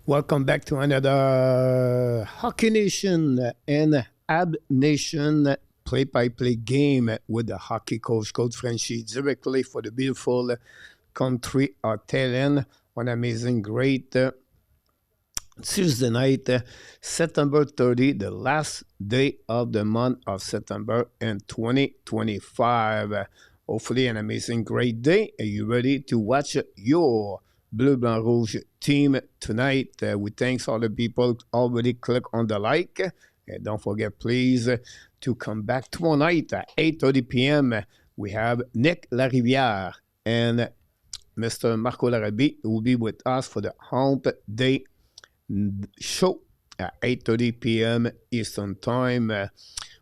Welcome back to another Hockey Nation and Ab Nation play-by-play game with the hockey coach, Coach Frenchy, directly for the beautiful country of Thailand on amazing, great Tuesday night, September 30, the last day of the month of September in 2025. Hopefully an amazing, great day. Are you ready to watch your Bleu Blanc Rouge team tonight? We thanks all the people already click on the like. And don't forget, please, to come back tomorrow night at 8:30 p.m. We have Nick Larivière and Mr. Marco Larabie who will be with us for the Hump Day show at 8:30 p.m. Eastern Time.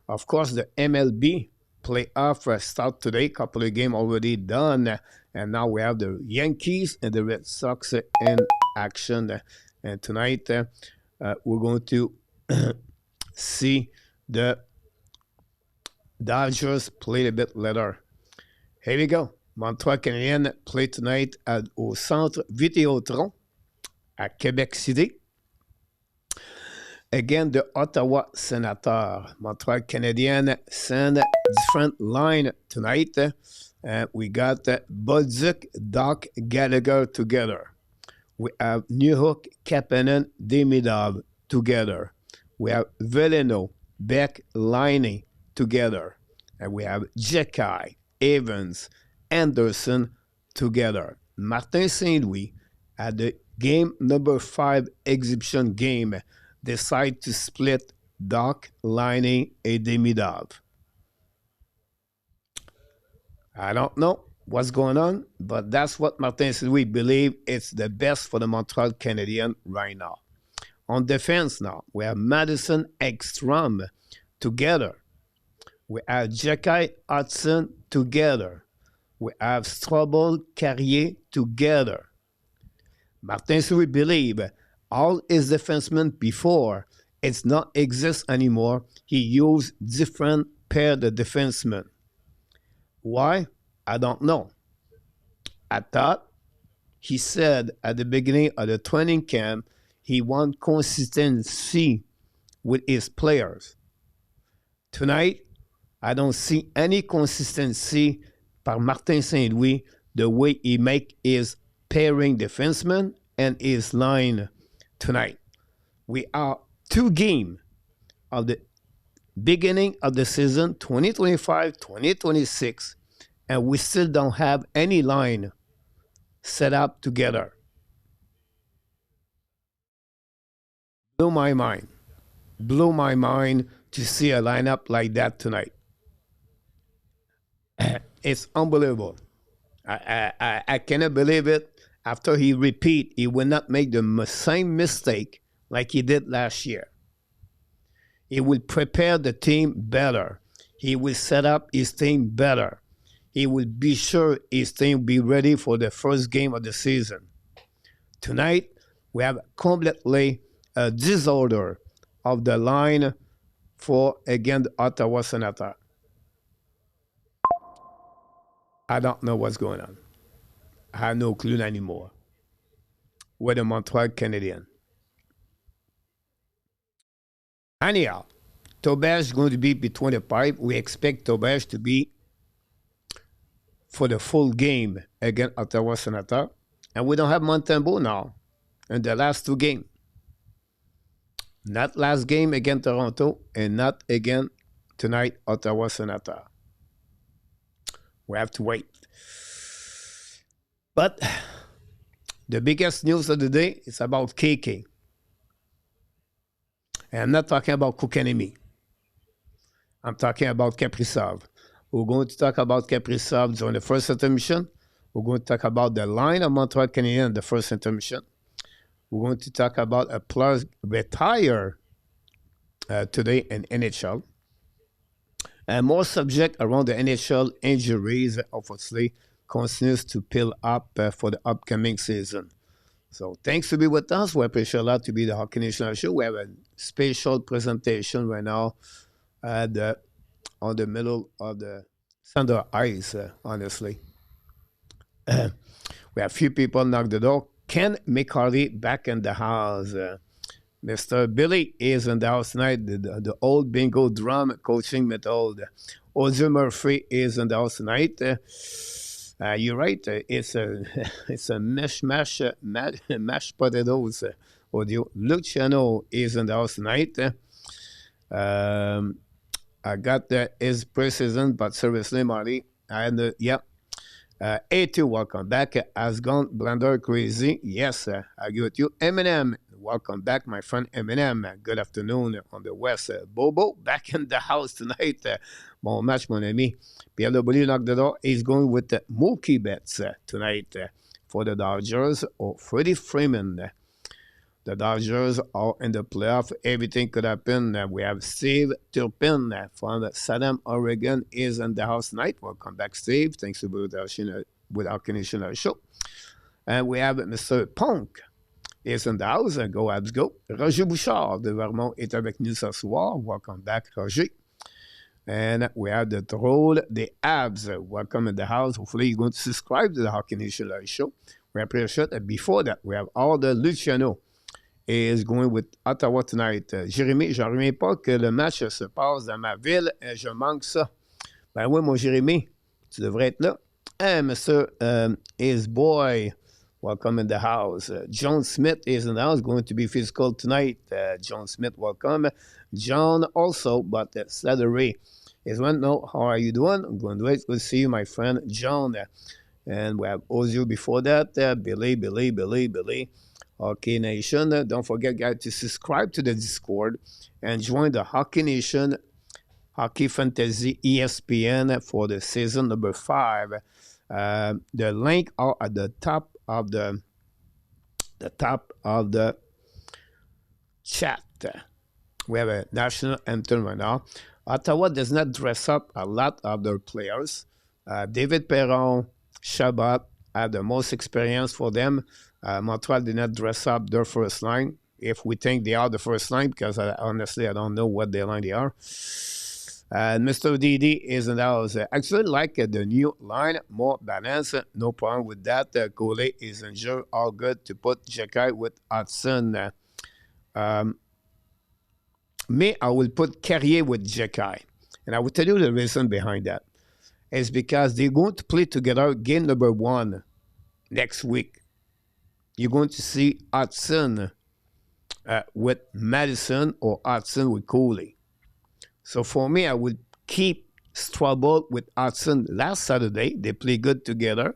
Of course, the MLB Playoffs start today. Couple of games already done. And now we have the Yankees and the Red Sox in action. And tonight, we're going to see the Dodgers play a bit later. Here we go. Montreal Canadiens play tonight au Centre Vidéotron at Quebec City. Again, the Ottawa Senators. Montreal Canadiens send different line tonight. We got Bolduc, Doc Gallagher together. We have Newhook, Kapanen, Demidov together. We have Veleno, Beck, Laine together. And we have Jekai, Evans, Anderson together. Martin Saint-Louis at the game number 5 exhibition game decide to split Doc, Laine, and Demidov. I don't know what's going on, but that's what Martin Saint-Louis believe it's the best for the Montreal Canadiens right now. On defense now, we have Madison, Ekstrom together. We have Jekai, Hudson together. We have Strobel, Carrier together. Martin Saint-Louis believe all his defensemen before it's not exist anymore. He used different pair of defensemen. Why? I don't know. I thought he said at the beginning of the training camp he want consistency with his players. Tonight, I don't see any consistency by Martin Saint-Louis the way he make his pairing defenseman and his line tonight. We are 2 games of the beginning of the season 2025-2026, and we still don't have any line set up together. Blew my mind. Blew my mind to see a lineup like that tonight. It's unbelievable. I cannot believe it. After he repeat, he will not make the same mistake like he did last year. He will prepare the team better. He will set up his team better. He will be sure his team will be ready for the first game of the season. Tonight, we have completely a disorder of the line for, again, the Ottawa Senators. I don't know what's going on. I have no clue anymore. With the Montreal Canadiens. Anyhow, Tobage is going to be between the pipe. We expect Tobage to be for the full game against Ottawa Senators. And we don't have Montembeault now in the last 2 games. Not last game against Toronto and not again tonight, Ottawa Senators. We have to wait. But the biggest news of the day is about KK. And I'm not talking about Kokanemi. I'm talking about Caprizov. We're going to talk about Caprizov during the first intermission. We're going to talk about the line of Montreal Canadiens in the first intermission. We're going to talk about a player retire today in NHL. And more subject around the NHL injuries, obviously, continues to pile up for the upcoming season. So thanks to be with us. We appreciate a lot to be the Hockey Nation Show. We have a special presentation right now on the middle of the center ice, honestly. We have few people knock the door. Ken McCarty back in the house. Mr. Billy is in the house tonight. The old bingo drum coaching method. Ozzy Murphy is in the house tonight. You're right. It's a it's a mash mashed potatoes audio. Luciano is in the house tonight. I got his Preseason, but seriously, Marty. And yeah. A2, welcome back. Has gone Blender Crazy. Yes, I agree with you. Eminem, welcome back, my friend Eminem. Good afternoon on the West. Bobo, back in the house tonight. Bon match, mon ami. Pierre W. knocked the door. He's going with the Mookie bets tonight for the Dodgers or Freddie Freeman. The Dodgers are in the playoff. Everything could happen. We have Steve Turpin from Salem, Oregon, is in the house tonight. Welcome back, Steve. Thanks for with our Canadian show. And we have Mr. Punk is in the house. Go Habs, go. Roger Bouchard de Vermont est avec nous ce soir. Welcome back, Roger. And we have the troll, the Habs. Welcome in the house. Hopefully you're going to subscribe to the Hockey Nation show. We appreciate it. Before that, we have all the Luciano is going with Ottawa tonight. Jérémy, je ne reviens pas que le match se passe dans ma ville. Je manque ça. Ben oui, mon Jérémy, tu devrais être là. And Mr. His boy, welcome in the house. John Smith is in the house, going to be physical tonight. John Smith, welcome. John also, but Saturday is one. No, how are you doing? I'm going to do it. Good to see you, my friend John. And we have Ozio before that. Billy. Hockey Nation. Don't forget, guys, to subscribe to the Discord and join the Hockey Nation Hockey Fantasy ESPN for the season number 5. The link are at the top of the chat. We have a national anthem right now. Ottawa does not dress up a lot of their players. David Perron, Shabbat have the most experience for them. Montreal did not dress up their first line, if we think they are the first line, because honestly, I don't know what their line they are. Mr. DD is in the house. I actually like the new line, more balance, no problem with that. Cole is injured, all good to put Jekai with Hudson. Me, I will put Carrier with Jekai. And I will tell you the reason behind that. It's because they're going to play together game number 1 next week. You're going to see Hudson with Madison or Hudson with Cooley. So for me, I would keep Strabo with Hudson last Saturday. They play good together.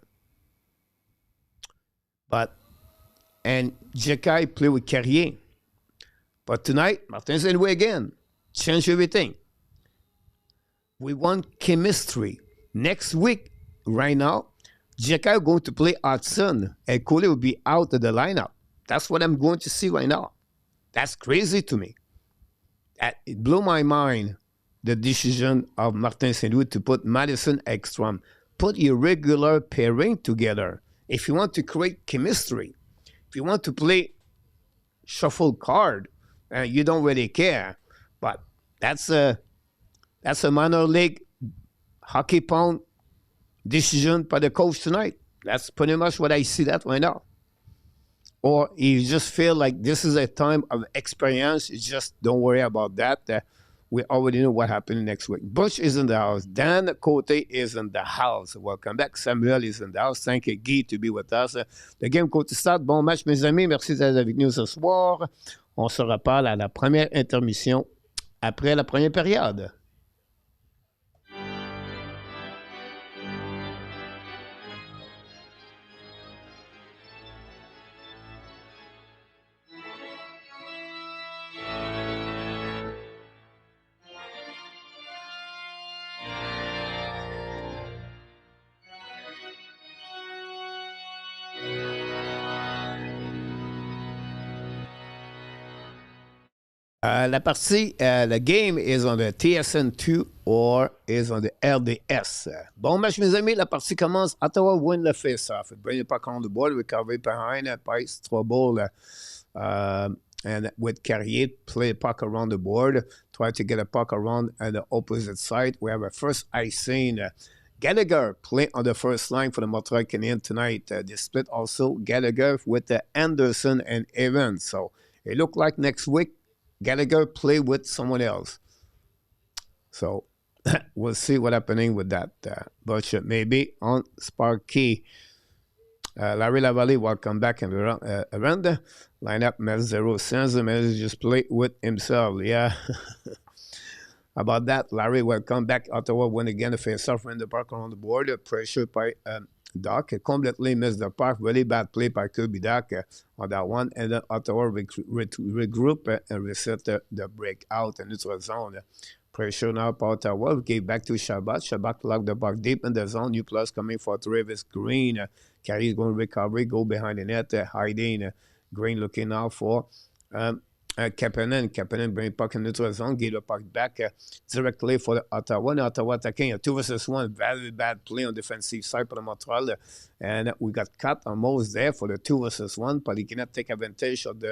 And Jekai play with Carrier. But tonight, Martin St. Louis again. Change everything. We want chemistry. Next week, right now, Jekai is going to play Hudson, and Coley will be out of the lineup. That's what I'm going to see right now. That's crazy to me. It blew my mind, the decision of Martin St. Louis to put Madison Ekstrom. Put your regular pairing together. If you want to create chemistry, if you want to play shuffle card, you don't really care. But that's a minor league hockey pound decision by the coach tonight. That's pretty much what I see that right now. Or you just feel like this is a time of experience. You just don't worry about that. We already know what happened next week. Bush is in the house. Dan Cote is in the house. Welcome back. Samuel is in the house. Thank you, Guy, to be with us. Le game côté stade. Bon match, mes amis. Merci d'être avec nous ce soir. On se reparle à la première intermission après la première période. La partie, the game is on the TSN2 or is on the LDS. Bon match, mes amis. La partie commence. Ottawa win the face-off. Bring it back on the board. Recovery behind. Price, trouble. And with Carrier, play a puck around the board. Try to get a puck around the opposite side. We have a first icing. Gallagher play on the first line for the Montreal Canadiens tonight. They split also Gallagher with Anderson and Evans. So it looked like next week Gallagher play with someone else. So we'll see what's happening with that. But maybe on Sparky. Larry Lavalley, welcome back around the lineup. Mel 0 cents. Mel just play with himself. Yeah. About that, Larry, welcome back. Ottawa win again. The face-off in the park on the board. Pressure by Doc. Completely missed the park. Really bad play by Kirby Doc on that one. And then Ottawa regroup and reset the breakout in neutral zone. Pressure now by Ottawa. Gave back to Shabbat. Shabbat locked the puck deep in the zone. New plus coming for Travis Green. Carey's going to recover. Go behind the net. Hiding. Green looking now for Kapanen bring puck in neutral zone. Gave the puck back directly for the Ottawa. And Ottawa attacking a 2-1. Very bad play on defensive side for the Montreal. And we got cut almost there for the 2-1. But he cannot take advantage of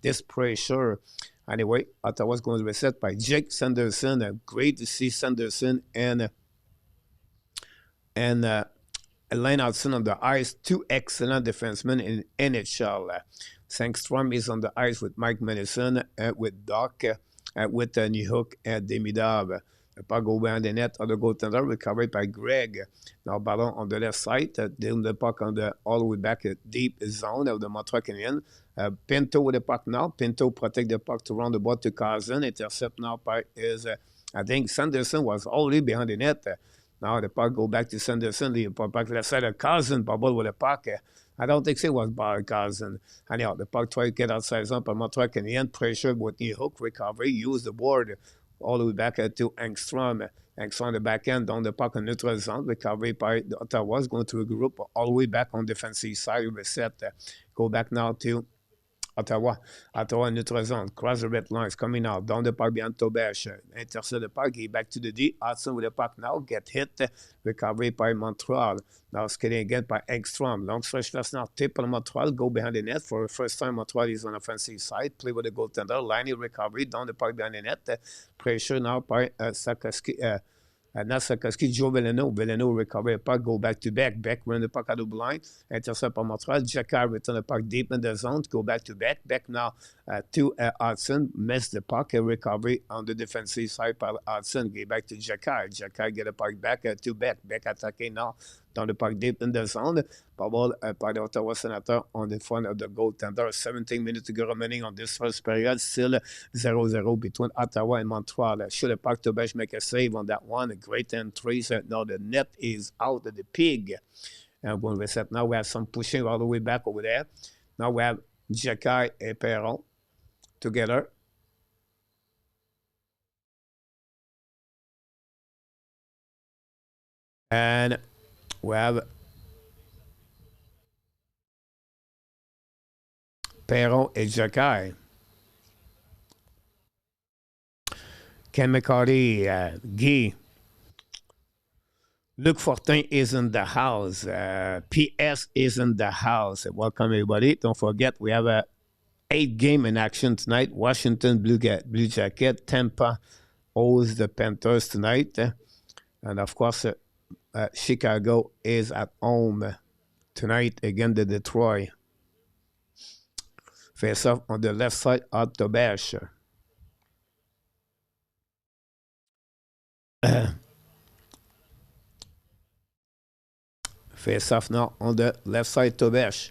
this pressure. Anyway, Ottawa's going to be reset by Jake Sanderson. Great to see Sanderson and Laine Hudson on the ice. Two excellent defensemen in NHL. Sangstrom is on the ice with Mike Madison, with Doc, with Nihuk and Demidov. The puck go behind the net on the goaltender, recovered by Greg. Now ballon on the left side, down the puck on the all the way back deep zone of the Montreal Canadiens. Pinto with the puck now. Pinto protect the puck to round the ball to Cousin. Intercept now by I think Sanderson was already behind the net. Now the puck go back to Sanderson. The puck back to the side of Cousin. Bubble with the puck. I don't think it was by Cousin. Anyhow, the puck tried to get outside zone, but Montreal Canadiens pressure with the hook recovery. Use the board all the way back to Engstrom. Engstrom the back end down the puck on neutral zone. Recovery by the Ottawa is going to regroup all the way back on defensive side. Reset. Go back now to Ottawa neutral zone. Cross the red lines. Coming out. Down the puck behind Tobesh. Intercept the puck. Get back to the D. Hudson with the puck now. Get hit. Recovery by Montreal. Now skating again by Engstrom. Long stretch pass now. Tip on Montreal. Go behind the net. For the first time, Montreal is on the offensive side. Play with the goaltender. Laine recovery. Down the puck behind the net. Pressure now by Sakaski. Not Sakaski, Joe Veleno. Veleno recover the puck, go back to Beck. Beck run the puck out of the line. Intercept by Montreal. Jacquard return the puck deep in the zone to go back to Beck. Beck now to Hudson. Missed the puck. A recovery on the defensive side by Hudson. Get back to Jacquard. Jacquard get the puck back to Beck. Beck attacking now down the puck deep in the zone. Ball by the Ottawa Senators on the front of the goaltender. 17 minutes to go remaining on this first period. Still 0-0 between Ottawa and Montreal. Should the puck to Besh make a save on that one. A great entry. Now the net is out of the pig. And when we set now, we have some pushing all the way back over there. Now we have Jacquard and Perron together. And we have Perron et Jacquard. Ken McCarty, Guy. Luc Fortin is in the house. PS is in the house. Welcome, everybody. Don't forget, we have a 8 game in action tonight. Washington Blue Jacket. Tampa owes the Panthers tonight. And, of course, Chicago is at home tonight against the Detroit. Face off on the left side at the Bash. Face off now on the left side to Bash.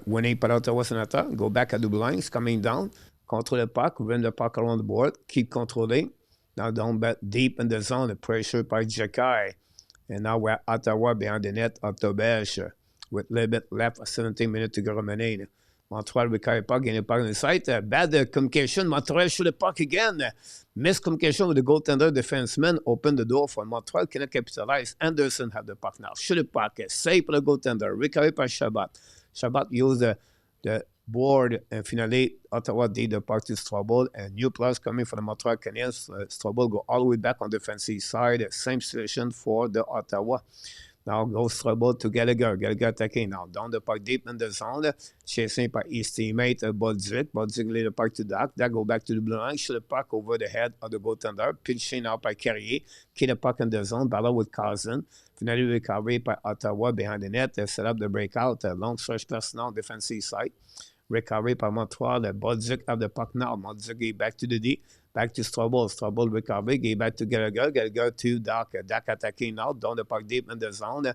Winning par Ottawa Senators. Go back at the blinds, coming down. Control the puck, run the puck around the board. Keep controlling. Now down deep in the zone, the pressure by Jacquard. And now we're Ottawa behind the net at the Bash. With a little bit left, 17 minutes to go remaining. Montreal recover puck, gain the puck on the side. Bad communication. Montreal shoot the puck again. Miscommunication with the goaltender defenseman. Open the door for Montreal. Cannot capitalize. Anderson have the puck now. Shoot the puck. Save for the goaltender. Recover by Shabbat. Shabbat used the board. And finally, Ottawa did the puck to Strobel. And new plus coming from the Montreal Canadiens. Strobel go all the way back on the defensive side. Same situation for the Ottawa. Now goes trouble to Gallagher. Gallagher attacking now. Down the puck deep in the zone. Chasing by his teammate Bolduc. Bolduc lead the puck to Dak. Dak go back to the blue line. Shoot the puck over the head of the goaltender. Pinching out by Carrier. Keep the puck in the zone. Battle with Carlson. Finally recovery by Ottawa behind the net. They set up the breakout. Long stretch personnel defensive side. Recovery by Montreal. Bolduc have the puck now. Bolduc get back to the D. Back to Strobel. Strobel recovery. Get back to Gallagher. Gallagher to Dak. Dak attacking now. Down the puck deep in the zone.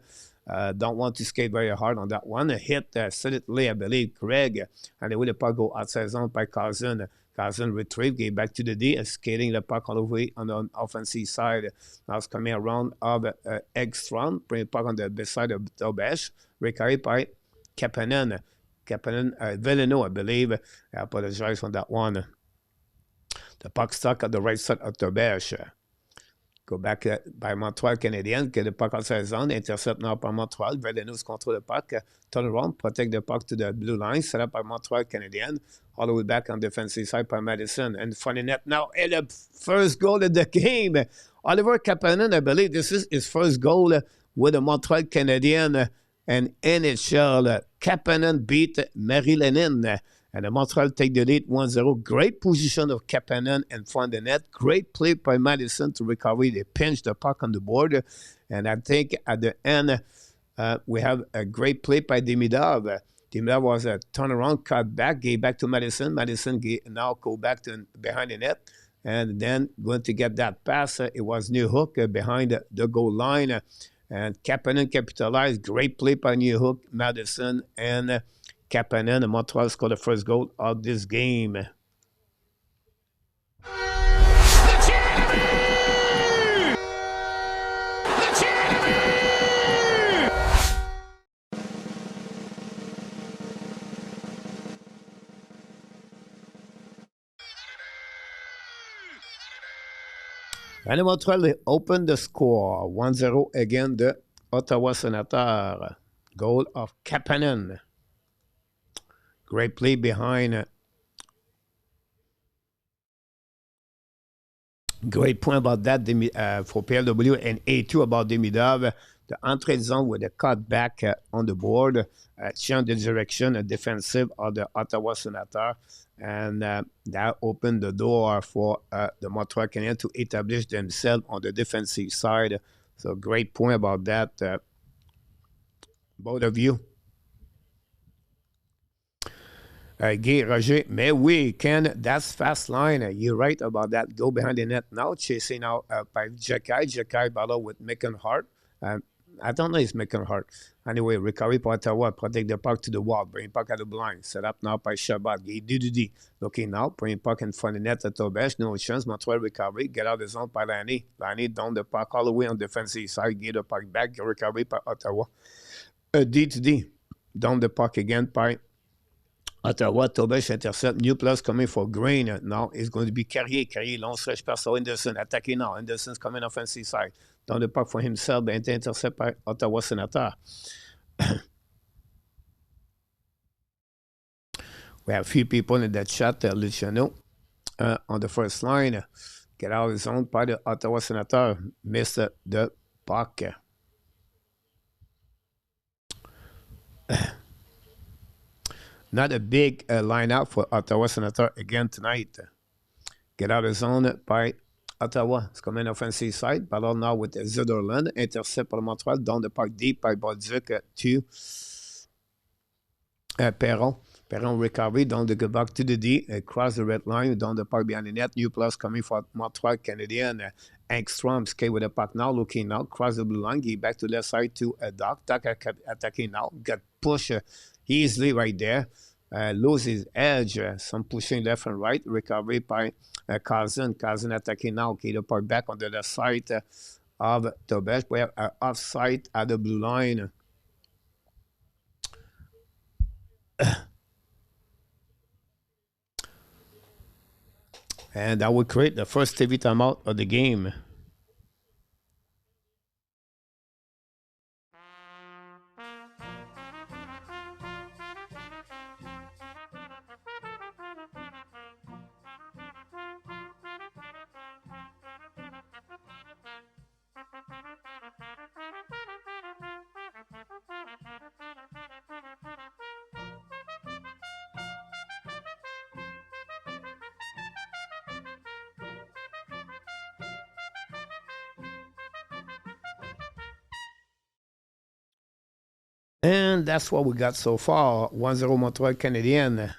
Don't want to skate very hard on that one. Hit solidly, I believe, Craig. And the way the puck go outside zone by Carlson. Carlson retrieve. Get back to the D. Skating the puck all the way on the offensive side. Now it's coming around of Ekstrom. Bring the puck on the beside of Tobesh. Recovery by Kapanen. Villano, I believe. I apologize on that one. The puck stuck at the right side of Tobesh. Go back by Montreal Canadiens. Get the puck outside zone. Intercept now by Montreal. Villano's control the puck. Turn around. Protect the puck to the blue line. Set up by Montreal Canadiens. All the way back on defensive side by Madison. And funny net now. And the first goal of the game. Oliver Kapanen, I believe this is his first goal with the Montreal Canadiens. And NHL, Kapanen beat Marie-Lénine. And the Montreal take the lead 1-0. Great position of Kapanen in front of the net. Great play by Madison to recover. They pinch the puck on the board. And I think at the end, we have a great play by Demidov. Demidov was a turnaround, cut back, gave back to Madison. Madison now go back to behind the net. And then going to get that pass. It was New Hook behind the goal line. And Kapanen capitalized. Great play by New Hook, Madison, and Kapanen. And Montreal scored the first goal of this game. And Montreal opened the score 1-0 against the Ottawa Senators. Goal of Kapanen. Great play behind. Great point about that for PLW and A2 about Demidov. The entrée zone with the cut back on the board. Change the direction, defensive of the Ottawa Senators. And that opened the door for the Montreal Canadiens to establish themselves on the defensive side. So great point about that, both of you. Guy, Roger, mais oui, Ken, that's fast line. You're right about that. Go behind the net now, chasing out by Jacky. Jacky battle with Mickenhart. I don't know if it's Mickenhart. Anyway, recovery for Ottawa. Protect the puck to the wall. Bring puck at the blind. Set up now by Shabbat. D. Looking now. Bring puck in front of the net at Tobesh. No chance. Montreal recovery. Get out of the zone by Laine. Laine down the puck all the way on the defensive side. Get the puck back. Recovery by Ottawa. D. Down the puck again by Ottawa. Tobesh intercept. New plus coming for Green. Now it's going to be Carrier. Carrier, long stretch pass. Anderson attacking now. Anderson's coming offensive side. Down the puck for himself. Intercept by Ottawa Senators. We have a few people in that chat. Let you know. On the first line. Get out of the zone by the Ottawa Senators. Missed the puck. Not a big lineup for Ottawa Senators again tonight. Get out of the zone by Ottawa. It's coming offensive side. Ballon now with Zuderland. Intercept by Montreal. Down the puck deep by Bolduc to Perron. Perron recovery. Down the back to the D. Cross the red line. Down the puck behind the net. New plus coming for Montreal Canadiens. Engstrom skate with the puck now. Looking now. Cross the blue line. Get back to left side to Doc. Doc attacking now. Get push easily right there. Lose his edge. Some pushing left and right. Recovery by Carlson. Carlson attacking now. Okay, the puck back on the left side of Tobesh. We have offside at the blue line. And that would create the first TV timeout of the game. And that's what we got so far. 1-0 Montreal Canadiens.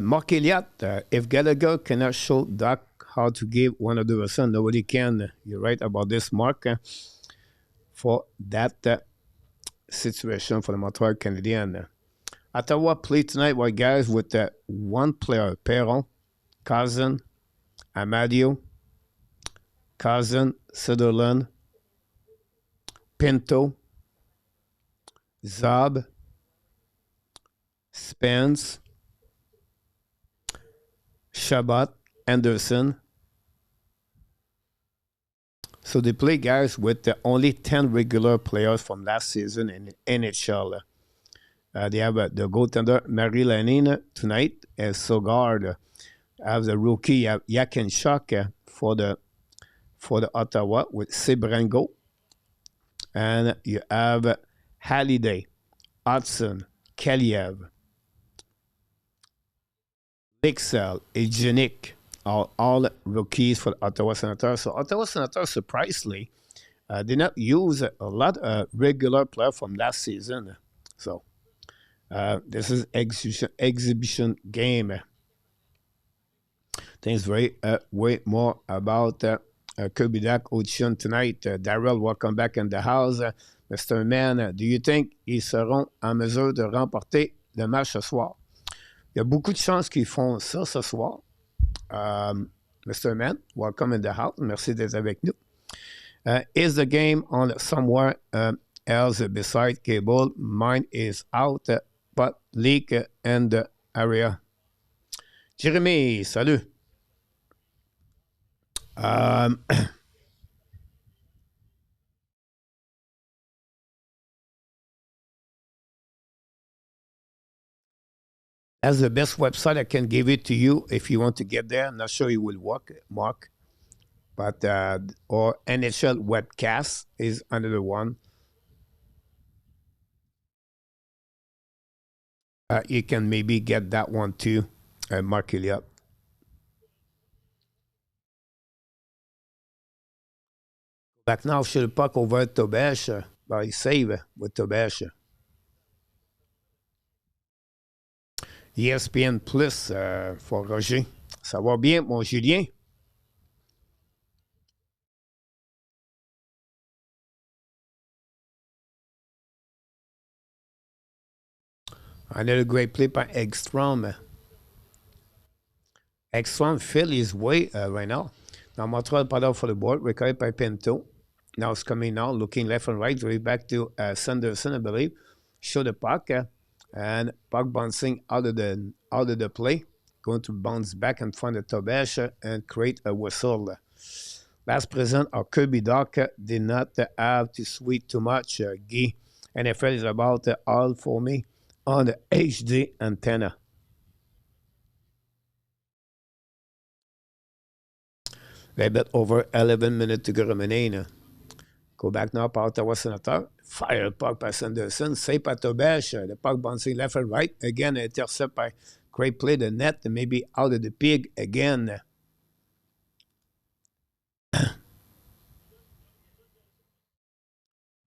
Mark Elliott, if Gallagher cannot show Doc how to give 100%, nobody can. You're right about this, Mark. For that situation for the Montreal Canadiens. Ottawa played tonight, white guys, with one player, Perron, Cousin, Amadio, Cousin, Sutherland, Pinto, Zab, Spence, Shabbat, Anderson. So they play guys with only 10 regular players from last season in NHL. They have the goaltender Marty Laine tonight, as Sogard have the rookie Yakinchuk for the Ottawa with Sebrango. And you have Halliday, Hudson, Kaliev, Lixel, Eugenic, all rookies for the Ottawa Senators. So Ottawa Senators, surprisingly, did not use a lot of regular players from last season. So this is exhibition game. Things way more about Kirby Duck Audition tonight. Darrell, welcome back in the house. Mr. Man, do you think ils seront en mesure de remporter le match ce soir? Il y a beaucoup de chances qu'ils font ça ce soir. Mr. Man, welcome in the house. Merci d'être avec nous. Is the game on somewhere else besides cable? Mine is out, but leak in the area. Jérémy, salut. That's the best website. I can give it to you if you want to get there. I'm not sure it will work, Mark. But, or NHL Webcast is another one. You can maybe get that one too, Mark Elliott. Back now, sur le puck over Tobesh. Il save with Tobesh. ESPN Plus for Roger. Ça va bien, mon Julien? Another great play by Ekstrom. Ekstrom fell his way right now. Now Montreal put out for the board, recovered by Pinto. Now it's coming now, looking left and right, right back to Sanderson, I believe. Show the puck, and puck bouncing out of the play, going to bounce back in front of Tobesh and create a whistle. Last present, our Kirby Doc did not have to sweep too much. Guy, NFL is about all for me on the HD antenna. A bit over 11 minutes to go remaining. Go back now par Ottawa Senators. Fire puck by Sanderson. Save by Tobesh. The puck bouncing left and right. Again, intercept by great play. The net maybe out of the pig again.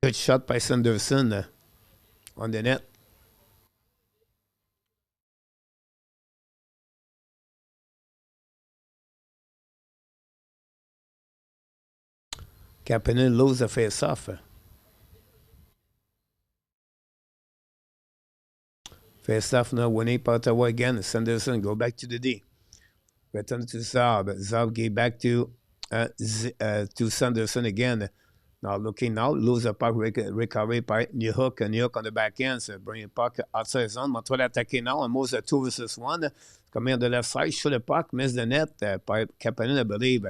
Good shot by Sanderson on the net. Kapanen loses the face-off. Face-off now winning by Ottawa again. Sanderson go back to the D. Return to Zab. Zab gave back to Sanderson again. Now looking now, lose the puck recovery by New Hook on the back end. So bring the puck outside zone. Montreal attacking now and moves a 2 versus 1. Coming on the left side, shoot the puck, miss the net by Kapanen, I believe.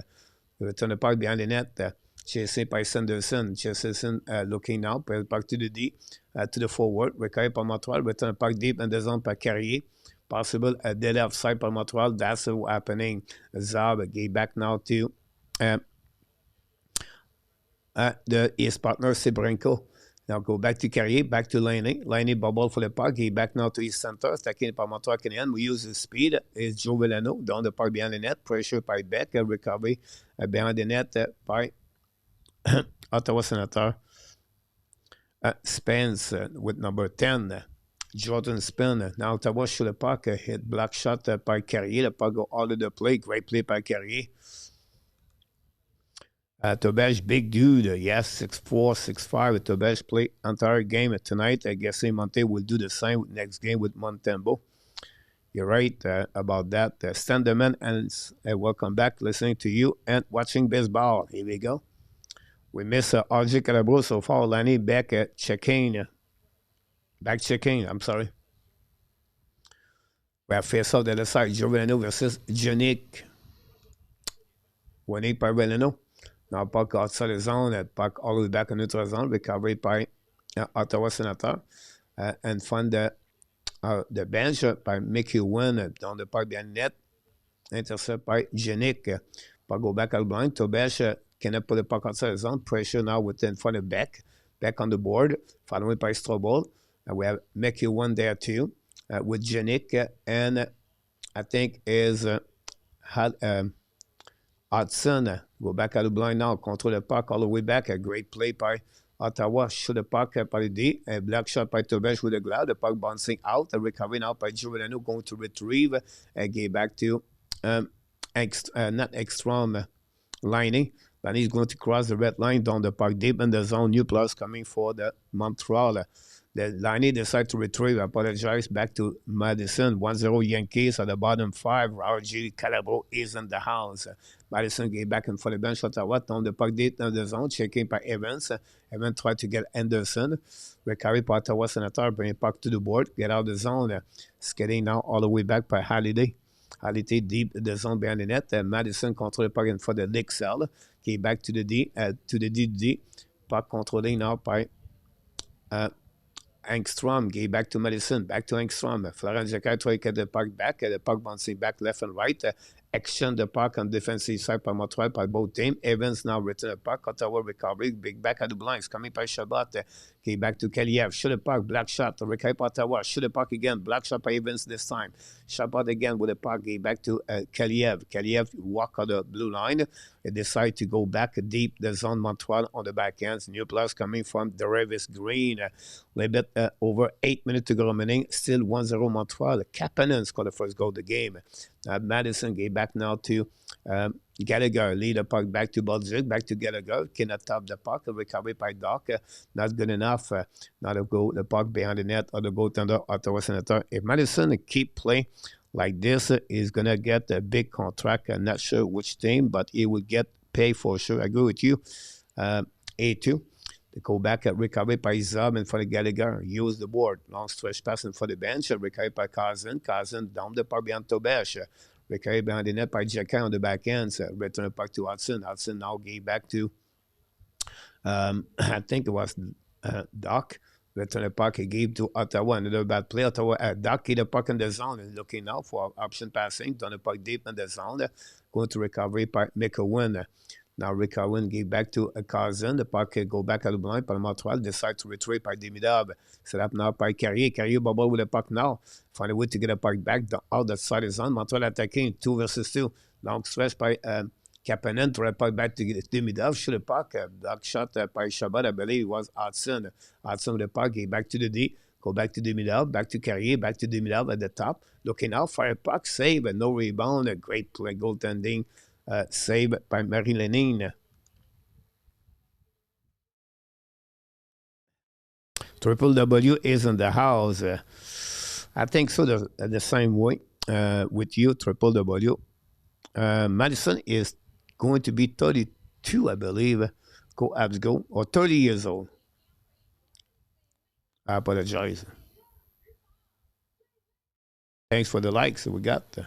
Return the puck behind the net. Chasé by Sanderson. Sanderson looking now, back to the D, to the forward. Recovered by Montreal. Return the puck deep in the zone by Carrier. Possible the left side by Montreal. That's what's happening. Zab gave back now to his partner Sebrango. Now go back to Carrier, back to Laine. Laine bubble for the puck. Gave back now to his center. Taken by Montreal Canadiens. We use his speed. It's Joe Villano down the puck behind the net. Pressure by Beck. Recovery behind the net by Ottawa Senators. Spence with number 10. Jordan Spin. Now Ottawa shoot the puck. Hit block shot by Carrier. The puck go all of the play. Great play by Carrier. Tobej, big dude. Yes, 6'4", 6'5". Tobej play entire game tonight. I guess Monte will do the same next game with Montembeault. You're right about that. Standerman, and welcome back listening to you and watching baseball. Here we go. We miss RJ Calabro so far. Laine back checking. Back checking, I'm sorry. We have face off the other side. Giovanni versus Janik. Winning by Relino. Now puck outside the zone. Puck all the way back in neutral zone. Recovery by Ottawa Senators. And find the bench by Mickey Wynn down the puck behind net. Intercept by Janik. Puck go back out blind. Tobesh cannot put the puck outside the zone. Pressure now within front of back. Back on the board. Followed by Strobel. We have Mickey Wynn there too. With Janik. And I think is Hudson. Go back out the blind now. Control the puck all the way back. A great play by Ottawa. Shoot the puck by the D. A black shot by Tobesh with the glove. The puck bouncing out. A recovery now by Giordano going to retrieve. Get back to not Ekstrom. Laine. Then he's going to cross the red line down the puck deep in the zone. New plus coming for the Montreal. The Laine decide to retrieve. Apologize back to Madison. 1-0 Yankees at the bottom 5. RG Calabro is in the house. Madison get back in for the bench. Ottawa down the puck deep in the zone. Checking by Evans. Evans tried to get Anderson. Recovery by Ottawa Senator. Bring it back to the board. Get out of the zone. Skating now all the way back by Halliday. Halliday deep in the zone behind the net. Madison control the puck in for the Lixel. Get back to the D. Puck controlling now by Angstrom. Get back to Madison. Back to Angstrom. Florent Jacquet try to get the puck back. The puck bouncing back left and right. Action the puck on defensive side by Montreal by both teams. Evans now return the puck. Ottawa recovery. Big back at the blinds. Coming by Shabbat. Get back to Kaliev. Shoot the puck. Black shot. Recovery by Ottawa. Shoot the puck again. Black shot by Evans this time. Shabbat again with the puck. Get back to Kaliev. Kaliev walk on the blue line. They decide to go back deep the zone Montreal on the back ends. New plus coming from Daravis Green. A little bit over 8 minutes to go remaining. Still 1-0 Montreal. Kapanen scored the first goal of the game. Madison get back now to Gallagher. Lead the puck back to Bolduc. Back to Gallagher. Cannot top the puck. Recovery by Doc. Not good enough. Now to go the puck behind the net or the goaltender Ottawa Senator. If Madison keep playing like this, he's going to get a big contract. I'm not sure which team, but he will get paid for sure. I agree with you. A2. They go back at recovery by Zub and for the Gallagher. Use the board. Long stretch passing for the bench. Recovery by Cousin. Cousin down the park behind Tobesh. Recovery behind the net by Jacquin on the back end. Return the puck to Hudson. Hudson now gave back to, I think it was Doc. Return the puck he gave to Ottawa. Another bad play. Ottawa, Doc gave the puck in the zone and looking now for option passing. Down the puck deep in the zone. Going to recovery by McEwen. Now Rick Owen gave back to a Cousin. The puck go back at the blind. But Montreal decide to retreat by Demidov. Set up now by Carrier. Carrier bubble with the puck now. Find a way to get the puck back out the side of the zone. Montreal attacking 2 versus 2. Long stretch by Kapanen. Throw the puck back to Demidov. Shoot the puck. Block shot by Shabbat. I believe it was Hudson. Hudson with the puck. Gave back to the D. Go back to Demidov. Back to Carrier. Back to Demidov at the top. Looking out. Fire puck. Save. No rebound. A great play. Goaltending. Save by Marie Laine. Triple W is in the house. I think so the same way with you, Triple W. Madison is going to be 32, I believe. Go Habs go. Or 30 years old. I apologize. Thanks for the likes we got.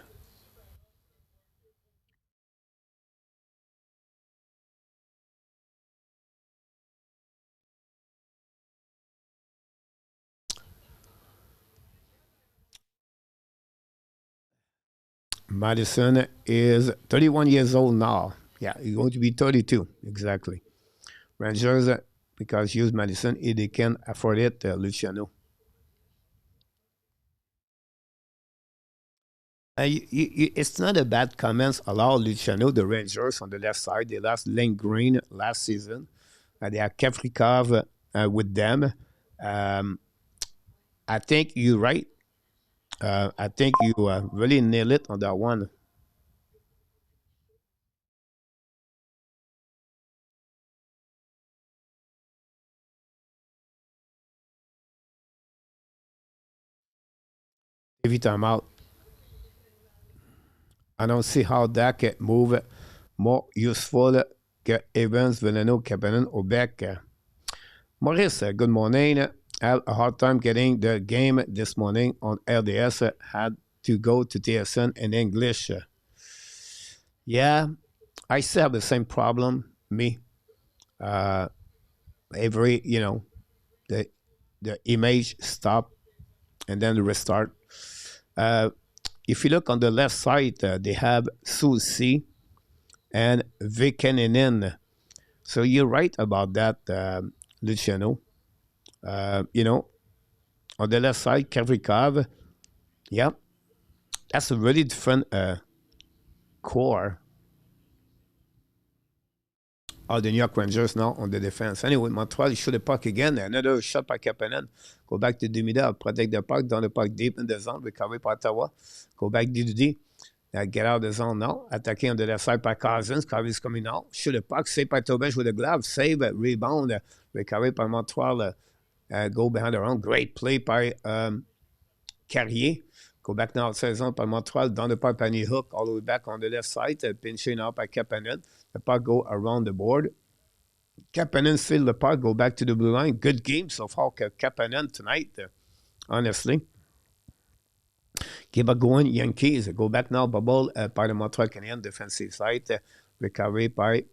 Madison is 31 years old now. Yeah, he's going to be 32, exactly. Rangers, because use Madison, if they can afford it, Luciano. It's not a bad comments. Allow Luciano, the Rangers on the left side. They lost Laine Green last season. They have Caprizov with them. Um, I think you're right. I think you really nail it on that one. Every time out, I don't see how that can move more useful que Evans, Veneno, Kapanen, or Beck. Maurice, good morning. I had a hard time getting the game this morning on RDS. Had to go to TSN in English. Yeah, I still have the same problem. Me, uh, every the the image stop and then restart. Uh, if you look on the left side, they have Susi and Vikaninen. So you're right about that, Luciano. On the left side, Kavrikov. Yeah, that's a really different core of the New York Rangers now on the defense. Anyway, Montreal, shoot the puck again. Another shot by Kapanen. Go back to Dumida, protect the puck, down the puck deep in the zone, recovery by Ottawa. Go back Didi. Get out of the zone now. Attacking on the left side by Cousins. Cousins coming out. Shoot the puck. Save by Tobias with a glove. Save, rebound. Recovery by Montreal. Go behind the own. Great play by Carrier. Go back now outside zone by Montreal. Down the puck by Hook. All the way back on the left side. Pinching out by Kapanen. The puck go around the board. Kapanen steal the puck. Go back to the blue line. Good game so far. Kapanen tonight, honestly. Keep going, Yankees. Go back now, bubble by the Montreal Canadiens defensive side. Recovery by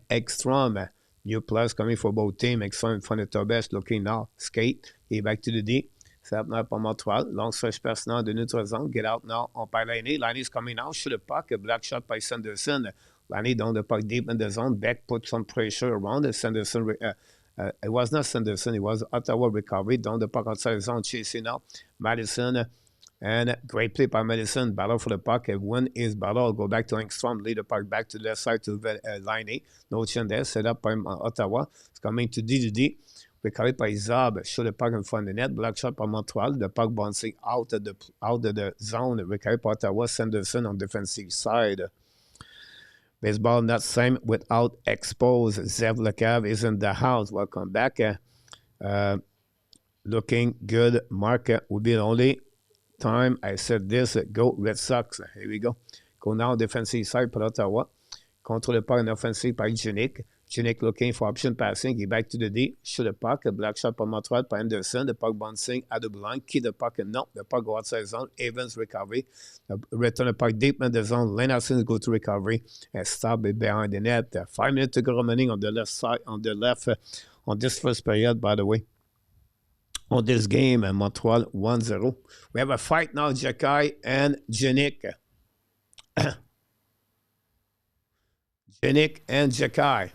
Ekstrom. New plus coming for both teams. Ekstrom in front of Tobias, looking now. Skate. He back to the D. Set up now by Montreal. Long stretch pass now de neutral zone. Get out now on by Laine. Laine is coming out. Shoot the puck. A black shot by Sanderson. Laine down the puck deep in the zone. Beck put some pressure around Sanderson. It was not Sanderson. It was Ottawa recovery. Down the puck outside the zone. Chasing now. Madison. And great play by Madison. Battle for the puck. Win is battle. Go back to Engstrom. Lead the puck back to the left side to Laine. No chance there. Set up by Ottawa. It's coming to DDD. Recovered by Zab. Shoot the puck in front of the net. Black shot by Montreal. The puck bouncing out of the zone. Recovered by Ottawa. Sanderson on defensive side. Baseball not same without exposed. Zev Lekav is in the house. Welcome back. Looking good. Mark will be the only time I said this. Go Red Sox. Here we go. Go now defensive side for Ottawa. Control the puck in offensive by Genick. Genick looking for option passing. He back to the D. Shoot the puck. A black shot by Montreal by Anderson. The puck bouncing at the line. Keep the puck. No. The puck go outside zone. Evans recovery. Return the puck deep in the zone. Laine go to recovery. And stop it behind the net. 5 minutes to go remaining on the left side. On the left. On this first period, by the way. On this game, Montreal 1-0. We have a fight now, Jacky and Genick. Genick and Jacky.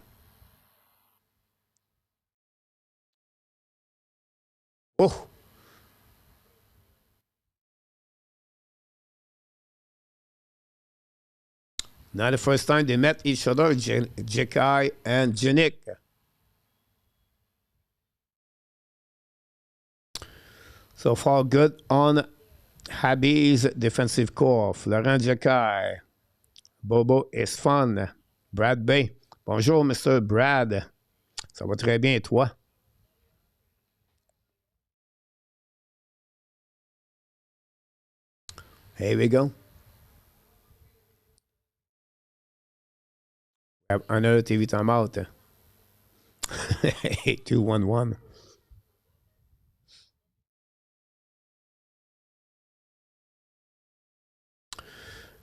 Oh. Not the first time they met each other, Jacky and Genick. So far, good on Habs defensive core. Florent Jacky. Bobo is fun. Brad Bay. Bonjour, Mr. Brad. Ça va très bien, et toi? Here we go. Another TV timeout. 2-1-1.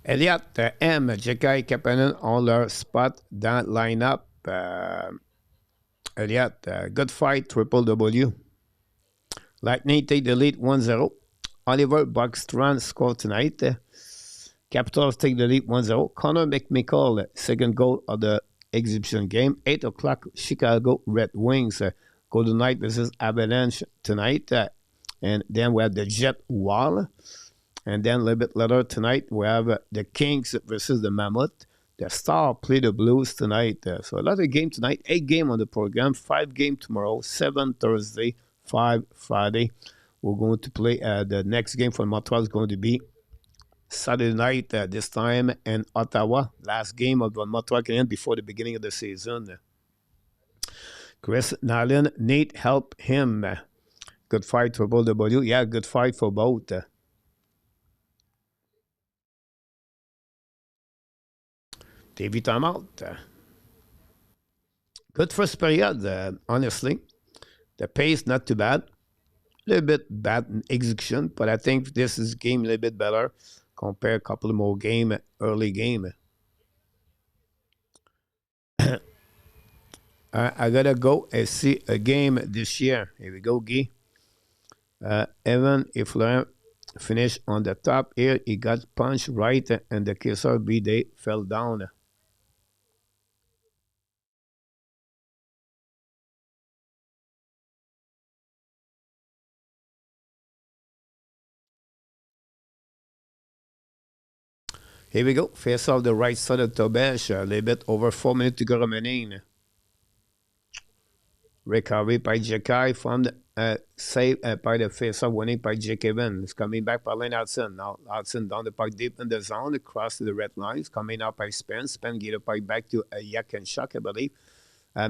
Elliott, M, Jacky et Kapanen ont leur spot dans line-up. Elliott, good fight, triple W. Lightning take the lead 1-0. Oliver Buckstrand scored tonight. Capitals take the lead 1-0. Connor McMichael, second goal of the exhibition game. 8 o'clock, Chicago Red Wings. Golden Knight versus Avalanche tonight. And then we have the Jet Wall. And then a little bit later tonight, we have the Kings versus the Mammoth. The Star play the Blues tonight. So a lot of game tonight. 8 game on the program. 5 game tomorrow. 7 Thursday. 5 Friday. We're going to play the next game for Montreal is going to be Saturday night this time in Ottawa. Last game of the Montreal Canadiens before the beginning of the season. Chris Nalan, Nate help him. Good fight for both W. Yeah, good fight for both. TV timeout. Good first period, honestly. The pace not too bad. A little bit bad in execution, but I think this is game a little bit better. Compare a couple more game, early game. I gotta go and see a game this year. Here we go, Guy. Evan Ifler finished on the top here. He got punched right, and the kisser B-Day fell down. Here we go. Face off the right side of Tobesh. A little bit over 4 minutes to go remaining. Recovery by Jekai from the save by the face-off winning by Jake Evans. Coming back by Laine Hudson. Now Hudson down the park deep in the zone, across to the red lines. Coming out by Spence. Spence get up back to Yak and Shock, I believe.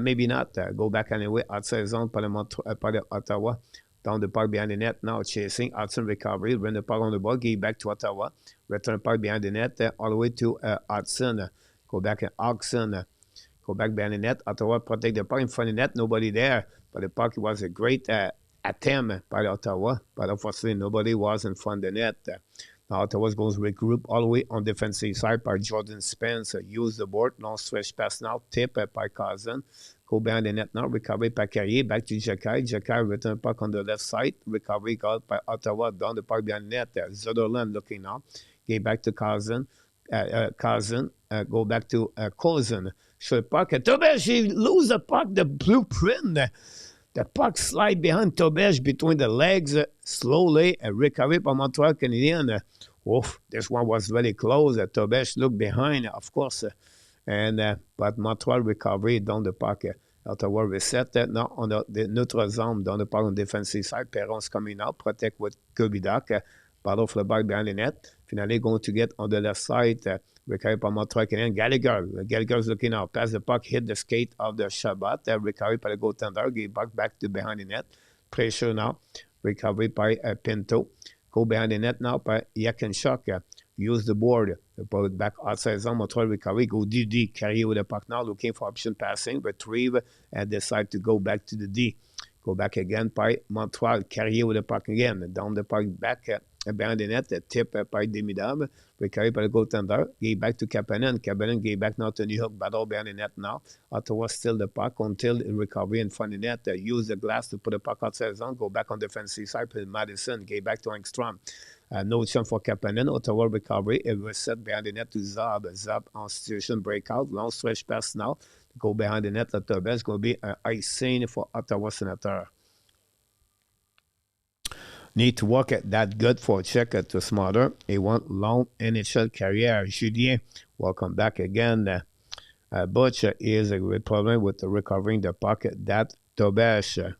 Maybe not. Go back anyway. Outside zone by the Ottawa. Down the park behind the net. Now chasing. Hudson recovery. Run the park on the ball. Get back to Ottawa. Return park behind the net. All the way to Hudson. Go back and Oxon. Go back behind the net. Ottawa protect the puck in front of the net. Nobody there. But the puck was a great attempt by Ottawa. But unfortunately, nobody was in front of the net. Now Ottawa's going to regroup all the way on defensive side by Jordan Spence. Use the board. Long stretch pass now. Tip by Cousin. Go behind the net now. Recovery by Carrier. Back to Jekai. Jekai return puck on the left side. Recovery got by Ottawa down the park behind the net. Zutherland looking now. Get back to Cousin. Cousin. Go back to Cousin. Short puck. Tobesh, he lose the puck. The blueprint. The puck slide behind Tobesh between the legs slowly. Recovery by Montreal Canadiens. This one was very close. Tobesh looked behind, of course. But Montreal recovery down the puck. Ottawa reset now on the neutral zone down the puck on the defensive side. Perron's coming out. Protect with Kubidak. Battle for the back behind the net. Finally going to get on the left side. Recovery by Montreal Canadiens. Gallagher's looking out. Pass the puck, hit the skate of the Shabbat. Recovery by the goaltender. Get back to behind the net. Pressure now. Recovery by Pinto. Go behind the net now by Yakinchuk. Use the board. Put it back outside zone. Montreal recovery. Go DD. Carry with the puck now. Looking for option passing. Retrieve and decide to go back to the D. Go back again by Montreal. Carry with the puck again. Down the puck back. Behind the net, tip by Demidab, recovery by the goaltender, get back to Kapanen. Kapanen get back now to New York, battle behind the net now. Ottawa still the puck until the recovery in front of the net. Use the glass to put the puck outside zone, go back on the defensive side, play Madison, get back to Engstrom. No chance for Kapanen. Ottawa recovery, it was set behind the net to Zab. Zab on situation breakout, long stretch pass now. Go behind the net at the best, going to be an ice scene for Ottawa Senators. Need to work at that good for a check to smarter. He want long NHL career. Julien, welcome back again. Butch is a great problem with recovering the pocket. That Tobesh.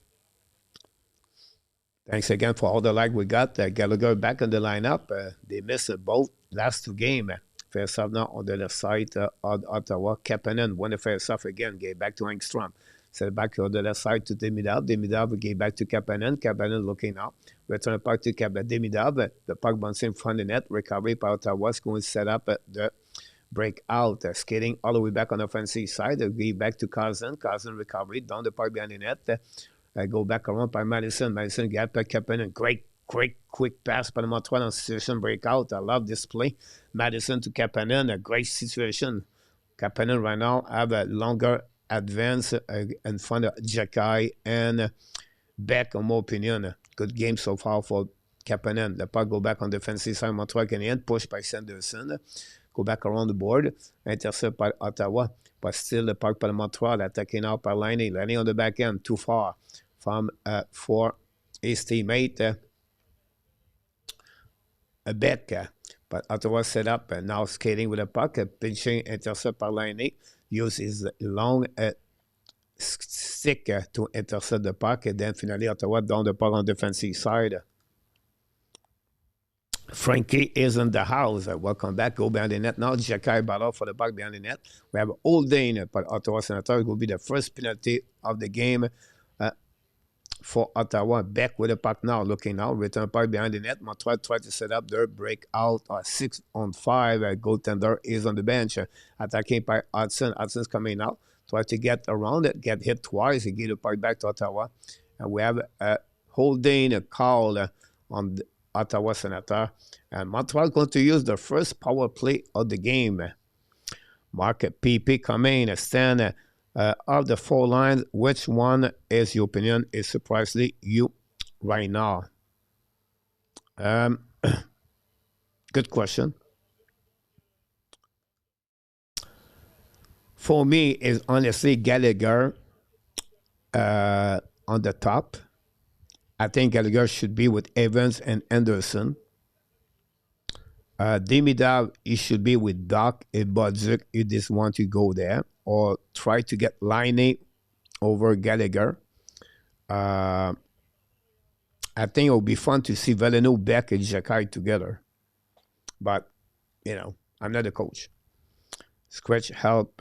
Thanks again for all the like we got. Gallagher back in the lineup. They missed both last 2 games. Face off now on the left side of Ottawa. Kapanen won the face off again. Get back to Engstrom. Set back on the left side to Demidab. Demidab get back to Kapanen. Kapanen looking out. Return puck to Demidab. The puck bouncing in front of the net. Recovery by Ottawa. Going to set up the breakout. Skating all the way back on the offensive side. Get back to Cousin. Cousin recovery. Down the park behind the net. Go back around by Madison. Madison get back Kapanen. Great, quick pass by the Montreal on situation breakout. I love this play. Madison to Kapanen. A great situation. Kapanen right now have a longer advance in front of Jekai and Beck, in my opinion. Good game so far for Kapanen. The puck go back on defensive side. Montreal Canadiens pushed by Sanderson. Go back around the board. Intercept by Ottawa. But still the puck by Montreal. Attacking out by Laine. Laine on the back end. Too far from for his teammate Beck. But Ottawa set up and now skating with the puck, pinching, intercept par Laine, use his long stick to intercept the puck, and then finally Ottawa down the puck on the defensive side. Frenchy is in the house. Welcome back. Go behind the net now. Jacky battle for the puck behind the net. We have Laine, but Ottawa Senators will be the first penalty of the game for Ottawa. Back with the puck now. Looking now. Return puck behind the net. Montreal try to set up their breakout. 6-on-5. Goaltender is on the bench. Attacking by Hudson. Hudson's coming out. Try to get around it. Get hit twice. He get the puck back to Ottawa. And we have Laine a call on the Ottawa Senators. And Montreal going to use the first power play of the game. Mark PP coming, stand of the 4 lines. Which one is your opinion? Is surprisingly you right now? Good question. For me, is honestly Gallagher on the top. I think Gallagher should be with Evans and Anderson. Demidov, he should be with Doc and Budzik. He just want to go there. Or try to get Laine over Gallagher. I think it would be fun to see Veleno, Beck, and Jacky together. But, I'm not a coach. Scratch help.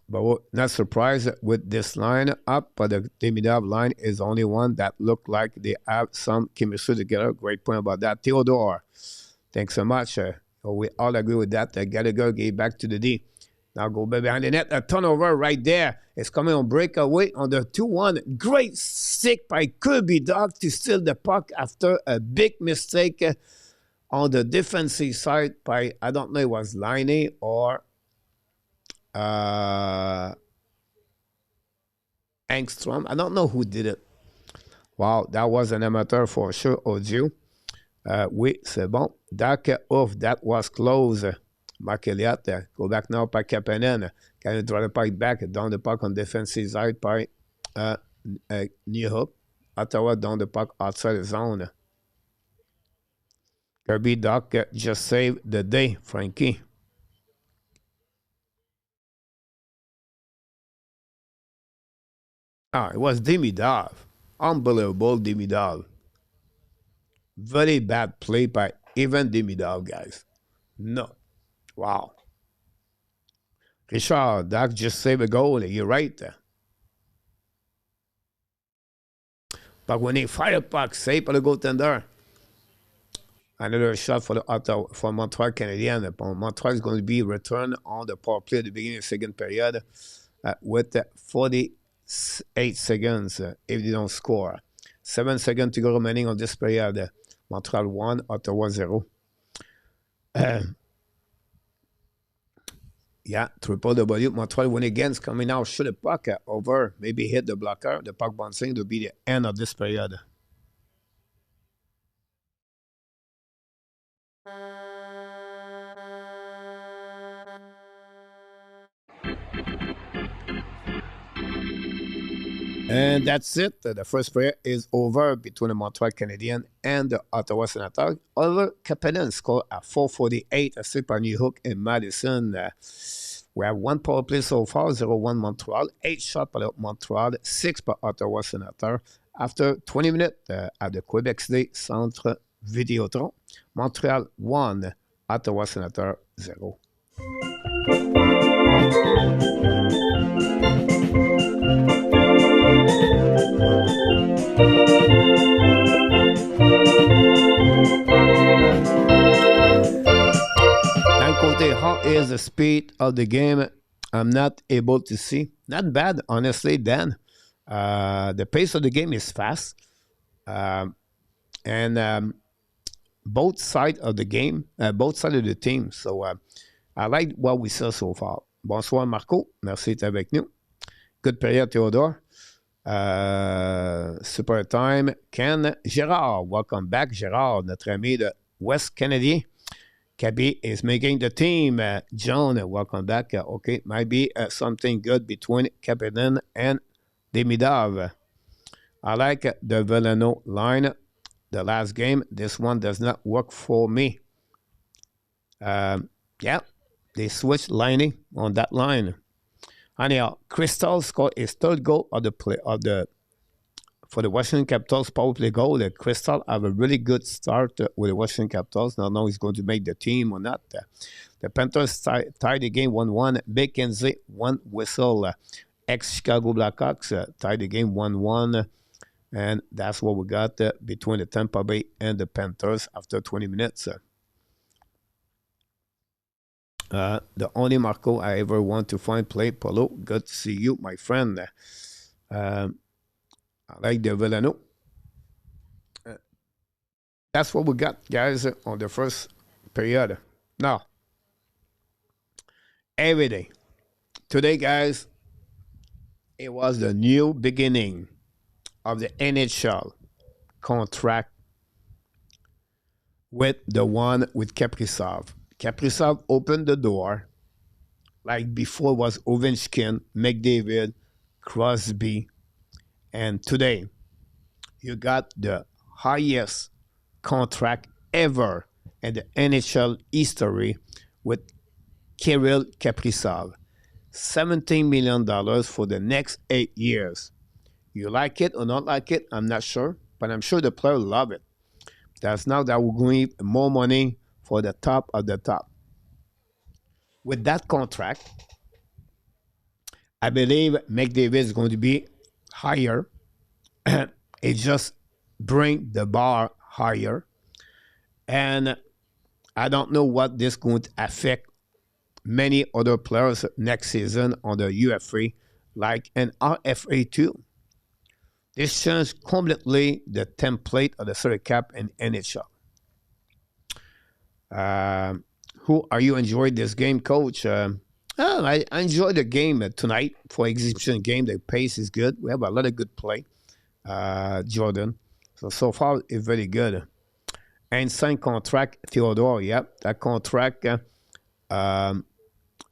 But we're not surprised with this line up, but the Demidov line is the only one that look like they have some chemistry together. Great point about that. Theodore, thanks so much. We all agree with that. Gallagher gave back to the D. Now go behind the net. A turnover right there. It's coming on breakaway on the 2-1. Great stick by Kirby Dog to steal the puck after a big mistake on the defensive side by, I don't know, it was Laine or Angstrom. I don't know who did it. Wow, that was an amateur for sure, audio. Oui, c'est bon. Doc off, that was close. Mark Elliott, go back now by Kapanen. Can you draw the puck back? Down the puck on defensive side by New Hope. Ottawa down the puck outside the zone. Kirby Doc just saved the day, Frankie. It was Demidov. Unbelievable Demidov. Very bad play by even Demidov, guys. No. Wow. Richard, Doc just saved a goal. You're right. But when he fired puck, save for the goaltender. Another shot for the Montreal Canadiens. Montreal is going to be returned on the power play at the beginning of the second period with 48 seconds if they don't score. 7 seconds to go remaining on this period. Montreal 1, Ottawa 0. Yeah, triple W. Montreal win again. Coming out, shoot the puck over. Maybe hit the blocker. The puck bouncing to be the end of this period. And that's it. The first period is over between the Montreal Canadiens and the Ottawa Senators. Oliver Kapanen scored at 4:48, assisted by New Hook and Madison. We have 1 power play so far, 0-1 Montreal, 8 shots by Montreal, 6 by Ottawa Senators. After 20 minutes at the Quebec City Centre Vidéotron, Montreal 1, Ottawa Senators 0. How is the speed of the game? I'm not able to see. Not bad, honestly, Dan. The pace of the game is fast. And both sides of the game, both sides of the team. So I like what we saw so far. Bonsoir, Marco. Merci d'être avec nous. Good period, Theodore. Super time. Ken Gérard. Welcome back, Gérard, notre ami de West Canadien. Cabby is making the team. John, welcome back. Okay, might be something good between Kapanen and Demidov. I like the Veleno line. The last game, this one does not work for me. Yeah, they switched Laine on that line. Anyhow, Crystal scored his third goal of the play of the for the Washington Capitals power play goal. The Crystal have a really good start with the Washington Capitals. Now, know he's going to make the team or not. The Panthers tied the game 1-1. Big Kenzie, one whistle. Ex-Chicago Blackhawks tied the game 1-1. And that's what we got between the Tampa Bay and the Panthers after 20 minutes. The only Marco I ever want to find play polo. Good to see you, my friend. I like the Villano. That's what we got, guys, on the first period. Now, every day. Today, guys, it was the new beginning of the NHL contract with the one with Caprizov. Caprizov opened the door like before was Ovechkin, McDavid, Crosby, and today you got the highest contract ever in the NHL history with Kirill Kaprizov. $17 million for the next 8 years. You like it or not like it, I'm not sure, but I'm sure the player love it. That's now that we're going to more money for the top of the top. With that contract, I believe McDavid is going to be higher. It just bring the bar higher. And I don't know what this going to affect many other players next season on the UFA, like an RFA too. This changed completely the template of the salary cap in NHL. Who are you enjoying this game, Coach? I enjoyed the game tonight for exhibition game. The pace is good. We have a lot of good play, Jordan. So far, it's very good. And sign contract, Theodore. Yep, that contract. Um,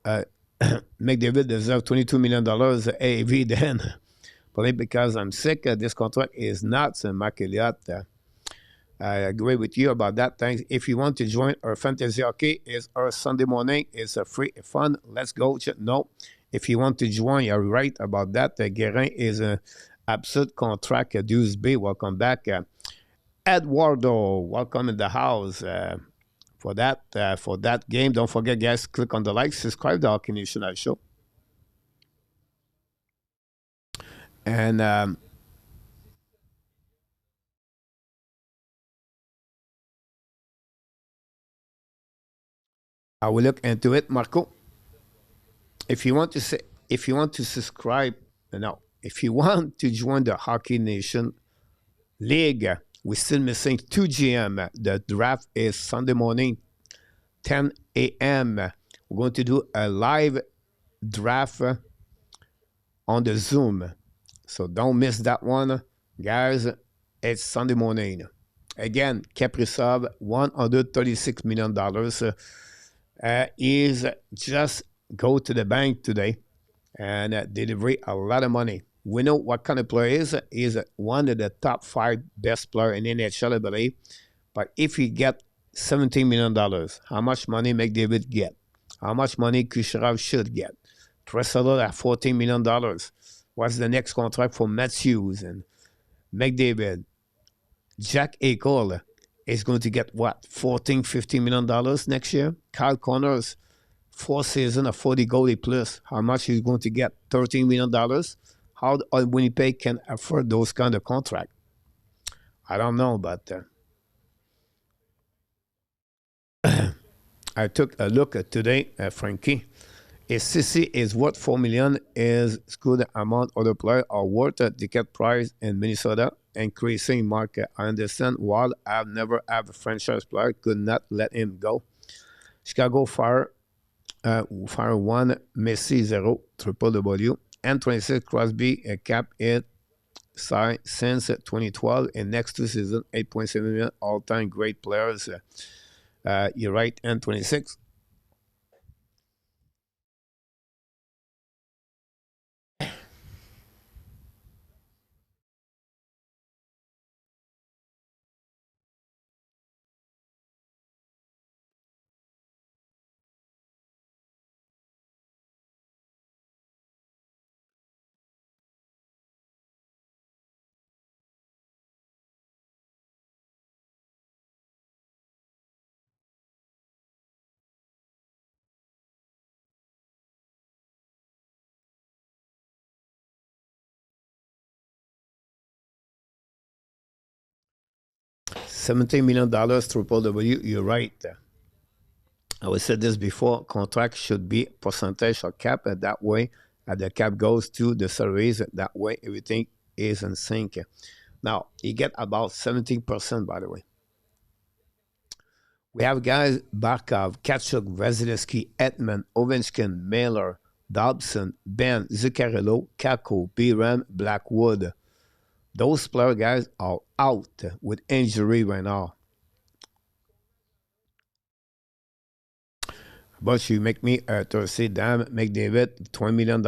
uh, McDavid deserves $22 million AAV then. Probably because I'm sick. This contract is nuts, Mark Elliott. I agree with you about that. Thanks. If you want to join our fantasy hockey, it's our Sunday morning. It's a free fun. Let's go. No. If you want to join, you're right about that. Guerin is an absolute contract. Deuce B, welcome back. Eduardo, welcome in the house. For that game, don't forget, guys, click on the like, subscribe to Hockey Nation Live Show. And I will look into it, Marco. If you want to say, if you want to subscribe, no, if you want to join the Hockey Nation League, we're still missing 2 GM. The draft is Sunday morning, 10 a.m. We're going to do a live draft on the Zoom. So don't miss that one, guys. It's Sunday morning. Again, Caprizov, $136 million is just go to the bank today and deliver a lot of money. We know what kind of player is. He's one of the top 5 best player in NHL, I believe. But if he get $17 million, how much money McDavid get? How much money Kucherov should get? Dressler at $14 million. What's the next contract for Matthews and McDavid? Jack Eichel is going to get what? $14, $15 million next year? Kyle Connors, 4 seasons of 40 goalie plus. How much he's going to get? $13 million? How Winnipeg can afford those kind of contract? I don't know, but I took a look at today, Frenchy. If CC is worth $4 million, is good amount other players are worth a ticket price in Minnesota, increasing market. I understand while I've never have a franchise player, could not let him go. Chicago Fire 1, Messi 0, triple W, and 26 Crosby cap it since 2012 and next 2 seasons 8.7 million all-time great players. You're right, and 26. $17 million triple W, you're right. I would said this before, contract should be percentage of cap, and that way the cap goes to the salaries, that way everything is in sync. Now, he get about 17%, by the way. We have guys, Barkov, Kachuk, Vasilevsky, Edman, Ovechkin, Mailer, Dobson, Ben, Zuccarello, Kako, Biram, Blackwood. Those player guys are out with injury right now. But you make me to say, damn, McDavid, $20 million.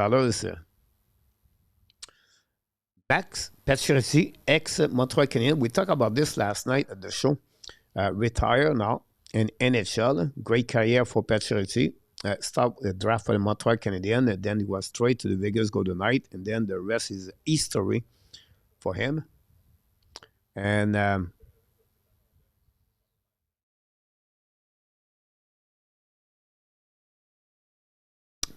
Max Pacioretty, ex-Montreal Canadiens. We talked about this last night at the show. Retire now in NHL. Great career for Pacioretty. Start the draft for the Montreal Canadiens. And then he was straight to the Vegas Golden Knights. And then the rest is history for him. And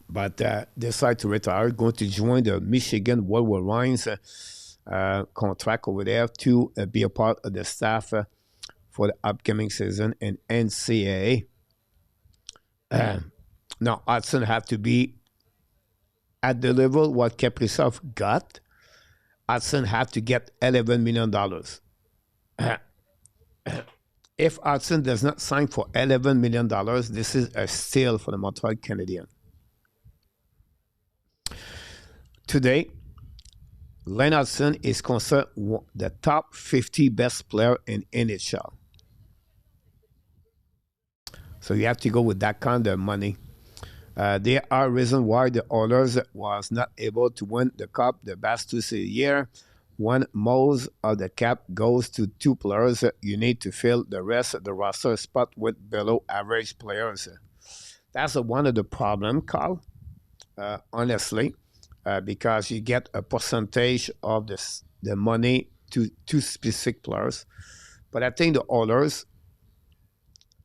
but decided to retire, going to join the Michigan Wolverines contract over there to be a part of the staff for the upcoming season in NCAA. Now, Hudson have to be at the level what Caprizov got. Hudson have to get $11 million. If Hudson does not sign for $11 million, this is a steal for the Montreal Canadiens. Today, Laine Hudson is considered the top 50 best player in NHL. So you have to go with that kind of money. There are reasons why the Oilers was not able to win the cup the past 2 years. When most of the cap goes to 2 players, you need to fill the rest of the roster spot with below average players. That's one of the problems, Carl, honestly. Because you get a percentage of the money to 2 specific players. But I think the Oilers,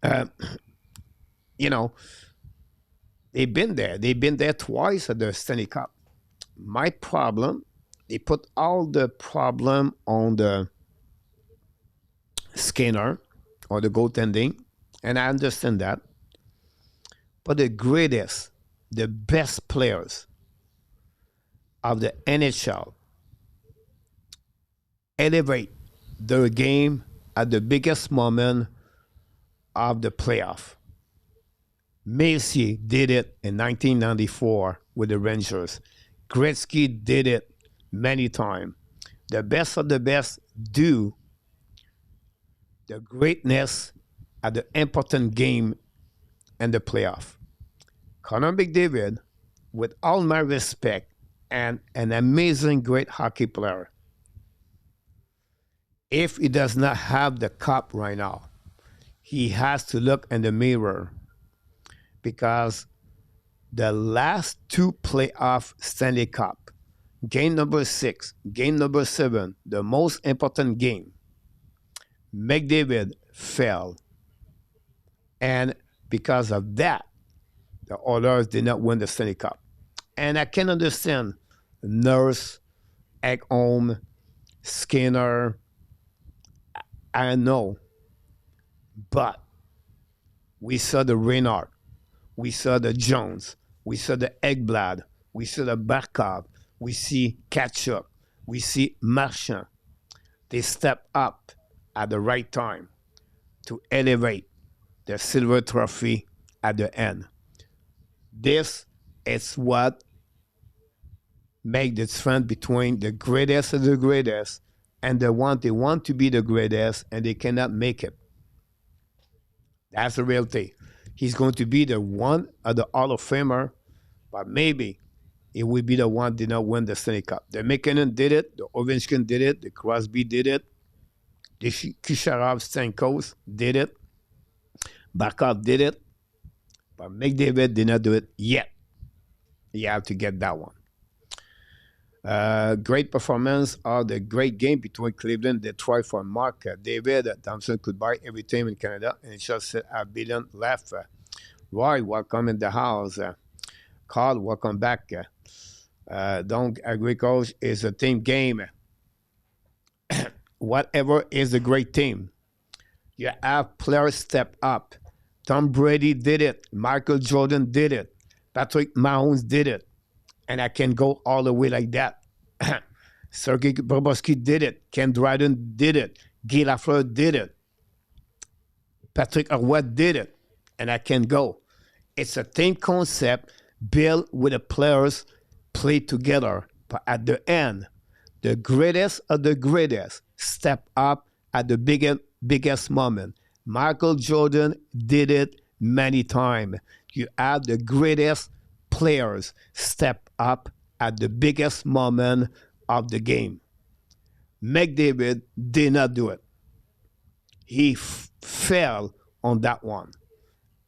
they've been there. They've been there twice at the Stanley Cup. My problem, they put all the problem on the Skinner or the goaltending, and I understand that. But the greatest, the best players of the NHL elevate their game at the biggest moment of the playoff. Mercier did it in 1994 with the Rangers. Gretzky did it many times. The best of the best do the greatness at the important game in the playoff. Connor McDavid, with all my respect, and an amazing, great hockey player. If he does not have the cup right now, he has to look in the mirror, because the last 2 playoff Stanley Cup, game number 6, game number 7, the most important game, McDavid fell. And because of that, the Oilers did not win the Stanley Cup. And I can understand Nurse, Ekholm, Skinner. I know. But we saw the Reinhardt. We saw the Jones. We saw the Ekblad. We saw the Barkov. We see Kachuk. We see Marchand. They step up at the right time to elevate the silver trophy at the end. This is what make the difference between the greatest of the greatest and the one they want to be the greatest and they cannot make it. That's the reality. He's going to be the one of the Hall of Famer, but maybe it will be the one did not win the Stanley Cup. The McKinnon did it, the Ovechkin did it, the Crosby did it, the Kucherov Stamkos did it, Barkov did it, but McDavid did not do it yet. You have to get that one. Great performance of the great game between Cleveland and Detroit for Mark David. Thompson could buy every team in Canada, and it just said $1 billion left. Roy, welcome in the house. Carl, welcome back. Donc, Agricole is a team game. Whatever is a great team. You have players step up. Tom Brady did it. Michael Jordan did it. Patrick Mahomes did it. And I can go all the way like that. Sergei Bobrovsky did it. Ken Dryden did it. Guy Lafleur did it. Patrick Roy did it. And I can go. It's a team concept built with the players play together. But at the end, the greatest of the greatest step up at the biggest moment. Michael Jordan did it many times. You have the greatest players step up at the biggest moment of the game. McDavid did not do it. He fell on that one.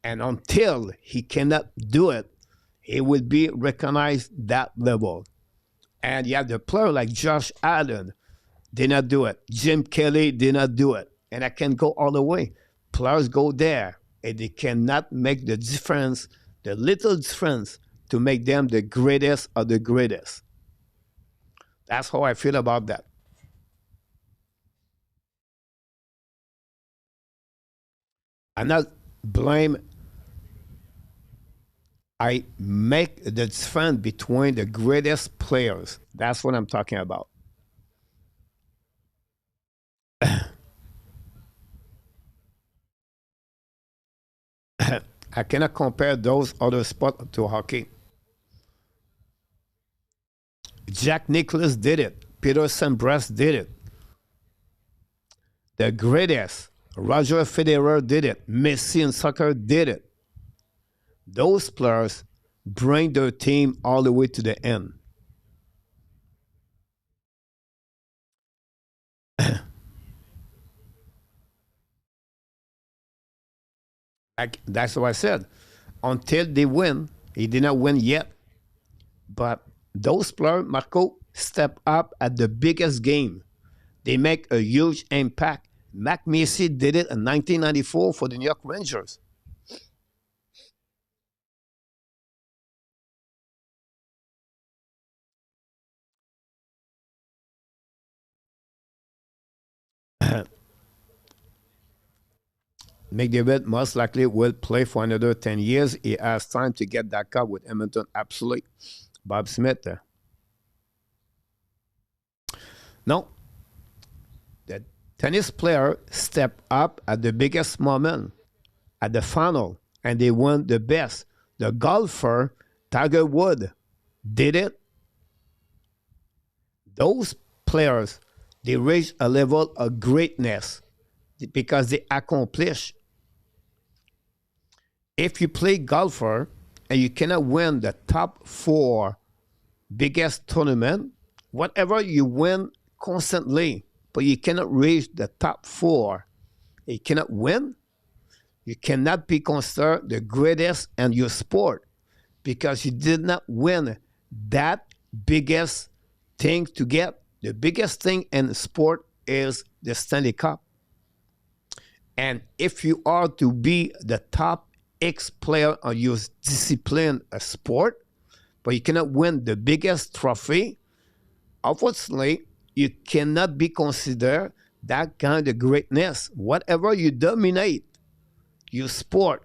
And until he cannot do it, he will be recognized that level. And you have the player like Josh Allen did not do it. Jim Kelly did not do it. And I can go all the way. Players go there, and they cannot make the difference, the little difference, to make them the greatest of the greatest. That's how I feel about that. I'm not blame. I make the difference between the greatest players. That's what I'm talking about. I cannot compare those other sports to hockey. Jack Nicklaus did it. Peter Sembras did it. The greatest, Roger Federer did it. Messi in soccer did it. Those players bring their team all the way to the end. That's what I said. Until they win, he did not win yet. But those players, Marco, step up at the biggest game. They make a huge impact. Mac Macy did it in 1994 for the New York Rangers. McDavid most likely will play for another 10 years. He has time to get that cup with Edmonton. Absolutely. Bob Smith. No. The tennis player stepped up at the biggest moment, at the final, and they won the best. The golfer, Tiger Woods, did it. Those players, they reach a level of greatness because they accomplish. If you play golfer and you cannot win the top 4 biggest tournament, whatever you win constantly, but you cannot reach the top 4, you cannot win, you cannot be considered the greatest in your sport because you did not win that biggest thing to get. The biggest thing in sport is the Stanley Cup. And if you are to be the top X player on your discipline, a sport, but you cannot win the biggest trophy, unfortunately, you cannot be considered that kind of greatness. Whatever you dominate, your sport,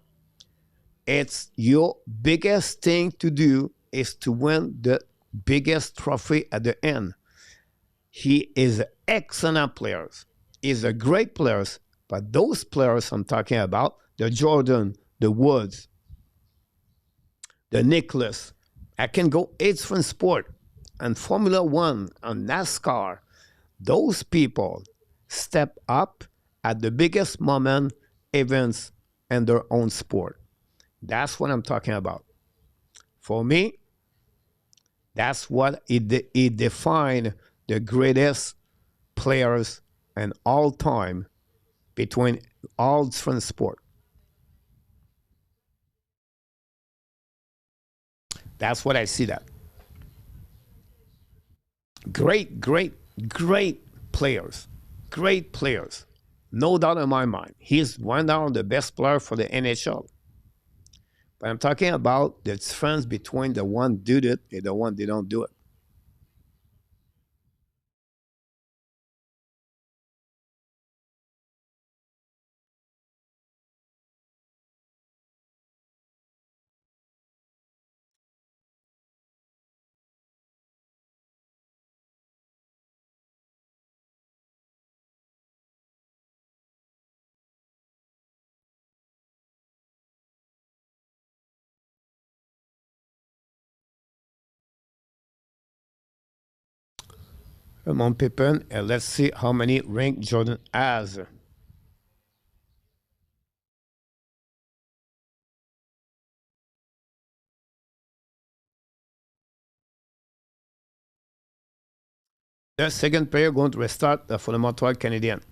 it's your biggest thing to do is to win the biggest trophy at the end. He is an excellent player. He's a great player, but those players I'm talking about, the Jordan, the Woods, the Nicholas, I can go 8 different sport, and Formula One, and NASCAR, those people step up at the biggest moment, events, in their own sport. That's what I'm talking about. For me, that's what it defined the greatest players in all time between all different sport. That's what I see that. Great, great, great players. Great players. No doubt in my mind. He's one of the best players for the NHL. But I'm talking about the difference between the one do it and the one they don't do it. Ramon Pippen, and let's see how many rings Jordan has. The second player going to restart for the Montreal Canadiens.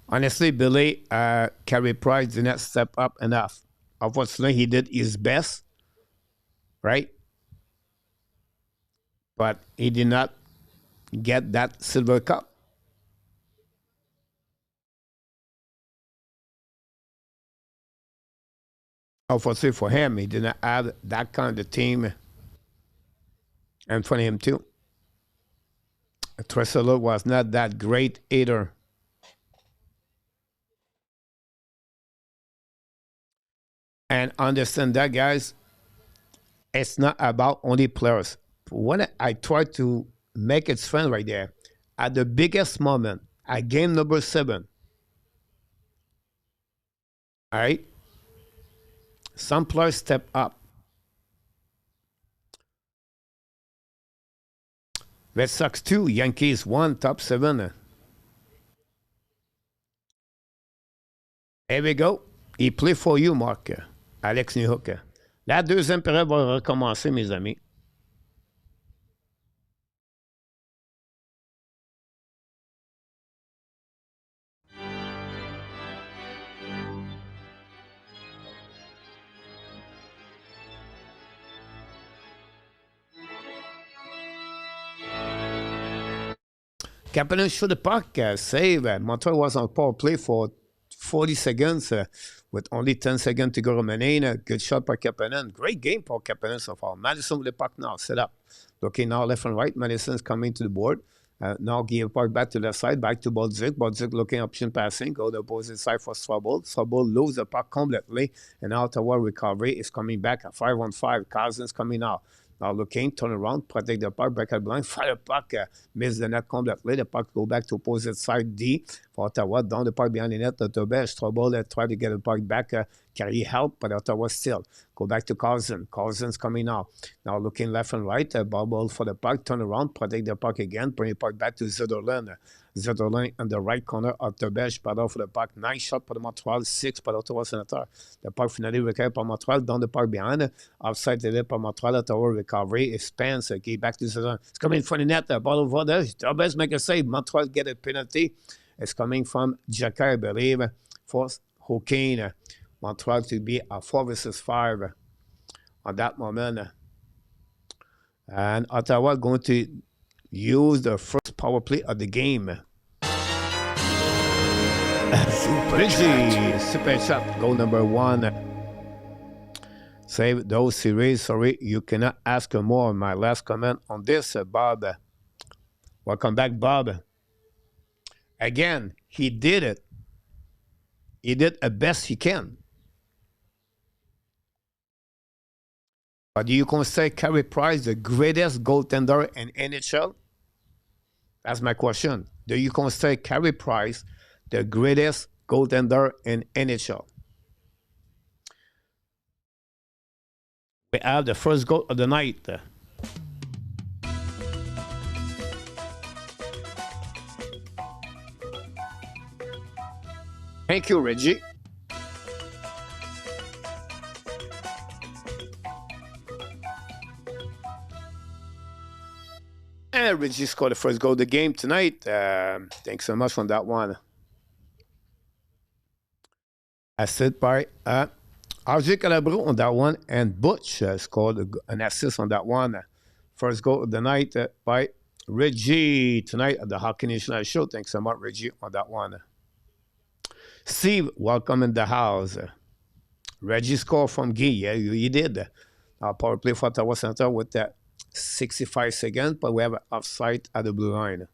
Honestly, Billy, Carey Price did not step up enough. Unfortunately, he did his best, right? But he did not get that silver cup. Unfortunately for him, he did not have that kind of team in front of him, too. Tresolo was not that great either. And understand that, guys, it's not about only players. When I try to make it fun right there, at the biggest moment, at game number 7, all right, some players step up. Red Sox 2, Yankees 1, top 7. Here we go. Il play for you, Mark. Alex Newhook. La deuxième période va recommencer, mes amis. Kapanen should the puck save. Montreal was on power play for 40 seconds with only 10 seconds to go remaining. Good shot by Kapanen. Great game for Kapanen so far. Madison with the puck now, set up. Looking now left and right. Madison's coming to the board. Now give puck back to left side, back to Bolduc. Bolduc looking option passing, go to opposite side for Swabble. Swabble loses the puck completely, and Ottawa recovery is coming back at 5-on-5. Cousins coming out. Now looking, turn around, protect the puck, back at blind, fire the puck, miss the net completely. The puck go back to opposite side D for Ottawa, down the puck behind the net. Tobes trouble, try to get the puck back, carry help, but Ottawa still. Go back to Carlson. Carlson's coming now. Now looking left and right, bubble for the puck, turn around, protect the puck again, bring the puck back to Zetterlund. Zetterlund on the right corner of Tobes, battle for the puck. 9 shot for the Montreal, 6 for the Ottawa Senators. The puck finally recovered by Montreal, down the puck behind. Offside the by Montreal, Ottawa recovery. Spence, okay, back to Zetterlund. It's coming from the net, ball over there. Tobes make a save. Montreal get a penalty. It's coming from Jacquet, I believe, for Hawkins. Montreal to be a 4 versus 5 on that moment. And Ottawa going to use the first power play of the game. Frenchy, super shot, goal number 1. Save those series. Sorry, you cannot ask more. My last comment on this, Bob. Welcome back, Bob. Again, he did it. He did the best he can. But do you consider Carey Price the greatest goaltender in NHL? That's my question. Do you consider Carey Price the greatest goaltender in NHL? We have the first goal of the night. Thank you, Reggie. And Reggie scored the first goal of the game tonight. Thanks so much on that one. Assist by RJ Calabro on that one, and Butch scored an assist on that one. First goal of the night by Reggie tonight at the Hockey Nation Show. Thanks so much, Reggie, on that one. Steve, welcome in the house. Reggie scored from Guy. Yeah, you did. Power play for Ottawa Center with that 65 seconds, but we have an offside at the blue line.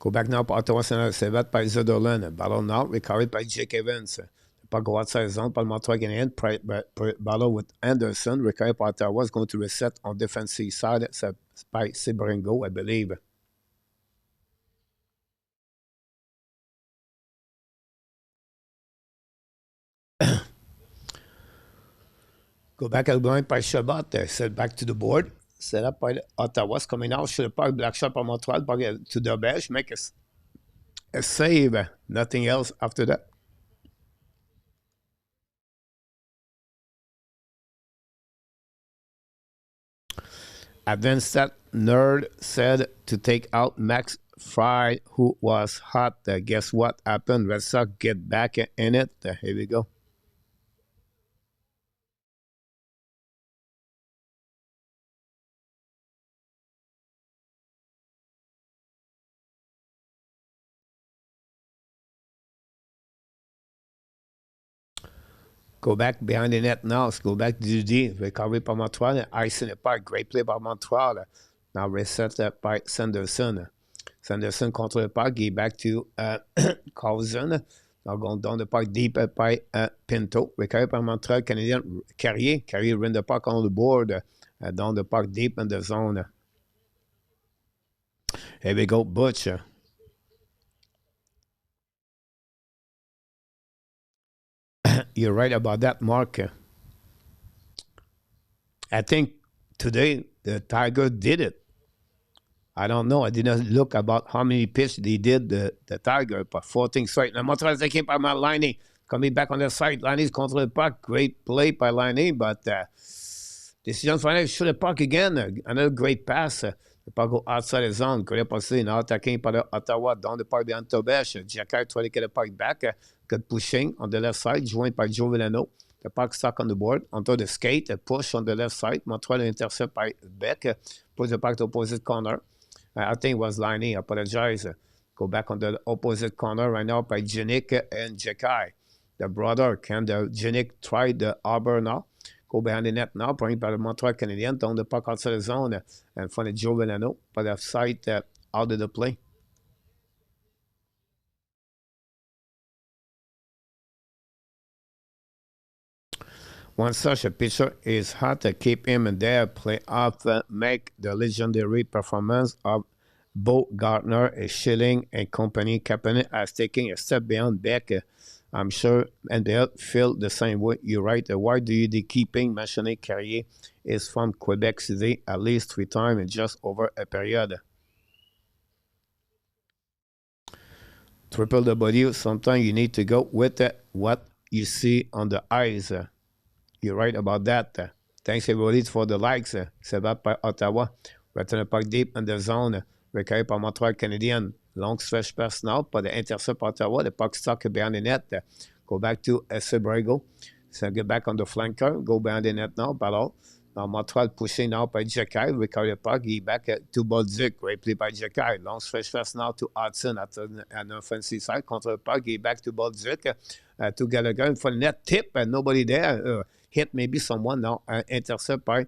Go back now pour Ottawa Senators. C'est battu par Zedolin. Ballon now, recovered by Jake Evans. Pas go outside zone par le Montreal Canadiens. Ballon with Anderson. Recovered by Ottawa is going to reset on defensive side. C'est by Sebringo, I believe. Go back at the blind by Shabbat. Set back to the board. Set up by Ottawa's coming out. Should have parked black shot by Montreal. Park to the bench. Make a save. Nothing else after that. Advanced Stat Nerd said to take out Max Fry, who was hot. Guess what happened? Red Sox get back in it. Here we go. Go back behind the net now. Let's go back to DD. Recovery by Montreal. Ice in the park. Great play by Montreal. Now reset by Sanderson. Sanderson contre le parc. He back to Carlson. Now going down the park deep by Pinto. Recovery by Montreal Canadiens. Carrier. Carrier ran the park on the board. Down the park deep in the zone. Here we go. Butch. You're right about that, Mark. I think today the Tiger did it. I don't know. I didn't look about how many pitches they did the Tiger, but 14 straight. Now, Montreal is équipe par Laine. Coming back on the side. Laine's contre le parc. Great play by Laine, but decision final should have park again. Another great pass. The puck go outside the zone. Could have passé. Now attacking by Ottawa down the park behind Tobesh. Jacquard trying to get the puck back. Good pushing on the left side, joined by Joe Villano. The puck stuck on the board. Onto the skate, a push on the left side. Montreal intercept by Beck. Puts the puck to opposite corner. I think it was Laine. I apologize. Go back on the opposite corner right now by Janik and Jekai. The brother, can the Janik try the arbor now? Go behind the net now, bring by the Montreal Canadiens, down the puck outside the zone, and find the Joe Villano, by the side out of the play. One such a pitcher is hot to keep him in there, play off, make the legendary performance of Bo Gartner, Schilling, and company. Kapanen as taking a step beyond Beck. I'm sure, and they'll feel the same way. You're right. Why do you the keeping? Mentioning Carrier is from Quebec City at least 3 times in just over a period. Triple the body. Sometimes you need to go with what you see on the eyes. You're right about that. Thanks everybody for the likes. C'est battu by Ottawa. Return the puck deep in the zone. Recueilli par Montreal Canadiens. Long stretch pass now, but the intercept Ottawa. The puck stuck behind the net. Go back to Sebrego. So get back on the flanker. Go behind the net now. Ballon. Now Montreal pushing now by Jekai. Recover the puck. He back to Bolduc. Great play by Jekai. Long stretch pass now to Hudson at an offensive side. Contre the puck. He back to Bolduc. To Gallagher for the net tip. And nobody there. Hit maybe someone now. Intercept by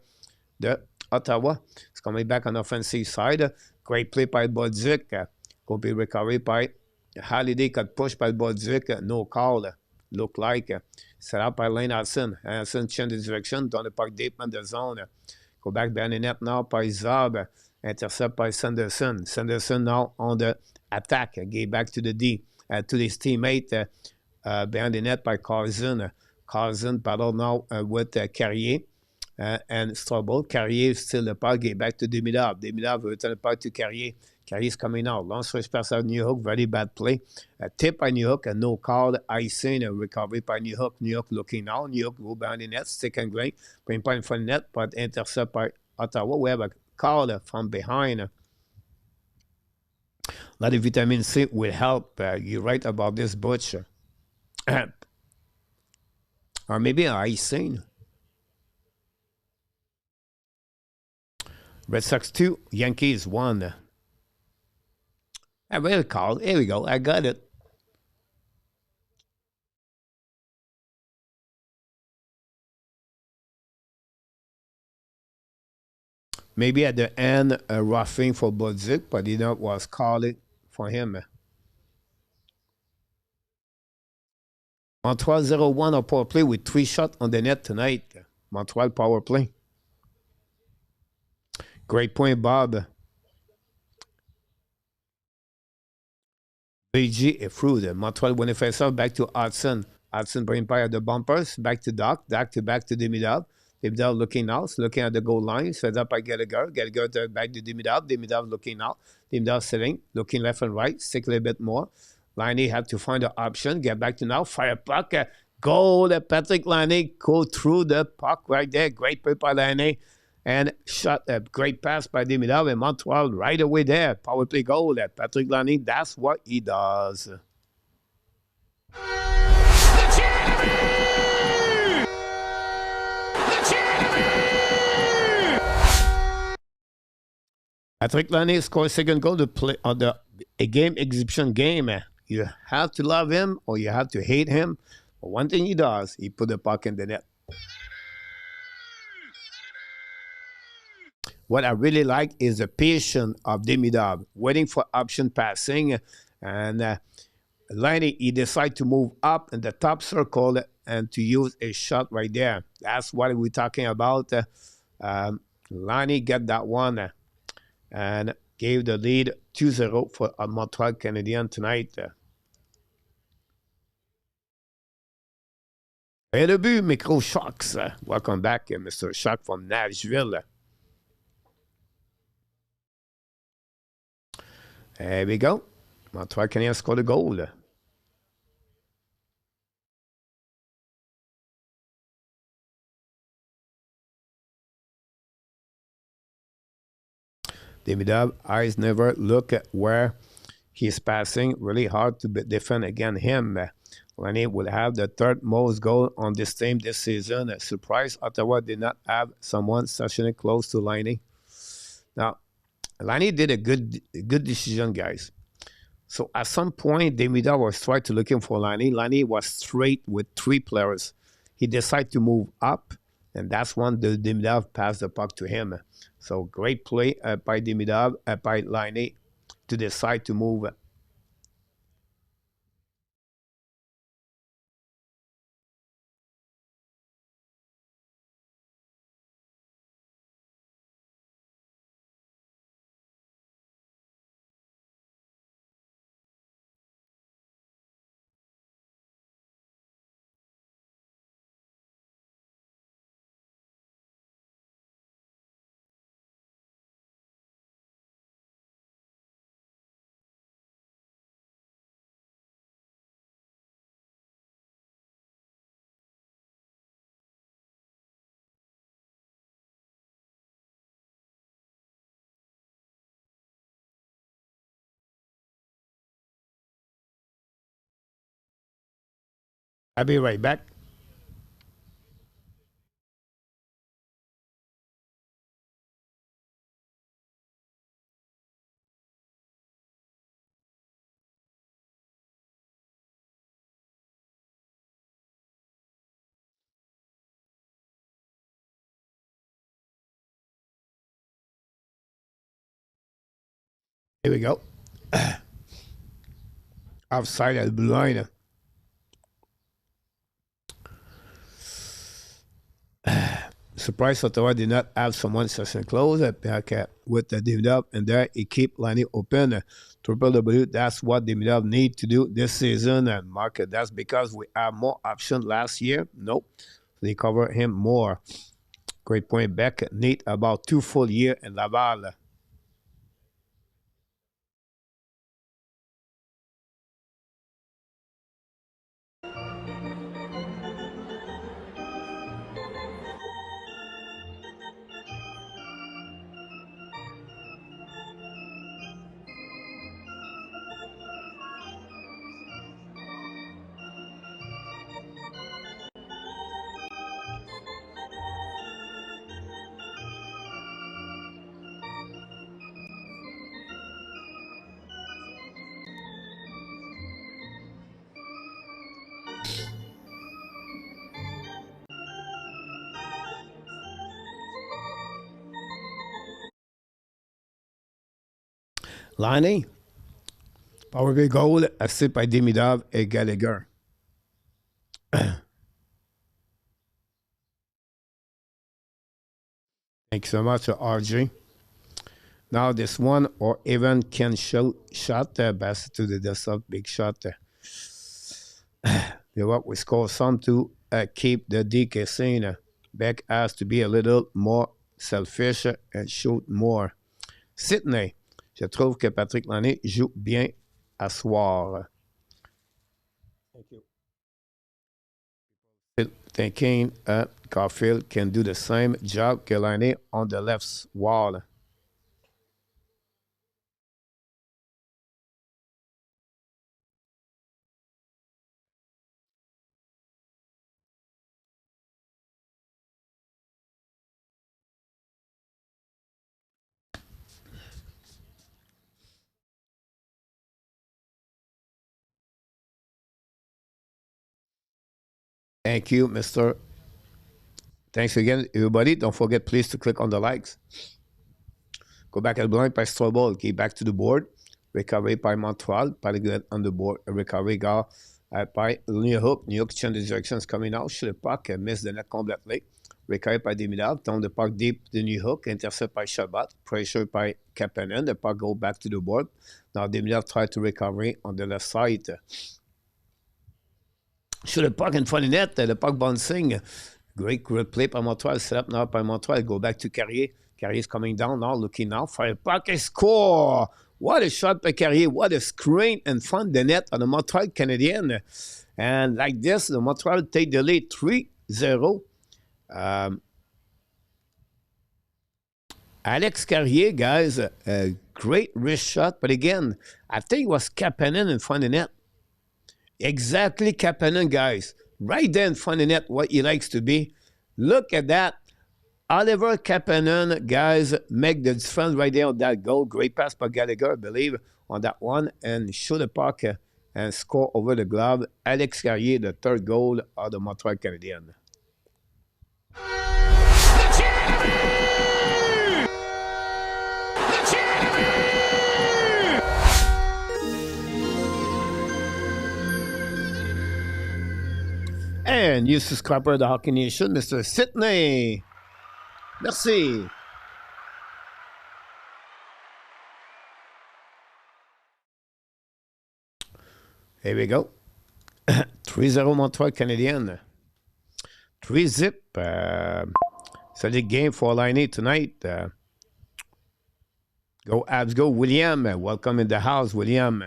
the Ottawa. It's coming back on the offensive side. Great play by Bolduc. Could be recovered by Halliday. Got pushed by Bolduc. No call. Look like set up by Laine Hudson. Hudson changed the direction. Down the park deep in the zone. Go back behind the net now by Zob. Intercept by Sanderson. Sanderson now on the attack. Get back to the D. To his teammate behind the net by Carlson. Carlson battle now with Carrier and Strobel. Carrier still the puck. Get back to Demidov. Demidov return the puck to Carrier. Carrier's coming out. Long switch pass out New Hook. Very bad play. Tip by New Hook and no call. Icing a recovery by New Hook. New Hook looking now. New Hook go behind the net. Stick and grain. Bring point in front of the net, but intercept by Ottawa. We have a call from behind. A lot of vitamin C will help. You're right about this, Butch. Or maybe icing. Red Sox 2, Yankees 1. I will call. Here we go. I got it. Maybe at the end, a roughing for Bolduc, but it was called for him. Montreal 0-1 on power play with 3 shots on the net tonight. Montreal power play. Great point, Bob. BG est through. Montreal winning face-off back to Hudson. Hudson bring by the bumpers. Back to Doc. Back to Demidov. Demidov looking out. Looking at the goal line. Set up by Gallagher. Gallagher back to Demidov. Demidov looking out. Demidov sitting. Looking left and right. Stick a little bit more. Laine had to find the option. Get back to now. Fire puck. Goal. Patrick Laine go through the puck right there. Great play by Laine. And shot a great pass by Demidov and Montreal right away there. Power play goal at Patrick Laine. That's what he does. Patrick Laine scores second goal to play on the game exhibition game. You have to love him or you have to hate him. But one thing he does, he put the puck in the net. What I really like is the patience of Demidov, waiting for option passing. And Laine, he decided to move up in the top circle and to use a shot right there. That's what we're talking about. Laine got that one and gave the lead 2-0 for Montreal Canadiens tonight. Et le but, Micro Shocks. Welcome back, Mr. Shock from Nashville. There we go. Montreal Canadiens scored a goal. Demidov eyes never look at where he's passing. Really hard to defend against him. Laine will have the third most goal on this team this season. Surprise, Ottawa did not have someone stationed close to Laine. Now, Laine did a good decision, guys. So at some point, Demidov was trying to looking for Laine. Laine was straight with 3 players. He decided to move up, and that's when the Demidov passed the puck to him. So great play by Demidov, by Laine to decide to move. I'll be right back. Here we go. Outside of the blue line. Surprise, Ottawa did not have someone session close with the Demidov, and there he keep Laine open. Triple W, that's what Demidov need to do this season. And Mark, that's because we have more options last year. Nope, they cover him more. Great point. Beck need about 2 full years in Laval. Laine Power goal, assist par Demidov et Gallagher. Thanks so much, RJ. Now this one or even can shot pass to the desktop, big shot. We score some to keep the DK scene. Beck has to be a little more selfish and shoot more. Sydney, je trouve que Patrick Laine joue bien à soir. Thank you. Thinking Caulfield can do the same job que Laine on the left wall. Thank you, Mr. Thanks again, everybody. Don't forget, please, to click on the likes. Go back at blind by Scoreboard. Okay, back to the board. Recovery by Montreal. Pas de good on the board. Recovery gars by New Hook. New Hook change the directions coming out. Shoot the puck. Miss the net completely. Recovery by Demidov. Down the puck deep the New Hook. Intercept by Shabbat. Pressure by Kapanen. The puck go back to the board. Now Demidov try to recover on the left side. Shoot the puck in front of the net. The puck bouncing. Great play by Montreal. Set up now by Montreal. Go back to Carrier. Carrier's coming down now, looking now. Fire a puck and score! What a shot by Carrier. What a screen in front of the net on the Montreal Canadiens. And like this, the Montreal take the lead 3-0. Alex Carrier, guys, a great wrist shot. But again, I think it was Kapanen in front of the net. Exactly Kapanen, guys. Right there in front of the net, what he likes to be. Look at that. Oliver Kapanen, guys, make the difference right there on that goal. Great pass by Gallagher, I believe, on that one. And shoot the puck and score over the glove. Alex Carrier, the third goal of the Montreal Canadiens. And new subscriber of the Hockey Nation, Mr. Sydney. Merci. Here we go. 3-0 Montreal Canadiens. 3-zip. Solid game for Laine tonight. Go Habs, go William. Welcome in the house, William.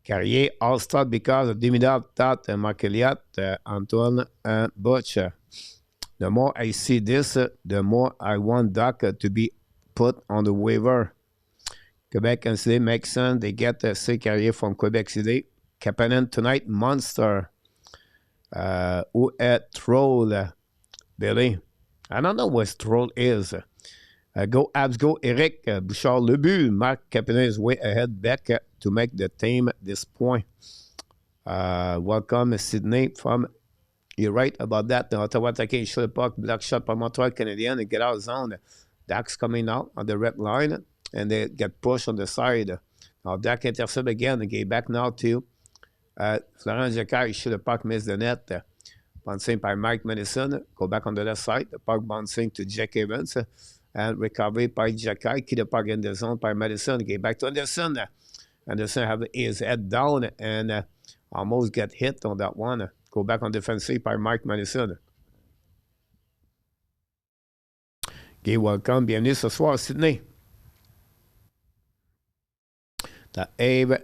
Carrier all-star because of Demidov, Tat, Markeliat, Antoine, and Butch. The more I see this, the more I want Doc to be put on the waiver. Quebec City makes sense. They get C. Carrier from Quebec City. Kapanen tonight, monster. Who at Troll, Billy? I don't know what Troll is. Go Habs, go Eric. Bouchard, le but. Mark Kapanen is way ahead back to make the team this point. Welcome, Sydney from... You're right about that. The Ottawa attacking, shoot the puck, block shot by Montreal Canadiens and get out of zone. Dak's coming out on the red line and they get pushed on the side. Now Dak intercept again and get back now to Florent Jacquard. Shoot the puck, miss the net. Bouncing by Mike Madison. Go back on the left side. The puck bouncing to Jack Evans and recovery by Jacquard. Keep the puck in the zone by Madison. Get back to Anderson. Anderson have his head down and almost get hit on that one. Go back on defensive by Mike Madison. Okay, welcome. Bienvenue ce soir, Sydney. The Abe,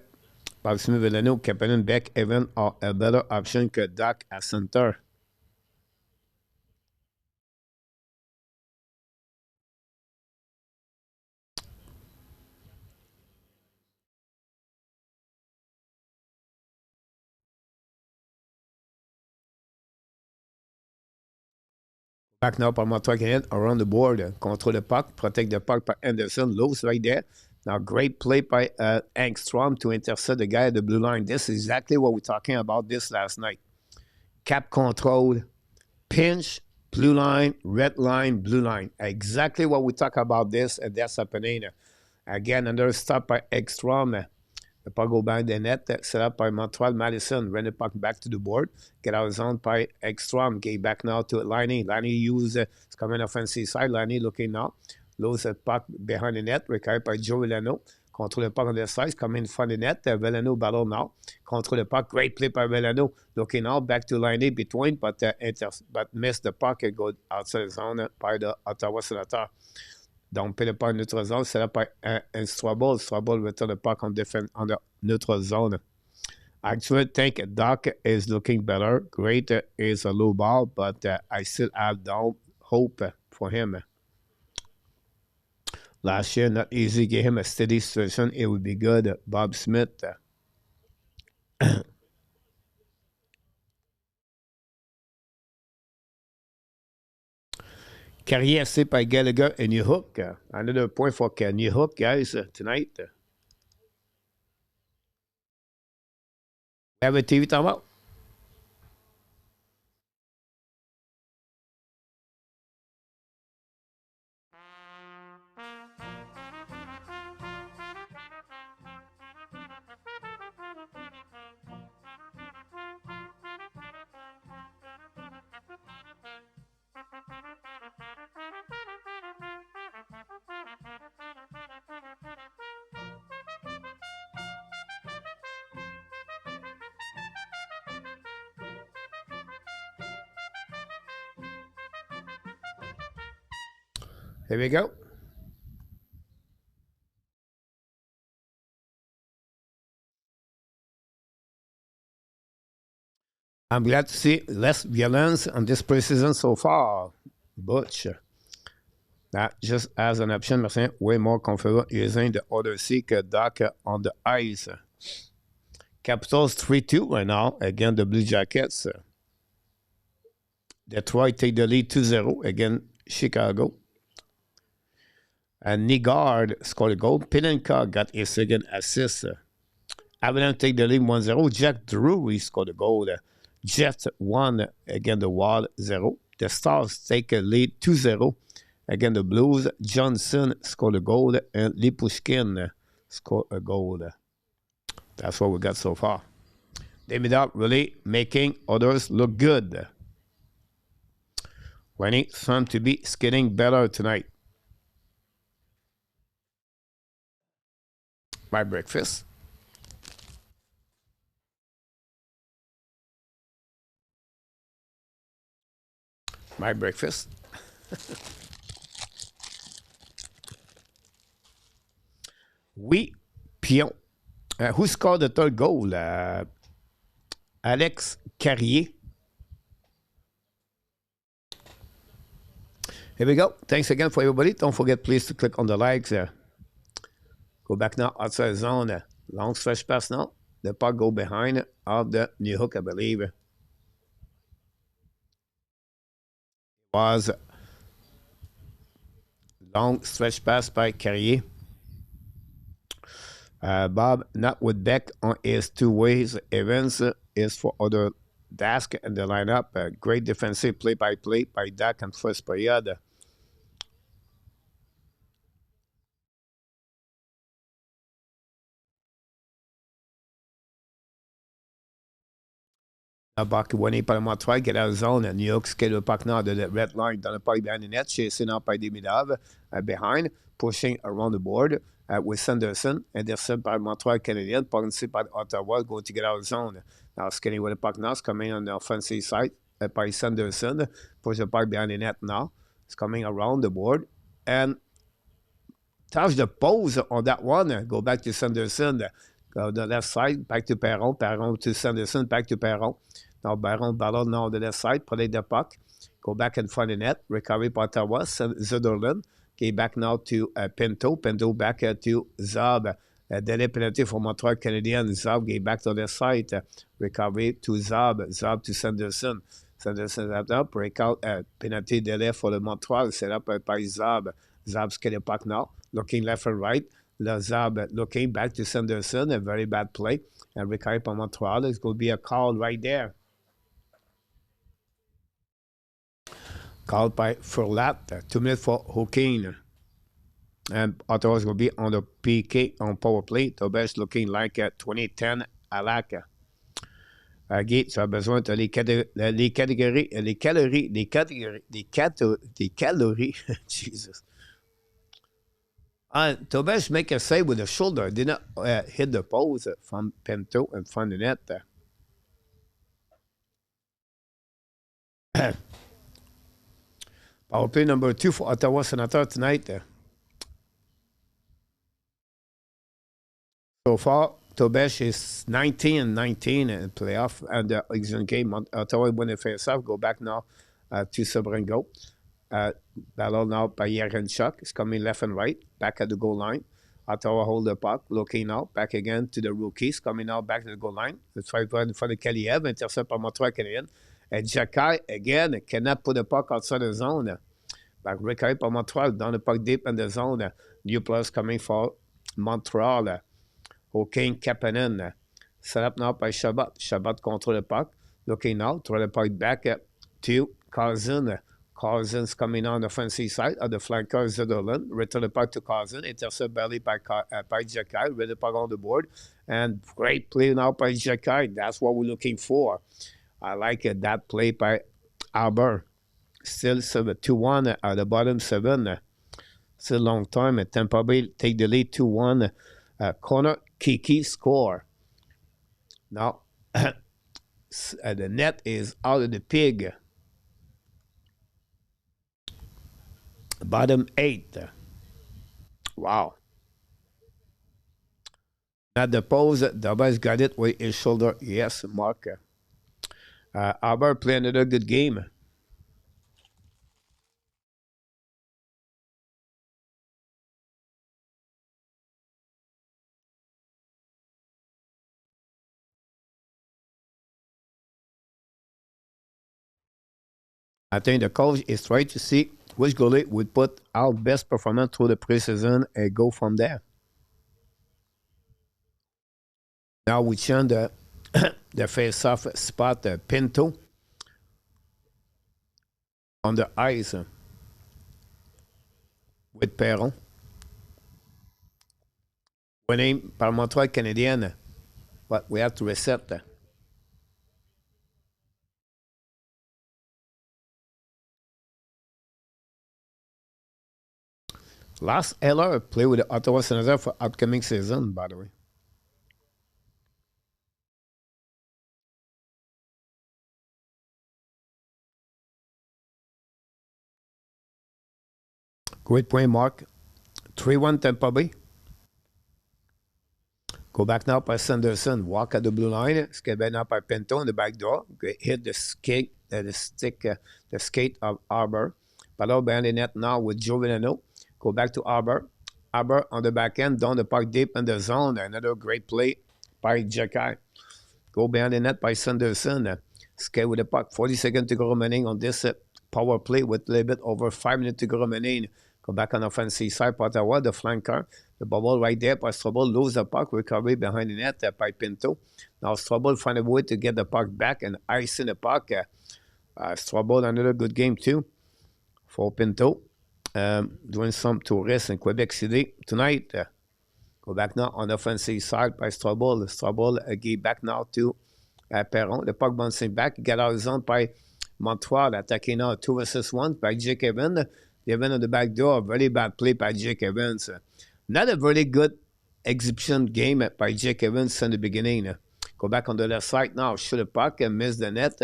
Bob Smith, Villano, Kapanen, Beck, Evan are a better option que Doc at center. Back now par Montreal Canadiens around the board. Control the puck, protect the puck by Anderson. Loose right there. Now, great play by Angstrom to intercept the guy at the blue line. This is exactly what we're talking about this last night. Cap control, pinch, blue line, red line, blue line. Exactly what we talk about this, and that's happening. Again, another stop by Ekstrom. The puck go behind the net, set up by Montreal Madison. Run the puck back to the board. Get out of zone by Ekstrom. Get back now to Laine. Laine it's coming offensive side. Laine looking now. Lose the puck behind the net. Recovered by Joe Villano. Control le puck on the side. Coming in front of the net. Villano battle now. Control the puck. Great play by Villano. Looking now. Back to Laine between. But missed the puck. It goes outside the zone by the Ottawa Senators. Donc, le puck en neutral zone, c'est là par un Strobel. Strobel return the puck on the neutral zone. Actually, I think Doc is looking better. Great is a low ball, but I still have no hope for him. Last year, not easy. Give him a steady situation. It would be good. Bob Smith. Carrier FC by Gallagher and New Hook. Another point for New Hook, guys, tonight. We have a TV timeout. Here we go. I'm glad to see less violence on this preseason so far. Butch. That just as an option, Martin, way more comfortable using the other seat Doc on the ice. Capitals 3-2 right now against the Blue Jackets. Detroit take the lead 2-0 against Chicago. And Nygaard scored a goal. Pinenka got a second assist. Avalanche take the lead 1-0. Jack Drury scored a goal. Jets won against the Wild 0. The Stars take a lead 2-0 against the Blues. Johnson scored a goal and Lipushkin scored a goal. That's what we got so far. Demidov really making others look good. Winning some to be skating better tonight. My breakfast. My breakfast. Oui, Pion. Who scored the third goal? Alex Carrier. Here we go. Thanks again for everybody. Don't forget, please, to click on the likes. Go back now outside the zone. Long stretch pass now. The puck go behind of the New Hook, I believe. Was long stretch pass by Carrier. Bob, not with Beck on his two ways. Evans is for other Dask in the lineup. Great defensive play-by-play by Dak and first period. Buck winning par le Montreal, get out of zone. New York skate le puck now de the red line dans le puck behind the net, chasing out by Demidov behind, pushing around the board with Sanderson. Anderson by Montreal Canadiens, puck by Ottawa, going to get out of zone. Now skating with the puck now, it's coming on the offensive side by Sanderson, push the puck behind the net now. It's coming around the board and touch the pose on that one. Go back to Sanderson. Go the left side, back to Perron. Perron to Sanderson, back to Perron. Now Baron battle now on the left side, protect the puck. Go back in front of the net. Recovery by Ottawa. Zederland. Okay, back now to Pinto. Pinto back to Zab. Delay penalty for Montreal Canadiens. Zab get back to the side. Recovery to Zab. Zab to Sanderson. Sanderson up. Breakout penalty delay for the Montreal. Set up by Zab. Zab's get the puck now. Looking left and right. Zab looking back to Sanderson. A very bad play. And recovery by Montreal. It's going to be a call right there. Called by Furlat. 2 minutes for Hawking. And Ottawa's going to be on the PK on power play. Tobes looking like 2010 à lac. Guy, tu as besoin de les catégories, les calories, les calories. Jesus. Tobes make a save with the shoulder. Did not hit the post from Pinto in front of the net. Power play number 2 for Ottawa Senators tonight. So far, Tobesh is 19-19 in playoff, and the exhibition game. Ottawa win the face-off. Go back now to Sabringo. Battle now by Yarenchuk. It's coming left and right, back at the goal line. Ottawa hold the puck, looking out, back again to the rookies, coming out back to the goal line. The try in front of Kaliev, intercept by Montreal Canadiens. And Jacky, again, cannot put the puck outside the zone. Back recovery by Montreal, down the puck deep in the zone. New players coming for Montreal. O'Kane Kapanen. Set up now by Shabbat. Shabbat control the puck. Looking now, throw the puck back to Cousin. Cousin's coming on the Frenchy side of the flanker Zedolin. Return the puck to Cousin. Intercept belly by Jacky. With the puck on the board. And great play now by Jacky. That's what we're looking for. I like it. That play by Albert. Still 2-1 at the bottom 7. Still a long time. Tampa Bay take the lead 2-1. Corner Kiki score. Now, the net is out of the pig. Bottom 8. Wow. At the pose, Dabas got it with his shoulder. Yes, Mark. Albert playing another good game. I think the coach is trying to see which goalie would put our best performance through the preseason and go from there. Now we turn the face-off spot, Pinto, on the ice with Perron. Winning par Montreal Canadiens, but we have to reset that. Last Eller played with the Ottawa Senators for upcoming season, by the way. Great point, Mark. 3-1 Tampa Bay. Go back now by Sanderson. Walk at the blue line. Skate back now by Pinto in the back door. Hit the skate, the skate of Arbor. Ballon behind the net now with Giovanni. Go back to Arbor. Arbor on the back end, down the puck deep in the zone. Another great play by Jacky. Go behind the net by Sanderson. Skate with the puck. 40 seconds to go remaining on this power play with a little bit over 5 minutes to go remaining. Go back on the offensive side, Ottawa, the flanker. The bubble right there by Strobel, lose the puck, recovery behind the net by Pinto. Now Strobel find a way to get the puck back and ice in the puck. Strobel, another good game too for Pinto. Doing some tourists in Quebec City tonight. Go back now on the offensive side by Strobel. Strobel gave back now to Perron. The puck bouncing back, get out of zone by Montreal, attacking now 2 versus 1 by Jake Evans. Evans on the back door, very bad play by Jake Evans. Not a very good exhibition game by Jake Evans in the beginning. Go back on the left side now, shoot the puck and miss the net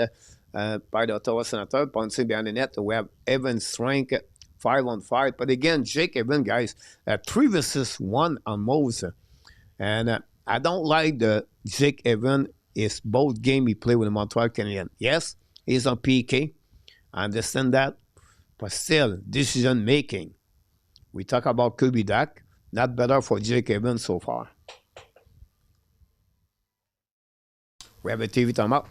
by the Ottawa Senators. Bouncing behind the net, we have Evans strength 5-on-5. But again, Jake Evans, guys, 3 versus 1 on most. And I don't like the Jake Evans. It's both game he played with the Montreal Canadiens. Yes, he's on PK. I understand that. But still, decision making. We talk about Kirby Dak. Not better for Jake Evans so far. We have a TV time up.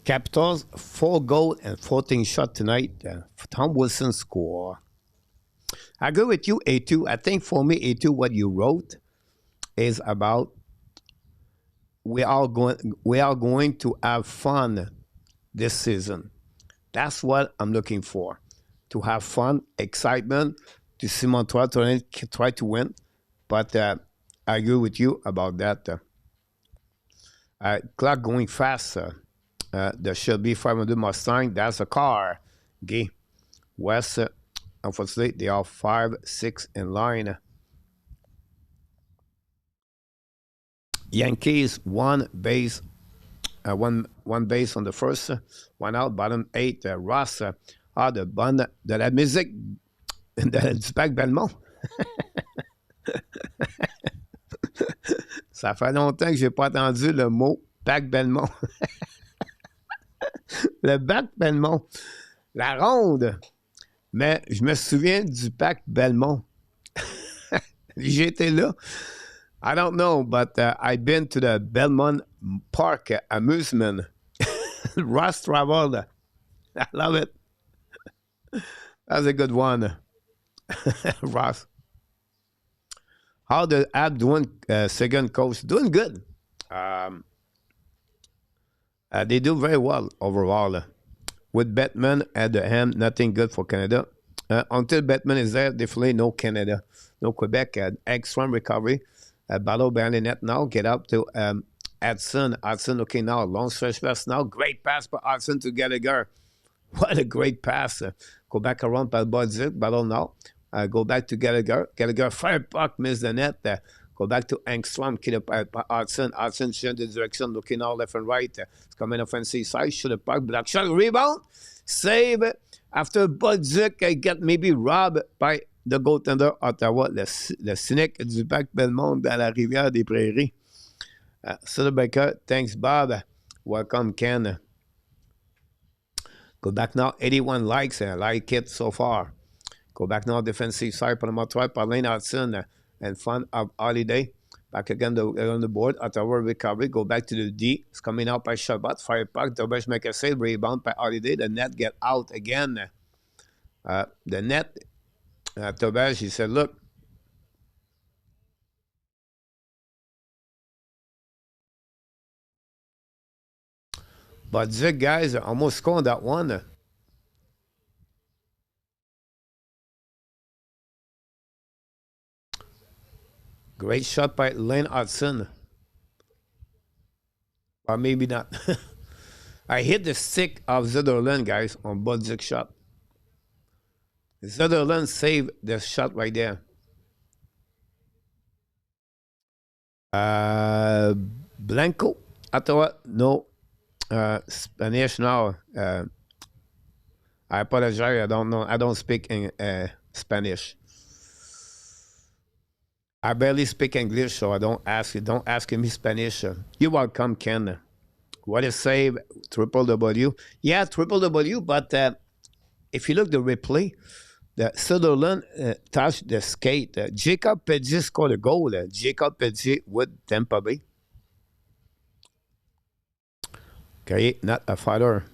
Capitals, 4 goals and 14 shots tonight. Tom Wilson score. I agree with you, A2. I think for me, A2, what you wrote is about we are going to have fun this season. That's what I'm looking for. To have fun, excitement, to see Montreal try to win. But I agree with you about that. Clock going fast. There should be 500 Mustang. That's a car. Gay. West, unfortunately, they are 5, 6 in line. Yankees, one base on the first, one out, bottom 8. Ross, de bonne, de la musique du Pac Belmont. Ça fait longtemps que je n'ai pas entendu le mot Pac Belmont. Le Pac Belmont. La ronde. Mais je me souviens du Pac Belmont. J'étais là. I don't know, but I've been to the Belmont Park amusement. Ross traveled. I love it. That's a good one. Ross. How the Habs doing, second coach? Doing good. They do very well overall. With Batman at the helm, nothing good for Canada. Until Batman is there, definitely no Canada. No Quebec. Extreme recovery. Battle behind the net now. Get up to Hudson. Hudson looking now. Long stretch pass now. Great pass by Hudson to Gallagher. What a great pass. Go back around by Budzik. Battle now. Go back to Gallagher. Gallagher fire puck. Miss the net. Go back to Engstrom. Kill up by Hudson. Hudson change the direction. Looking all left and right. It's coming offensive side. Shoot the puck. Black shot. Rebound. Save. After Budzik get maybe robbed by the goaltender Ottawa, le cynique du Pac Belmont dans la rivière des Prairies. Soderbecker, thanks Bob. Welcome Ken. Go back now, 81 likes. I like it so far. Go back now, defensive side for the Montreal, par Laine Hudson and fun of holiday. Back again on the board. Ottawa recovery. Go back to the D. It's coming out by Shabbat. Fire puck. Dobesh make a save. Rebound by Holiday. The net get out again. The net. Tobias, he said, look. But Zig guys almost scored that one. Great shot by Laine Hudson. Or maybe not. I hit the stick of Zetterlund, guys, on Budzik shot. Zetterlund saved the shot right there. Blanco, Ottawa, no. Spanish now. I apologize. I don't know. I don't speak in Spanish. I barely speak English, so I don't ask you. Don't ask me Spanish. You're welcome, Ken. What a save, triple W. Yeah, triple W, but if you look at the replay, the Sutherland touched the skate. Jacob Pedier scored a goal. Jacob Pedier with Tampa Bay. Okay, not a fighter.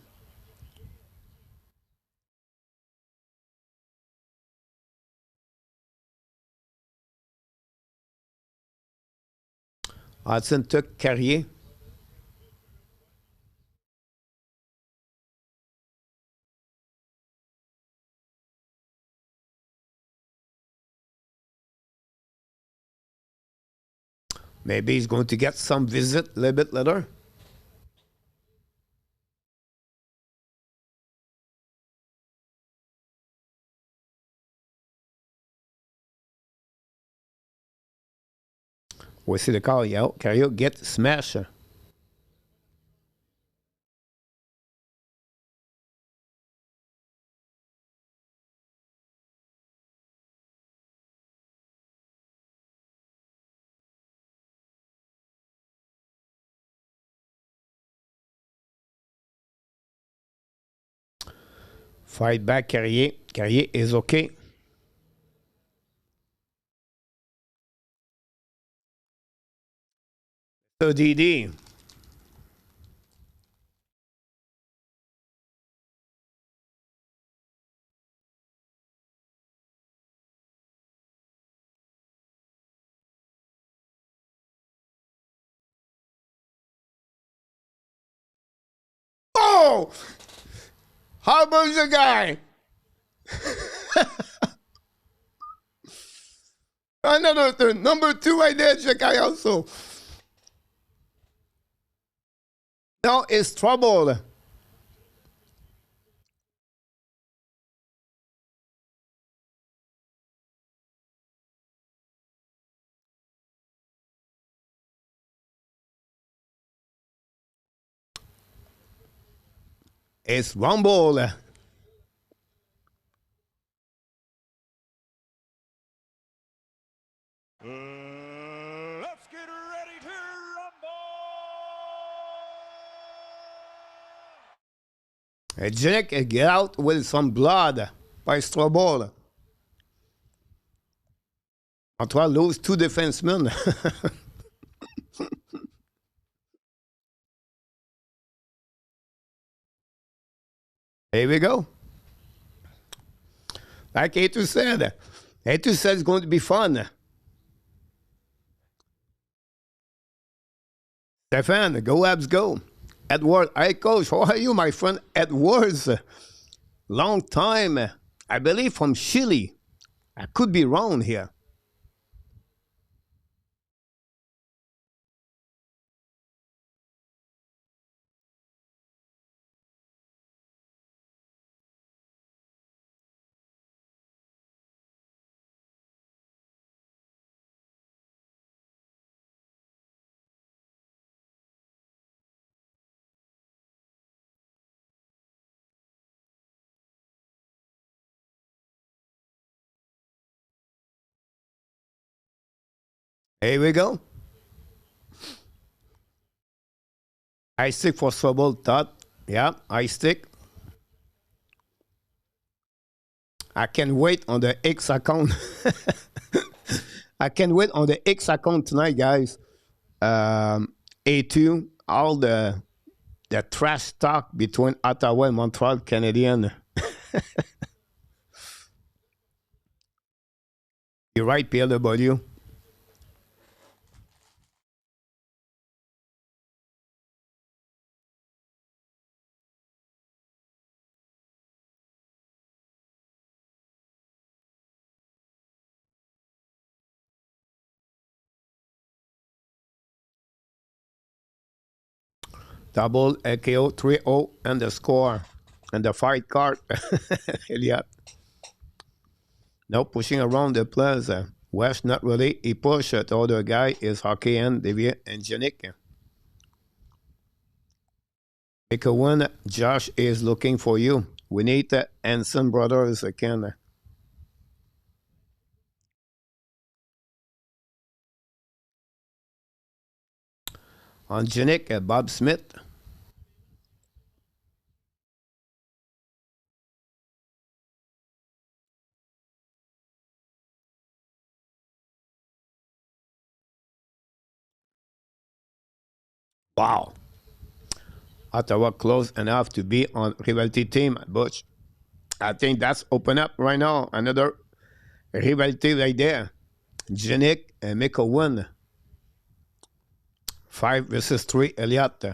Hudson took Carrier. Maybe he's going to get some visit a little bit later. Voici le Carrier. Carrier get smash. Fight back Carrier. Carrier is okay. So DD. go. How about the guy? Another turn. Number 2 right there, the guy also. Now it's trouble. It's rumble. Let's get ready to rumble! Jack get out with some blood by Strobel. Montreal lose 2 defensemen. Here we go. Like A2 said it's going to be fun. Stefan, go Habs, go. Edward, hi coach, how are you, my friend? Edwards, long time, I believe from Chile. I could be wrong here. Here we go. I stick for Sobol Todd. Yeah, I stick. I can wait on the X account. I can wait on the X account tonight, guys. A2, all the trash talk between Ottawa and Montreal Canadiens. You're right, PLW. Double AKO 3-0 and the score and the fight card. Elliott. No pushing around the plaza. West not really. He pushed the other guy is Hockey and Devier and Janik. Make a win. Josh is looking for you. We need the Hanson brothers again. On Janik, Bob Smith. Wow. Ottawa close enough to be on rivalry team, Butch. I think that's open up right now. Another rivalry right there. Janik and make a win. 5 versus 3, Elliott.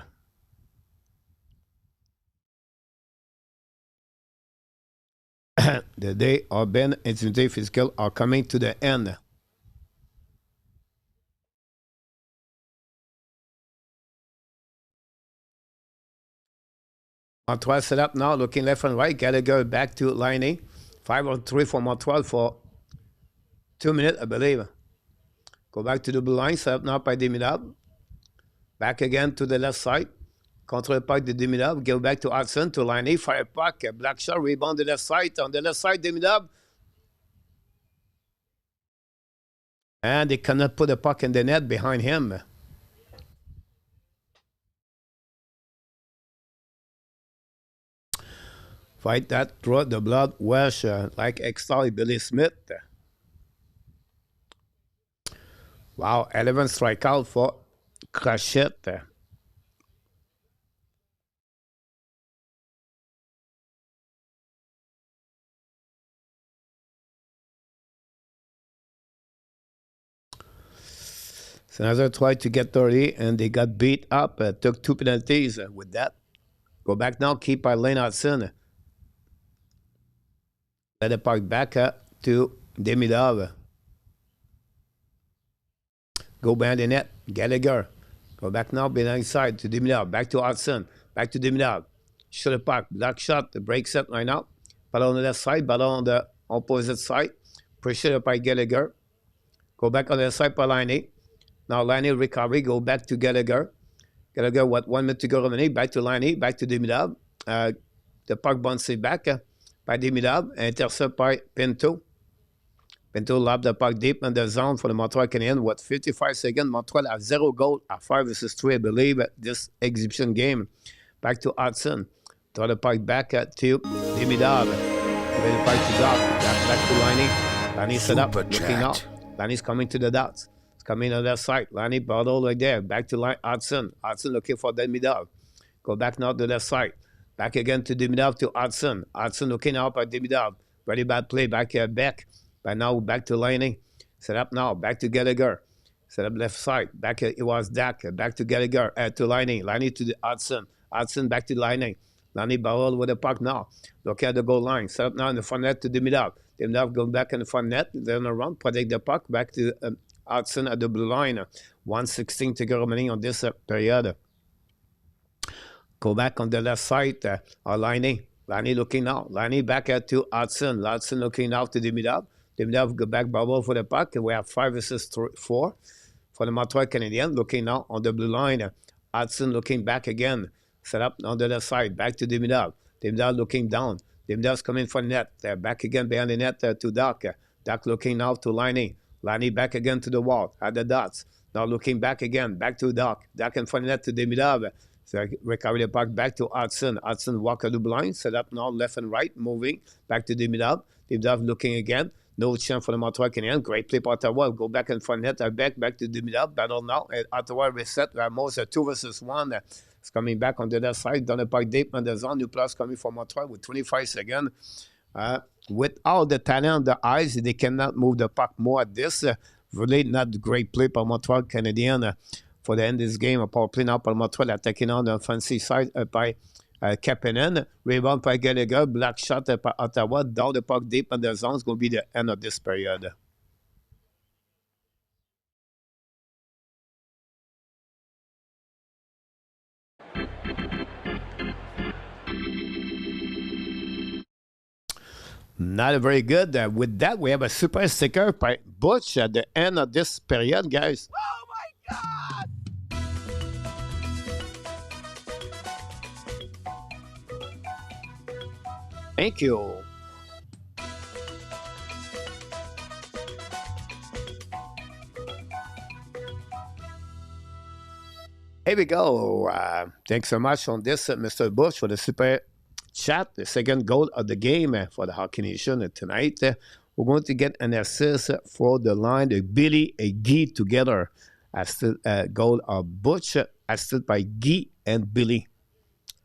The day of Ben Intensity Physical are coming to the end. Montreal set up now, looking left and right. Gallagher back to Laine. 5-on-3 for Montreal for 2 minutes, I believe. Go back to the blue line, set up now by Demidab. Back again to the left side. Control puck de Demidab. Go back to Hudson, to Laine. Fire puck. Black shot, rebound the left side. On the left side, Demidab. And they cannot put the puck in the net behind him. Fight that, draw the blood, wash like extra Billy Smith. Wow, 11 strikeout for Crachette. Senators tried to get 30 and they got beat up. Took 2 penalties with that. Go back now, keep by Laine Hudson. Let the puck back up to Demidov. Go behind the net, Gallagher. Go back now, behind side to Demidov. Back to Hudson. Back to Demidov. Shoot the puck. Block shot. The break set right now. Ballon on the left side. Ballon on the opposite side. Pressure up by Gallagher. Go back on the side by Laine. Now Laine recovery. Go back to Gallagher. Gallagher, 1 minute to go remaining. Back to Laine. Back to Demidov. The puck bouncing back by Demidov. Intercept by Pinto. Pinto lobbed the puck deep in the zone for the Montreal Canadiens. What, 55 seconds? Montreal has 0 goal at 5 versus 3, I believe, this exhibition game. Back to Hudson. Throw the puck back to Demidov. Give the puck to Doc. Back to Laine. Laine set up, looking out. Laine's coming to the dots. It's coming on that side. Laine bottle right there. Back to Hudson. Hudson looking for Demidov. Go back now to the side. Back again to Demidov to Hudson. Hudson looking out at Demidov. Very bad play. Back back. But now back to Laine. Set up now. Back to Gallagher. Set up left side. Back it was Dak. Back to Gallagher. To Laine. Laine to the Hudson. Hudson back to Laine. Laine barrel with the puck now. Look at the goal line. Set up now in the front net to Demidov. Demidov going back in the front net. Then around. Protect the puck. Back to Hudson at the blue line. 1:16 to go remaining on this period. Go back on the left side. Laine. Laine looking now. Laine back to Hudson. Hudson looking out to Demidov. Demidov go back bubble for the puck. We have 5 versus 4 for the Montreal Canadiens. Looking now on the blue line. Hudson looking back again. Set up on the left side. Back to Demidov. Demidov looking down. Demidov's coming for net. Back again behind the net to Doc. Doc looking now to Laine. Laine back again to the wall at the dots. Now looking back again. Back to Doc. Doc in front of net to Demidov. So recover the puck back to Hudson. Hudson walk at the blind. Set up now left and right. Moving. Back to Demidov. Demidov looking again. No chance for the Montreal Canadiens. Great play for Ottawa. Go back in front net. Back to Demidov. Battle now. And Ottawa reset. Ramos 2 versus 1. It's coming back on the left side. Down the puck deep on the zone. New plus coming from Montreal with 25 seconds. With all the talent on the ice, they cannot move the puck more at this. Really not great play by Montreal Canadiens for the end of this game. A power play now by Montreal attacking on the offensive side by Kapanen. Rebound by Gallagher. Black shot by Ottawa. Down the puck deep in the zone. It's going to be the end of this period. Not very good. With that, we have a super sticker by Butch at the end of this period, guys. Oh my God! Thank you. Here we go. Thanks so much on this, Mr. Bush, for the super chat. The second goal of the game for the Hockey Nation tonight. We're going to get an assist for the line. Billy and Guy together. Assisted goal of Butch, assisted by Guy and Billy.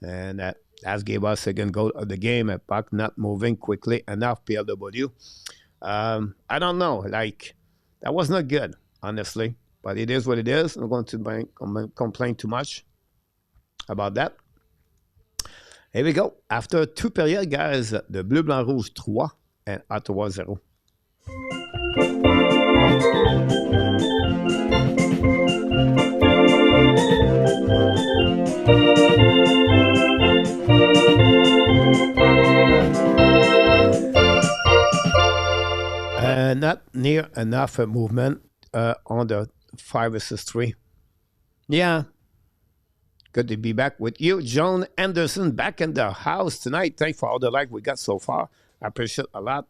And that gave us second goal of the game. Puck not moving quickly enough, PLW. I don't know. Like, that was not good, honestly. But it is what it is. I'm going to complain too much about that. Here we go. After 2 periods, guys, the Bleu Blanc Rouge 3 and Ottawa 0. Not near enough movement on the 5 versus 3. Yeah. Good to be back with you. John Anderson back in the house tonight. Thanks for all the like we got so far. I appreciate a lot.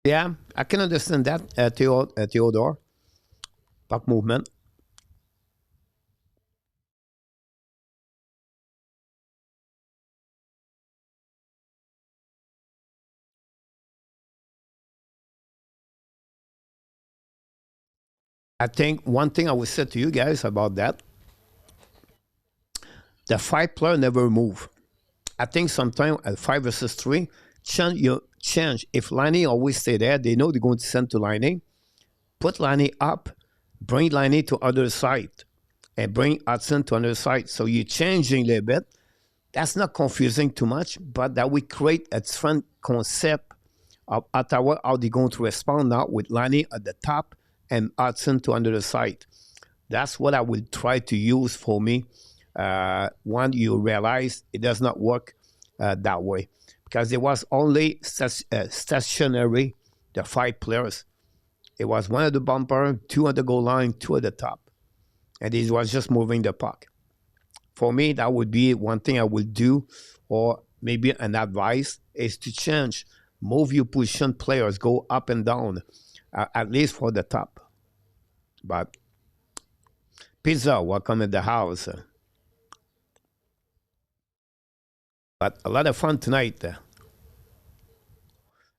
Yeah, I can understand that, Theodore. Puck movement. I think one thing I would say to you guys about that, the 5 player never move. I think sometimes at 5 versus 3, change. If Laine always stay there, they know they're going to send to Laine. Put Laine up, bring Laine to other side, and bring Hudson to another side. So you're changing a little bit. That's not confusing too much, but that we create a different concept of Ottawa, how they're going to respond now with Laine at the top and Hudson to another side. That's what I will try to use for me when you realize it does not work that way. Because it was only stationary, the 5 players. It was 1 at the bumper, 2 at the goal line, 2 at the top. And it was just moving the puck. For me, that would be one thing I would do, or maybe an advice, is to change. Move your position players, go up and down, at least for the top. But Pizza, welcome in the house. But a lot of fun tonight.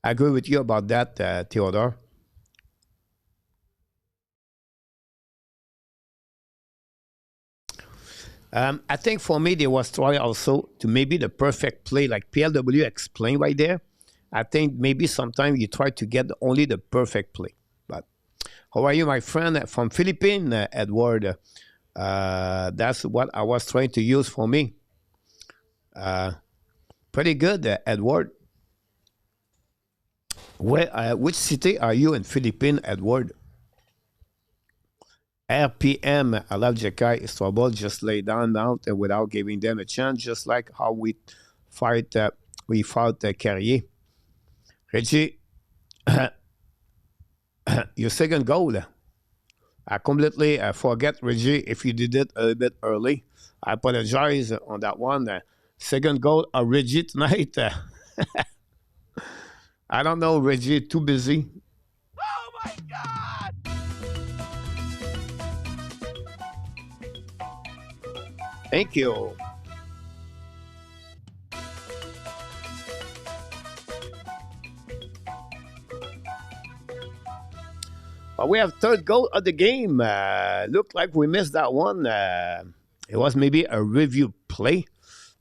I agree with you about that, Theodore. I think for me, there was try also to maybe the perfect play, like PLW explained right there. I think maybe sometimes you try to get only the perfect play. But how are you, my friend from Philippines, Edward? That's what I was trying to use for me. Pretty good, Edward. Which city are you in Philippines, Edward? RPM, I love Jekai Scoreboard, just lay down without giving them a chance, just like how we fought Carrier. Reggie, your second goal. I completely forget, Reggie, if you did it a little bit early. I apologize on that one. Second goal of Reggie tonight. I don't know, Reggie, too busy. Oh my God! Thank you. But we have third goal of the game. Looked like we missed that one. It was maybe a review play.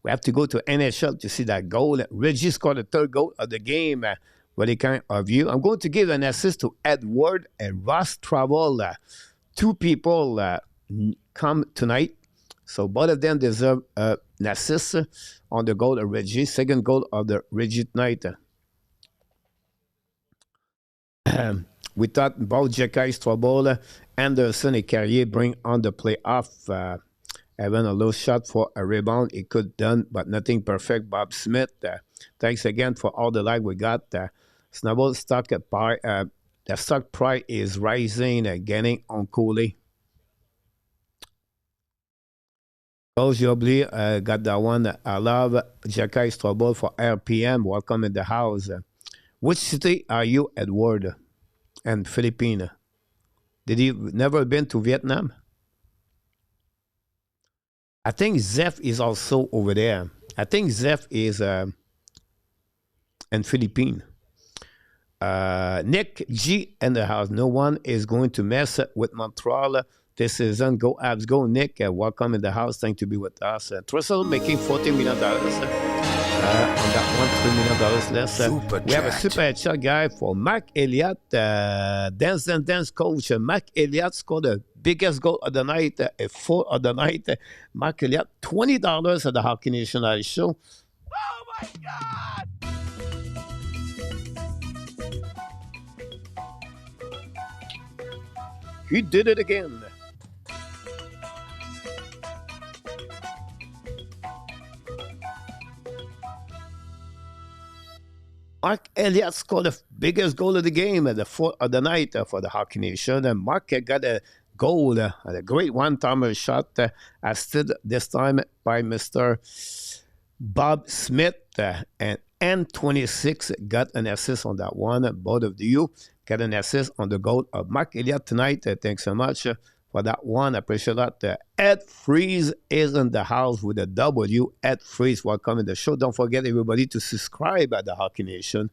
We have to go to NHL to see that goal. Reggie scored the third goal of the game. What a kind of you. I'm going to give an assist to Edward and Ross Travel. 2 people come tonight. So both of them deserve an assist on the goal of Reggie. Second goal of the Reggie tonight. We thought both Jekai Strobel, Anderson, and Carrier bring on the playoff. Having a low shot for a rebound, it could done, but nothing perfect. Bob Smith, thanks again for all the like we got. Snowball stock the stock price is rising, gaining on Cooley. Coach Jobly got that one. I love Jekai Strobel for RPM. Welcome in the house. Which city are you, Edward? And Philippines? Did you never been to Vietnam? I think Zeph is also over there. I think Zeph is in Philippines. Nick G in the house. No one is going to mess with Montreal this season. Go Habs, go Nick. Welcome in the house. Thank you to be with us. Trussell making $40 million. On that one, $3 million less. We have a super chat guy for Mark Elliott, dance coach. Mark Elliott scored the biggest goal of the night, a 4 of the night. Mark Elliott, $20 at the Hockey Nation Live show. Oh my God! He did it again. Mark Elliott scored the biggest goal of the game at the 4th of the night for the Hockey Nation. And Mark got a goal, a great one-timer shot, assisted this time by Mr. Bob Smith. And N26 got an assist on that one. Both of you got an assist on the goal of Mark Elliott tonight. Thanks so much for that one. I appreciate that. Ed Freeze is in the house with a W. Ed Freeze, welcome in the show. Don't forget, everybody, to subscribe at the Hockey Nation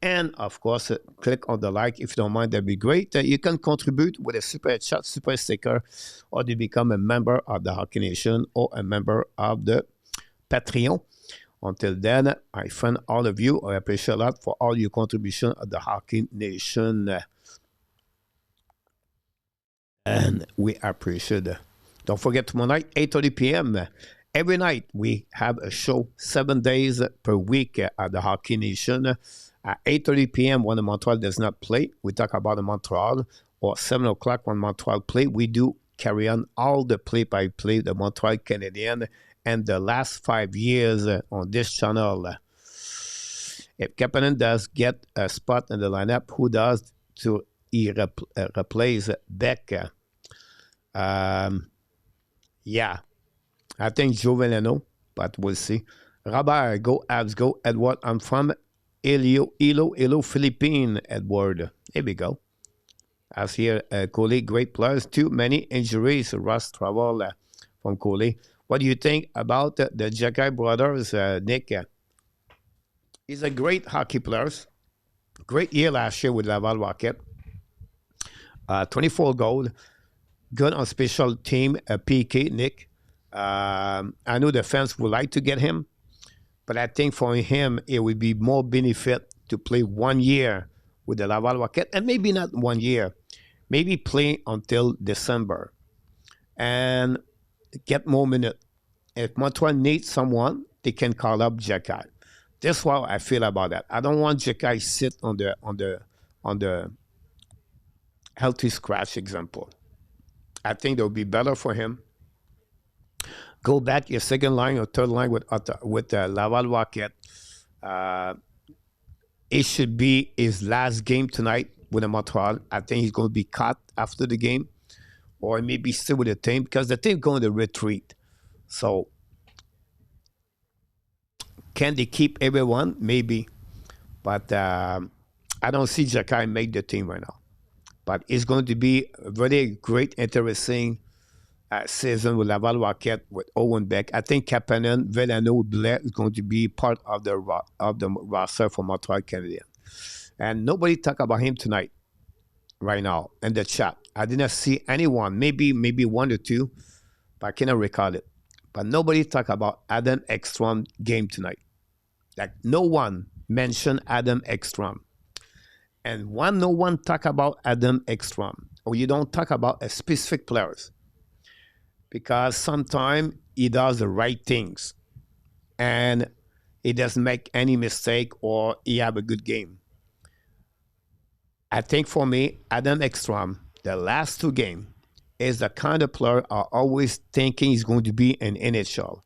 And, of course, click on the like if you don't mind. That'd be great. You can contribute with a super chat, super sticker, or to become a member of the Hockey Nation or a member of the Patreon. Until then, I thank all of you. I appreciate a lot for all your contribution of the Hockey Nation. And we appreciate it. Don't forget, tomorrow night, 8:30 p.m. Every night, we have a show 7 days per week at the Hockey Nation. At 8:30 p.m. when the Montreal does not play, we talk about the Montreal, or 7 o'clock when Montreal play, we do carry on all the play-by-play, the Montreal Canadiens, and the last 5 years on this channel. If Kapanen does get a spot in the lineup, who does to replace Beck? Yeah, I think Joe Veleno, but we'll see. Robert, go Habs, go Edward. I'm from Ilo, Philippine, Edward. Here we go. As here, Coley, great players. Too many injuries. Ross Travel from Coley. What do you think about the Jacky brothers, Nick? He's a great hockey player. Great year last year with Laval Rocket. 24 goals. Good on special team, PK, Nick. I know the fans would like to get him, but I think for him, it would be more benefit to play 1 year with the Laval Rocket, and maybe not 1 year, maybe play until December and get more minutes. If Montreal needs someone, they can call up Jacky. That's how I feel about that. I don't want Jacky sit on the healthy scratch example. I think that would be better for him. Go back your second line or third line with Laval Rocket. It should be his last game tonight with the Montreal. I think he's going to be cut after the game, or maybe still with the team because the team going to retreat. So, can they keep everyone? Maybe, but I don't see Jacky make the team right now. But it's going to be a very great, interesting season with Laval Rocket, with Owen Beck. I think Kapanen, Veleno, Blair is going to be part of the roster for Montreal Canadiens. And nobody talk about him tonight, right now, in the chat. I did not see anyone, maybe one or two, but I cannot recall it. But nobody talk about Adam Ekstrom game tonight. Like, no one mentioned Adam Ekstrom. And when no one talk about Adam Ekstrom, or you don't talk about a specific players, because sometimes he does the right things and he doesn't make any mistake or he have a good game. I think for me, Adam Ekstrom, the last 2 games, is the kind of player I always thinking he's going to be in NHL.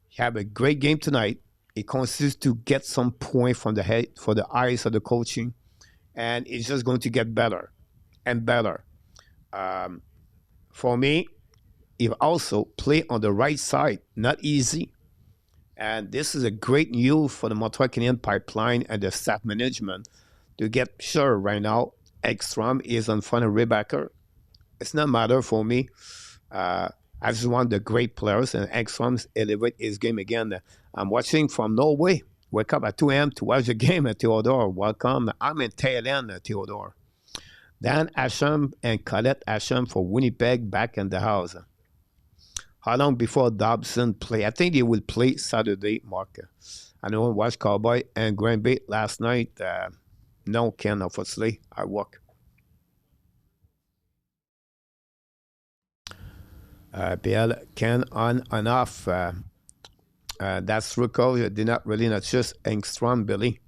He have a great game tonight. He continues to get some point from the head, for the eyes of the coaching. And it's just going to get better and better. For me, he also play on the right side, not easy. And this is a great news for the Montreal Canadiens pipeline and the staff management to get sure right now Ekstrom is on front of Rebacker. It's not matter for me. I just want the great players, and Ekstrom's elevate his game again. I'm watching from Norway. Wake up at 2 a.m. to watch the game at Theodore. Welcome. I'm in Thailand at Theodore. Dan Asham and Colette Asham for Winnipeg back in the house. How long before Dobson play? I think they will play Saturday, Mark. I know I watched Cowboy and Granby last night. No, Ken, obviously. I work. PL, Ken on and off. That's Rucko. Did not really not just Engstrom, Billy.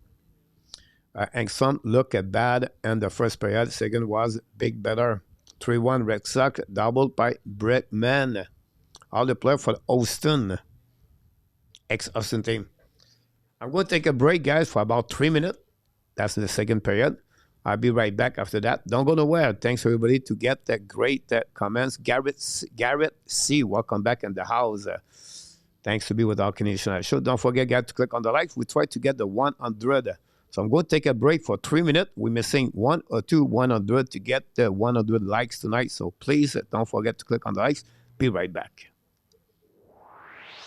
Engstrom looked bad in the first period. Second was big better. 3-1 Red Sox, doubled by Brickman. All the player for Austin. Ex-Austin team. I'm going to take a break, guys, for about 3 minutes. That's in the second period. I'll be right back after that. Don't go nowhere. Thanks, everybody, to get the great comments. Garrett C., welcome back in the house. Thanks to be with our Canadian show. Don't forget, guys, to click on the likes. We try to get the 100. So I'm going to take a break for 3 minutes. We're missing 1 or 2 100 to get the 100 likes tonight. So please don't forget to click on the likes. Be right back.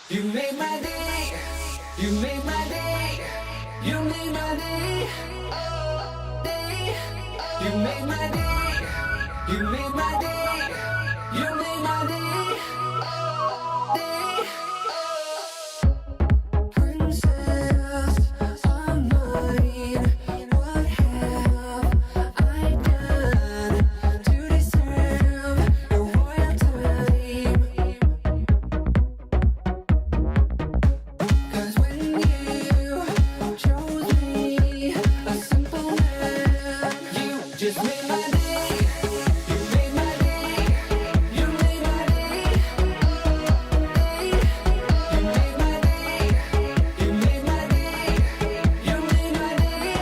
You made my day. You made my day. You made my day, day. You made my day. You made my day. You made my day, day. Princess of mine, what have I done to deserve your royal time? 'Cause when you chose me, a simple man, you just made my day. You made my day. You made my day. Day. You made my day. You made my day. You made my day.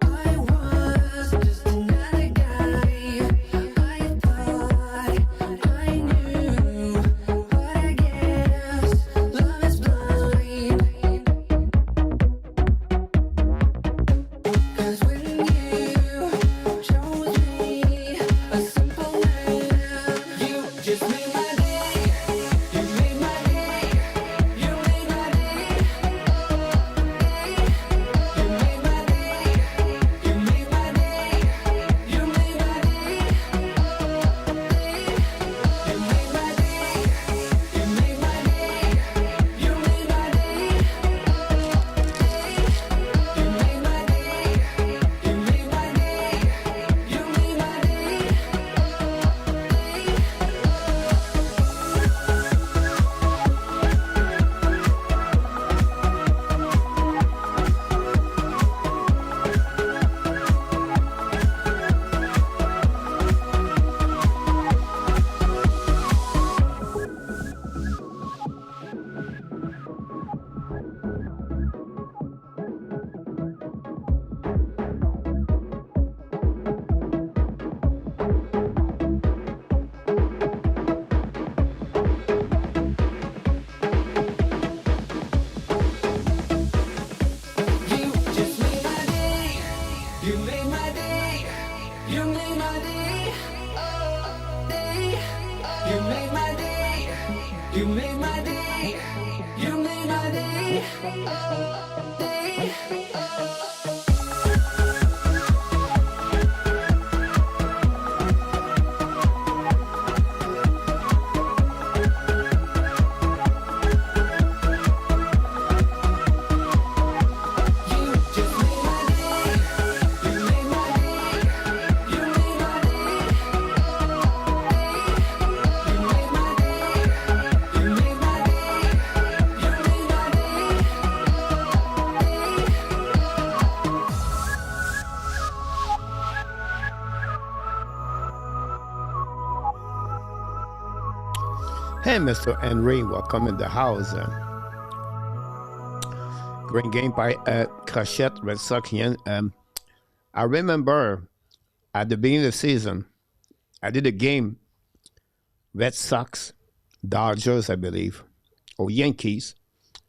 I was just another guy. I thought I knew, but I guess love is blind. 'Cause when you chose me, a simple man, you just made my day. You made my day. You made my day. You made my day. You made my day. You made my day. You made my day. You made my day. You made my day. You made my day. You made my day. You made my day. You just made my day. You made my day. You made my day. Day. You made my day. You made my day. You made my day. Day. You just made my day. You made my day. You made my day. You made my day. You made my day. You made my day. Hey, Mr. Henry, welcome in the house. Great game by Crochet, Red Sox. I remember at the beginning of the season, I did a game, Red Sox, Dodgers, I believe, or Yankees,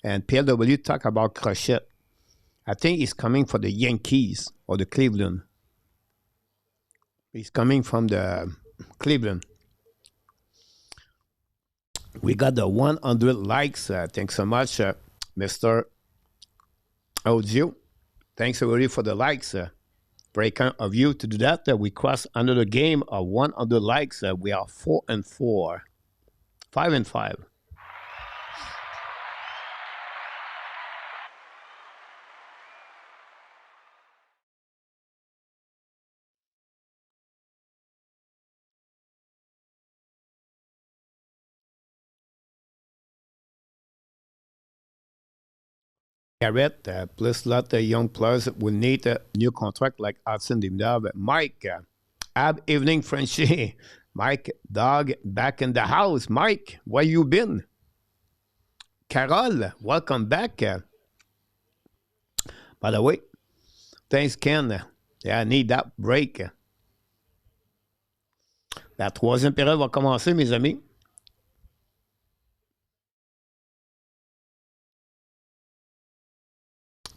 and PLW talked about Crochet. I think he's coming for the Yankees or the Cleveland. He's coming from the Cleveland. We got the 100 likes. Thanks so much, Mr. Audio. Thanks everybody for the likes. Very kind of you to do that. We crossed another game of 100 likes. We are 4-4, 5-5. Garrett, plus a lot of young players will need a new contract like Hudson Dimdab. Mike, Ab evening, Frenchy. Mike, dog, back in the house. Mike, where you been? Carol, welcome back. By the way, thanks, Ken. Yeah, I need that break. La troisième période va commencer, mes amis.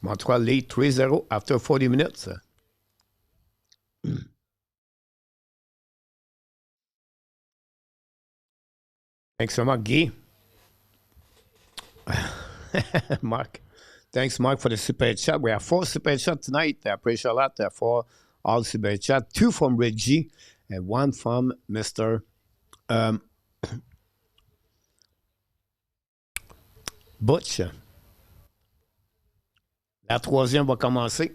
Montreal lead 3-0 after 40 minutes. Thanks so much, Guy. Mark. Thanks, Mark, for the super chat. We have 4 super chat tonight. I appreciate a lot for all super chat. 2 from Reggie and 1 from Mr. Butch. La troisième va commencer.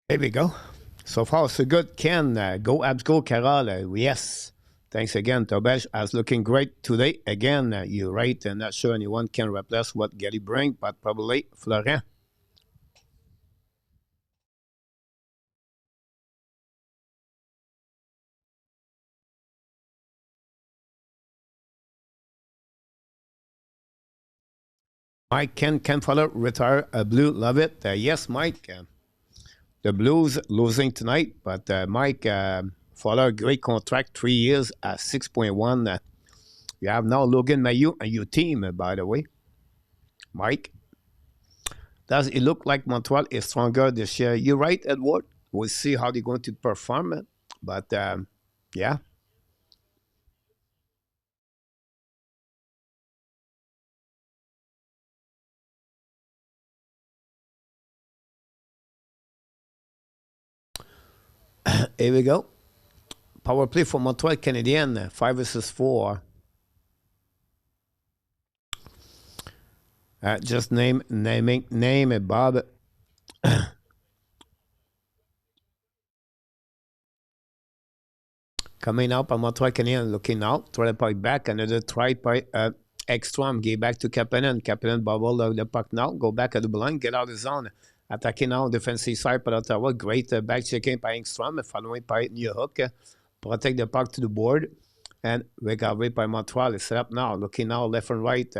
Here we go. So far, so good. Ken, go Habs, go Carol. Yes. Thanks again. Tobesh is looking great today. Again, you're right. I'm not sure anyone can replace what Gary brings, but probably Florent. Mike, Ken Fuller, retire blue, love it. Yes, Mike. The Blues losing tonight, but Mike Fuller, great contract, 3 years at 6.1. You have now Logan Mailloux and your team, by the way. Mike, does it look like Montreal is stronger this year? You're right, Edward. We'll see how they're going to perform. But, yeah. Here we go. Power play for Montreal Canadiens, 5 versus 4. Just name it, Bob. Coming out by Montreal Canadiens, looking out, try to pipe back, another try by Ekstrom, give back to Kapanen. Kapanen bubble the puck now, go back at the blind, get out of the zone. Attacking now, defensive side by Ottawa, great back checking by Ekstrom, following by New Hook, protect the puck to the board, and recovery by Montreal is set up now, looking now left and right.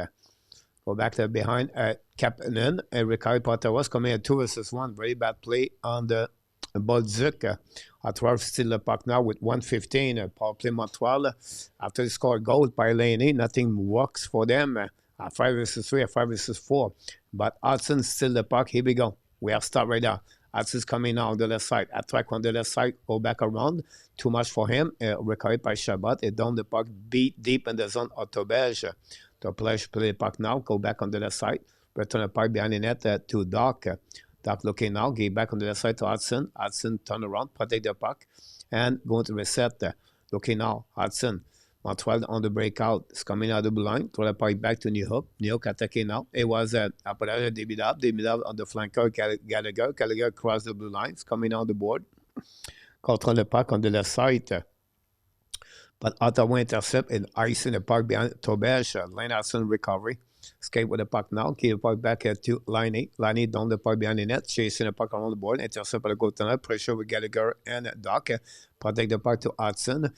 Go back there behind Kapanen, and recovery by Ottawa, coming at 2 versus 1, very bad play on the Bolduc. Ottawa still the puck now with 1:15. Power play Montreal. After they score goal by Laine, nothing works for them. 5 versus 3, 5 versus 4. But Hudson still the puck. Here we go. We have start right now. Hudson's coming now on the left side. Attack on the left side. Go back around. Too much for him. Recovery by Chabot. And down the puck. Beat deep in the zone. Autobege. Autobege play the puck now. Go back on the left side. Return the puck behind the net to Doc. Doc looking now, get back on the left side to Hudson. Hudson turn around, protect the puck, and going to reset. Looking now, Hudson. Montreal on the breakout. It's coming out of the blue line. Throw the puck back to New Hook. New Hook attacking now. It was après Davidov on the flanker, Gallagher. Gallagher crossed the blue line. It's coming on the board. Control the puck on the left side. But Ottawa intercept and ice in the puck behind Tobesh. Laine Hudson recovery. Escape with the puck now. Keep the puck back to Laine. Laine down the puck behind the net. Chasing the puck around the board. Intercept by the goaltender. Pressure with Gallagher and Doc. Protect the puck to Hudson.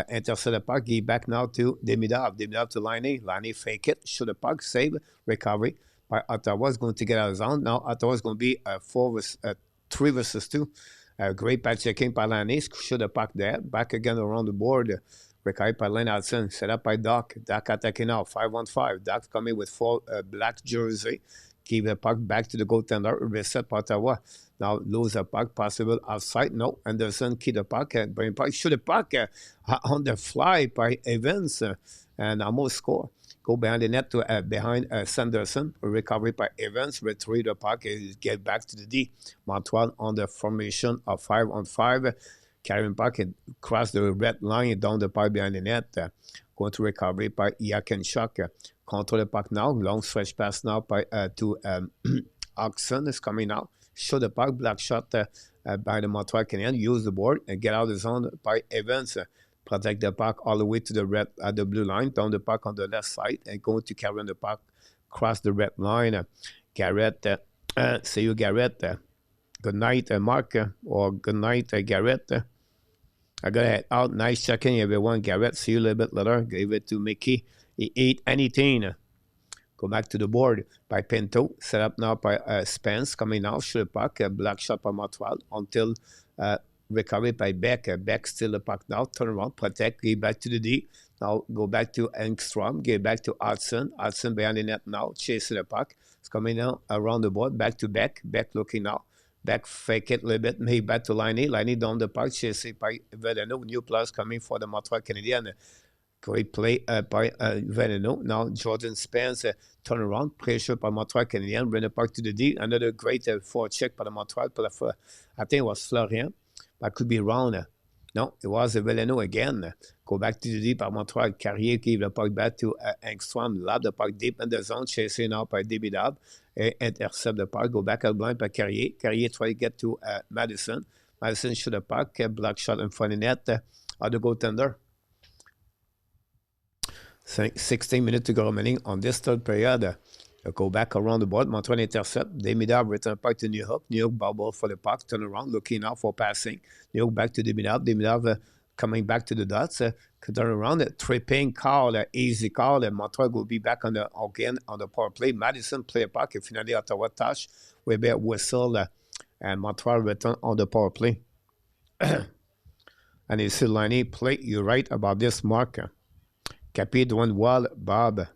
Intercept the puck. Give back now to Demidov. Demidov to Laine. Laine fake it. Shoot the puck. Save. Recovery by Ottawa. Is going to get out of zone. Now Ottawa is going to be 3 versus 2. Great patch checking by Laine. Shoot the puck there. Back again around the board. Recovered by Laine Hudson, set up by Doc. Doc attacking now, 5-on-5. Doc coming with 4 black jersey. Keep the puck back to the goaltender. Reset by Ottawa. Now lose the puck, possible outside. No, Anderson keep the puck. Bring puck, shoot the puck on the fly by Evans and almost score. Go behind the net to behind Sanderson. Recovery by Evans. Retrieve the puck and get back to the D. Montreal on the formation of 5-on-5. Carrying puck and cross the red line down the pipe behind the net. Going to recovery by Yakenchuk. Control the puck now. Long stretch pass now by to Oxon is coming out. Show the puck. Black shot by the Montreal Canadiens. Use the board and get out of the zone by Evans. Protect the puck all the way to the red at the blue line. Down the puck on the left side and going to carry the puck. Cross the red line. Garrett. See you, Garrett. Good night, Mark. Or good night, Garrett. I got to head out. Nice checking, everyone. Garrett, see you a little bit later. Gave it to Mickey. He ate anything. Go back to the board by Pinto. Set up now by Spence. Coming now. Shoot the puck. Black shot by Montreal until recovery by Beck. Beck still the puck now. Turn around. Protect. Give back to the D. Now go back to Engstrom. Give back to Hudson. Hudson behind the net now. Chasing the puck. It's coming now around the board. Back to Beck. Beck looking now. Back fake it a little bit. Maybe back to Laine. Laine down the puck. Chasing by Vedeno. New plus coming for the Montreal Canadiens. Great play by Vedeno. Now Jordan Spence turn around. Pressure by Montreal Canadiens. Bring the puck to the D. Another great check by the Montreal. I think it was Florian. That could be wrong. No, it was Vedeno again. Go back to the D by Montreal. Carrier give the puck back to Engstrom. Lob the puck deep in the zone. Chasing now by David. Intercept the puck. Go back at blind by Carrier. Carrier try to get to Madison. Madison shoot the puck. Block shot in front of the net. The goaltender. 16 minutes to go remaining on this third period. Go back around the board. Montreal intercept. Demidov return puck to New York. New York bubble for the puck. Turn around. Looking out for passing. New York back to Demidov. Demidov coming back to the dots. Turn around. Tripping call. Easy call. Montreal will be back on the again on the power play. Madison play a puck. Finally Ottawa touch. Weber whistle. And Montreal return on the power play. And you see Laine play. You're right about this marker. Capi doing well, Bob.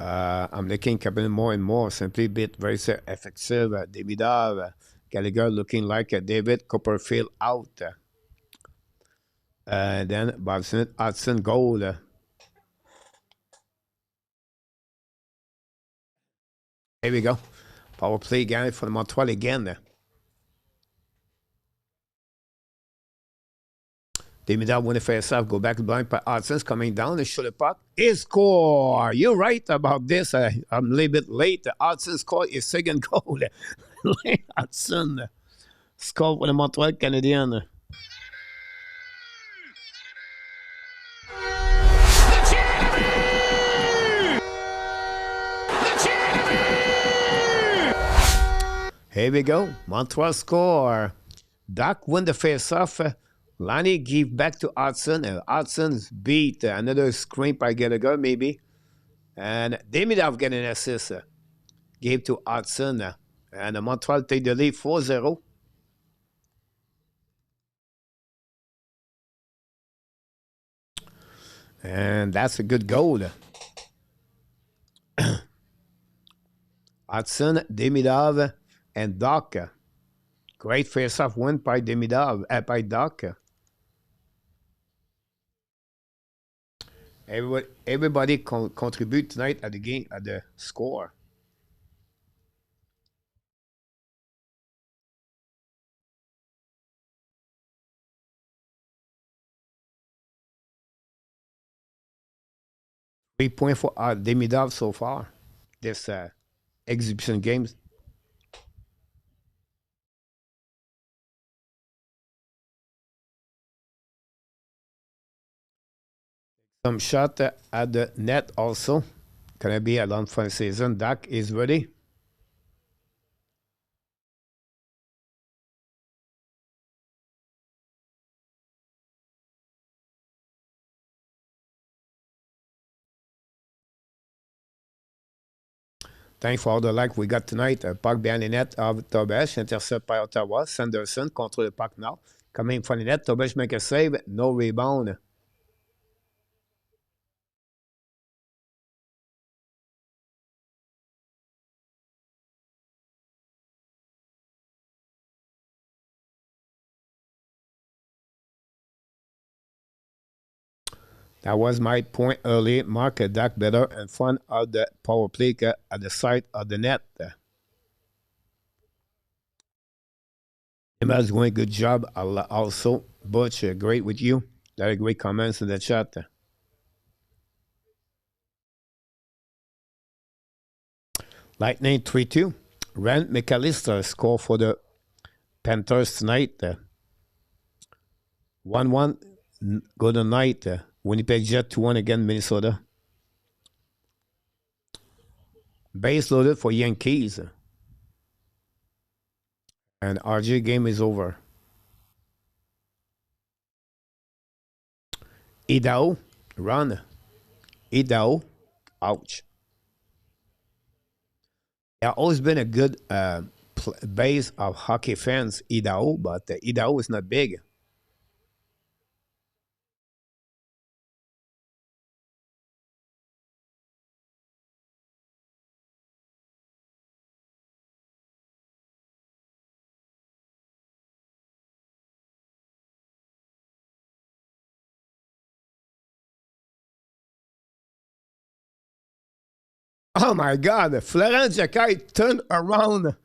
I'm looking Capi more and more. Simply bit very effective. Davidov, Gallagher looking like David Copperfield out. Then Bob Smith, Hudson goal. Here we go. Power play again for Montreal again. Demidov win the face-off, go back to blind by Hudson's coming down and shoot the puck. He score! You're right about this. I'm a little bit late. Hudson scored his second goal. Hudson scored for the Montreal Canadiens. Here we go. Montreal score. Doc win the face-off. Laine give back to Hudson, and Hudson's beat another screen by Gallagher, maybe. And Demidov get an assist. Gave to Hudson. And Montreal take the lead 4-0. And that's a good goal. Hudson, Demidov, and Doc. Great face-off win by Demidov, by Doc. Everybody contribute tonight at the game, at the score. Three points for Demidov so far. This exhibition games. Some shot at the net also. Gonna be a long fun season. Dak is ready. Thanks for all the like we got tonight. Puck behind the net of Tobesh. Intercept by Ottawa. Sanderson control the puck now. Coming from the net. Tobesh make a save. No rebound. That was my point earlier. Mark Dak better in front of the power play at the side of the net. Emma's doing a good job also. Butch, great with you. A lot of great comments in the chat. Lightning 3-2. Rand McAllister score for the Panthers tonight. 1-1. Good night. Winnipeg Jet 2-1 again, Minnesota. Base loaded for Yankees. And RJ game is over. Idaho, run. Idaho, ouch. There always been a good base of hockey fans, Idaho, but Idaho is not big. Oh my God, Florent Jacquet turned around.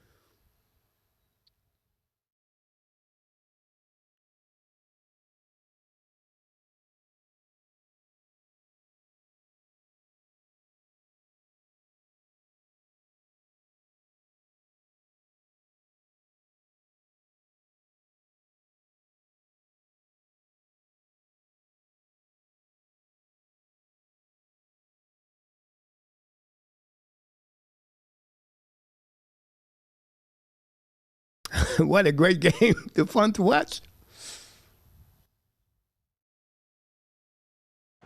What a great game. The fun to watch.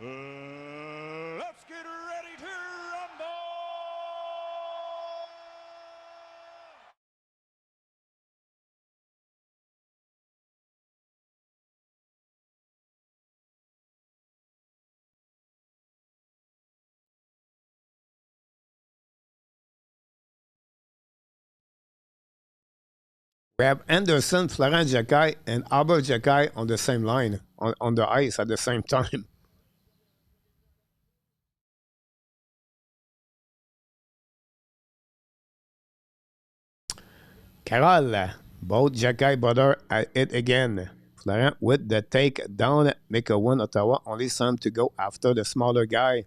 Let's get ready to rumble! We have Anderson, Florent Jacquet, and Albert Jacquet on the same line, on the ice at the same time. Carol, both Jacquet brother at it again. Florent with the take down, make a win Ottawa, only some to go after the smaller guy.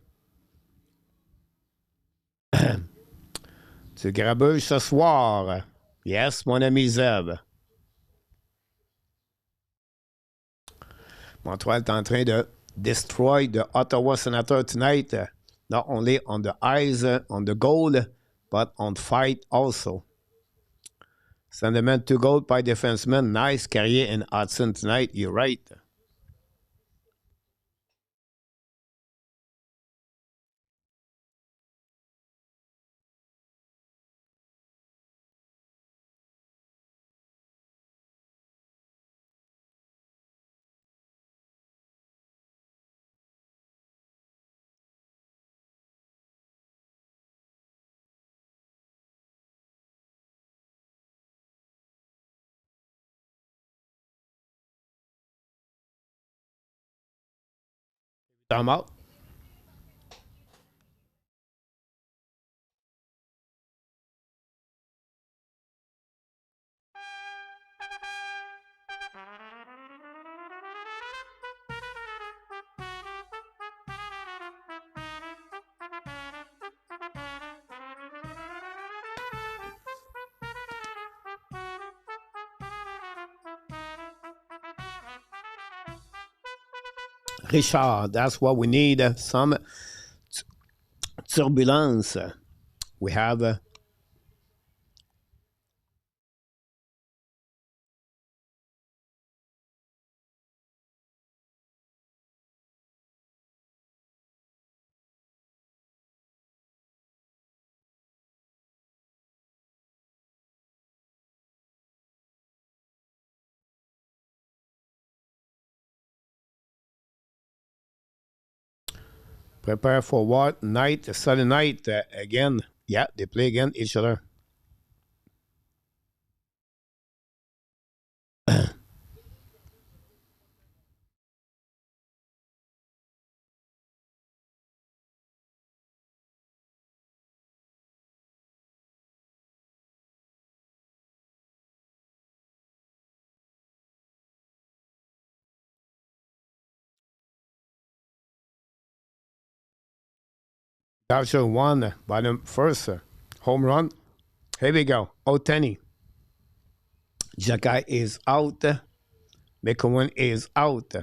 Tu grabuges ce soir. Yes, mon ami Zeb. Montreal est en train de destroy the Ottawa Senators tonight, not only on the ice, on the goal, but on fight also. Sentiment to goal by defenseman. Nice Carrier and Hudson tonight. You're right. Time out. Richard, that's what we need. Some turbulence. We have prepare for what? Night, Sunday night again. Yeah, they play again each other. Dodger won by the first home run. Here we go. Otani. Jacquet is out. McCowan is out.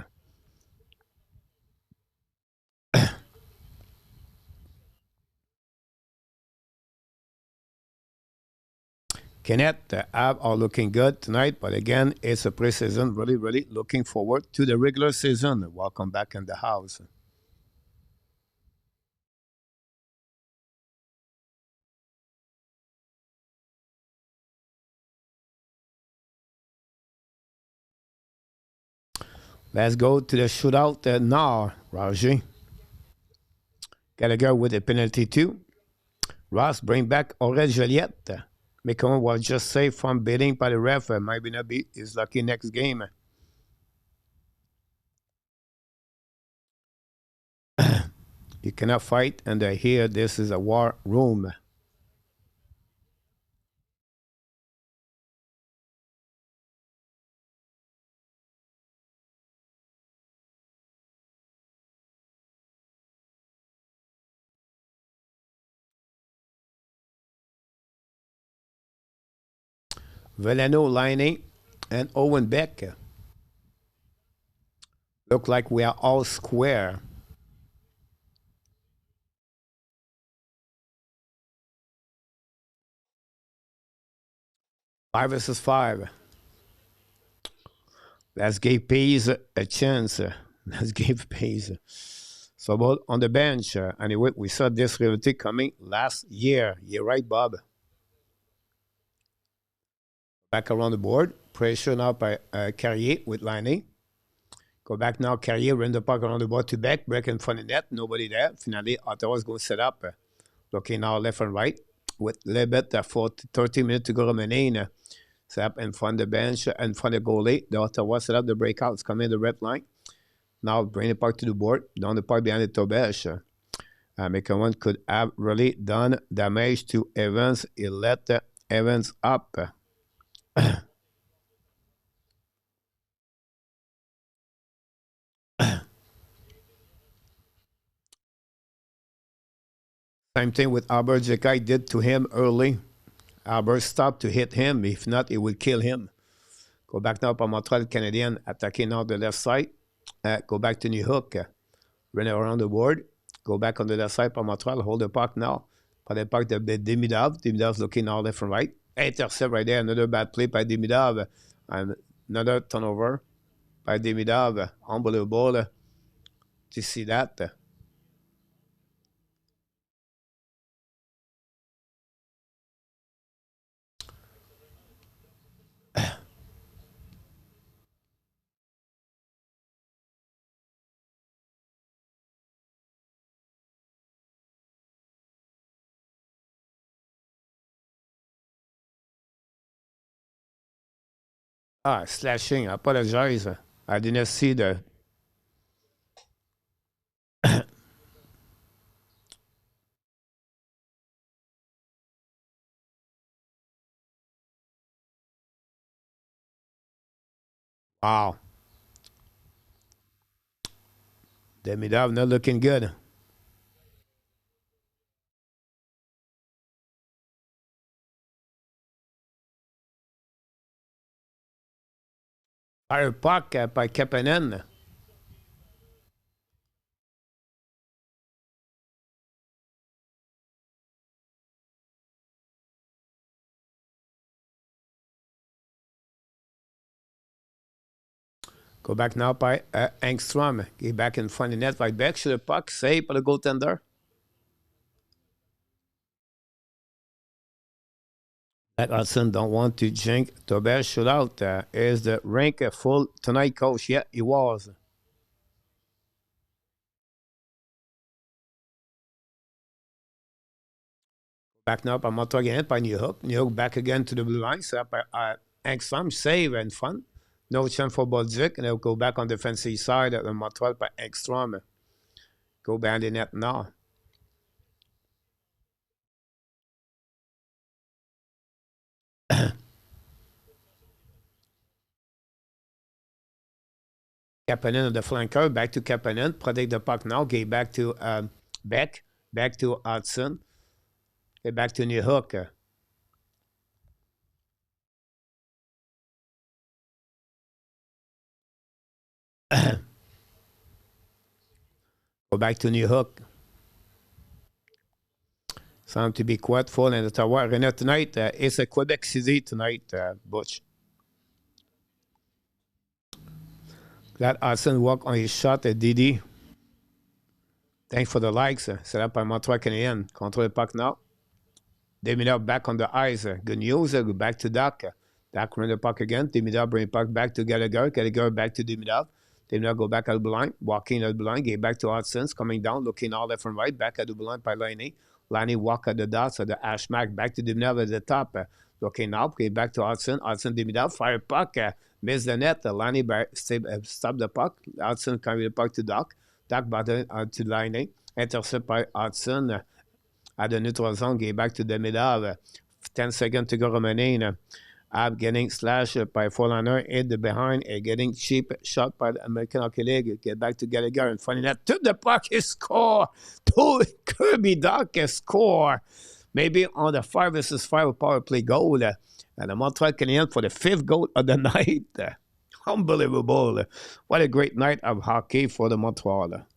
Kenneth, the Habs are looking good tonight, but again, it's a preseason. Really, really looking forward to the regular season. Welcome back in the house. Let's go to the shootout now, Raji. Gallagher with a penalty too. Ross bring back Aurel Joliette. McCowan was just saved from bidding by the ref. Might not be his lucky next game. You cannot fight, and here this is a war room. Veleno, Laine, and Owen Beck. Look like we are all square. 5 versus 5. Let's give Pease a chance. Let's give Pease. So about on the bench, anyway, we saw this rivalry coming last year. You're right, Bob. Back around the board. Pressure now by Carrier with Laine. Go back now, Carrier, run the puck around the board to Beck, break in front of net, nobody there. Finally, Ottawa's going to set up. Looking now left and right with a little bit for 30 minutes to go remaining. Set up in front of the bench, in front of the goalie. The Ottawa set up the breakouts, come in the red line. Now bring the puck to the board, down the puck behind the Tobesh. McCowan could have really done damage to Evans. He let Evans up. Same thing with Albert. The guy did to him early. Albert stopped to hit him. If not, it would kill him. Go back now for Montreal Canadiens, attacking now the left side. Go back to New Hook. Run around the board. Go back on the left side for Montreal. Hold the puck now. For the puck, the Demidov. Demidov's looking now left and right. Intercept right there. Another bad play by Demidov. And another turnover by Demidov. Unbelievable to see that. Slashing. I apologize. I didn't see the. Wow. Demidov not looking good. Fire puck by Kapanen. Go back now by Engstrom. Get back in front of the net right back. Shoot the puck. Save by the goaltender. That Hudson don't want to jinx Tobias shootout. Is the rink full tonight, coach? Yeah, it was. Back now by Montreal again by New Hook. New Hook back again to the blue line. Set up by Engstrom. Save in front. No chance for Bolduc. And they'll go back on the defensive side of the Montreal by Engstrom. Go behind the net now. Kapanen on the flanker. Back to Kapanen. Protect the puck now. Get back to Beck. Back to Hudson. Get back to New Hook. Go back to New Hook. Sound to be quite full in Ottawa Arena tonight. It's a Quebec City tonight, Butch. Glad Hudson walked on his shot at Didi. Thanks for the likes. Set up by Montreal Canadiens. Control the puck now. Demidov back on the ice. Good news. Go back to Doc. Doc run the puck again. Demidov bring the puck back to Gallagher. Gallagher back to Demidov. Demidov go back at the line. Walking at the line. Get back to Hudson. Coming down. Looking all left and right. Back at the line by Laine. Laine walk at the dots at the Ashmack. Back to Demidov at the top. Looking up. Get back to Hudson. Hudson Demidov. Fire puck. Miss the net. Laine stop the puck. Hudson carry the puck to Doc. Doc button to Laine. Intercept by Hudson. At the neutral zone, get back to Demidov. 10 seconds to go remaining. Ab getting slashed by Forlaner, hit the behind, and getting cheap shot by the American Hockey League. Get back to Gallagher and funny that to the puck, he score. To Kirby Doc score. Maybe on the 5 versus 5 power play goal. And the Montreal Canadiens for the 5th goal of the night. Unbelievable. What a great night of hockey for the Montreal.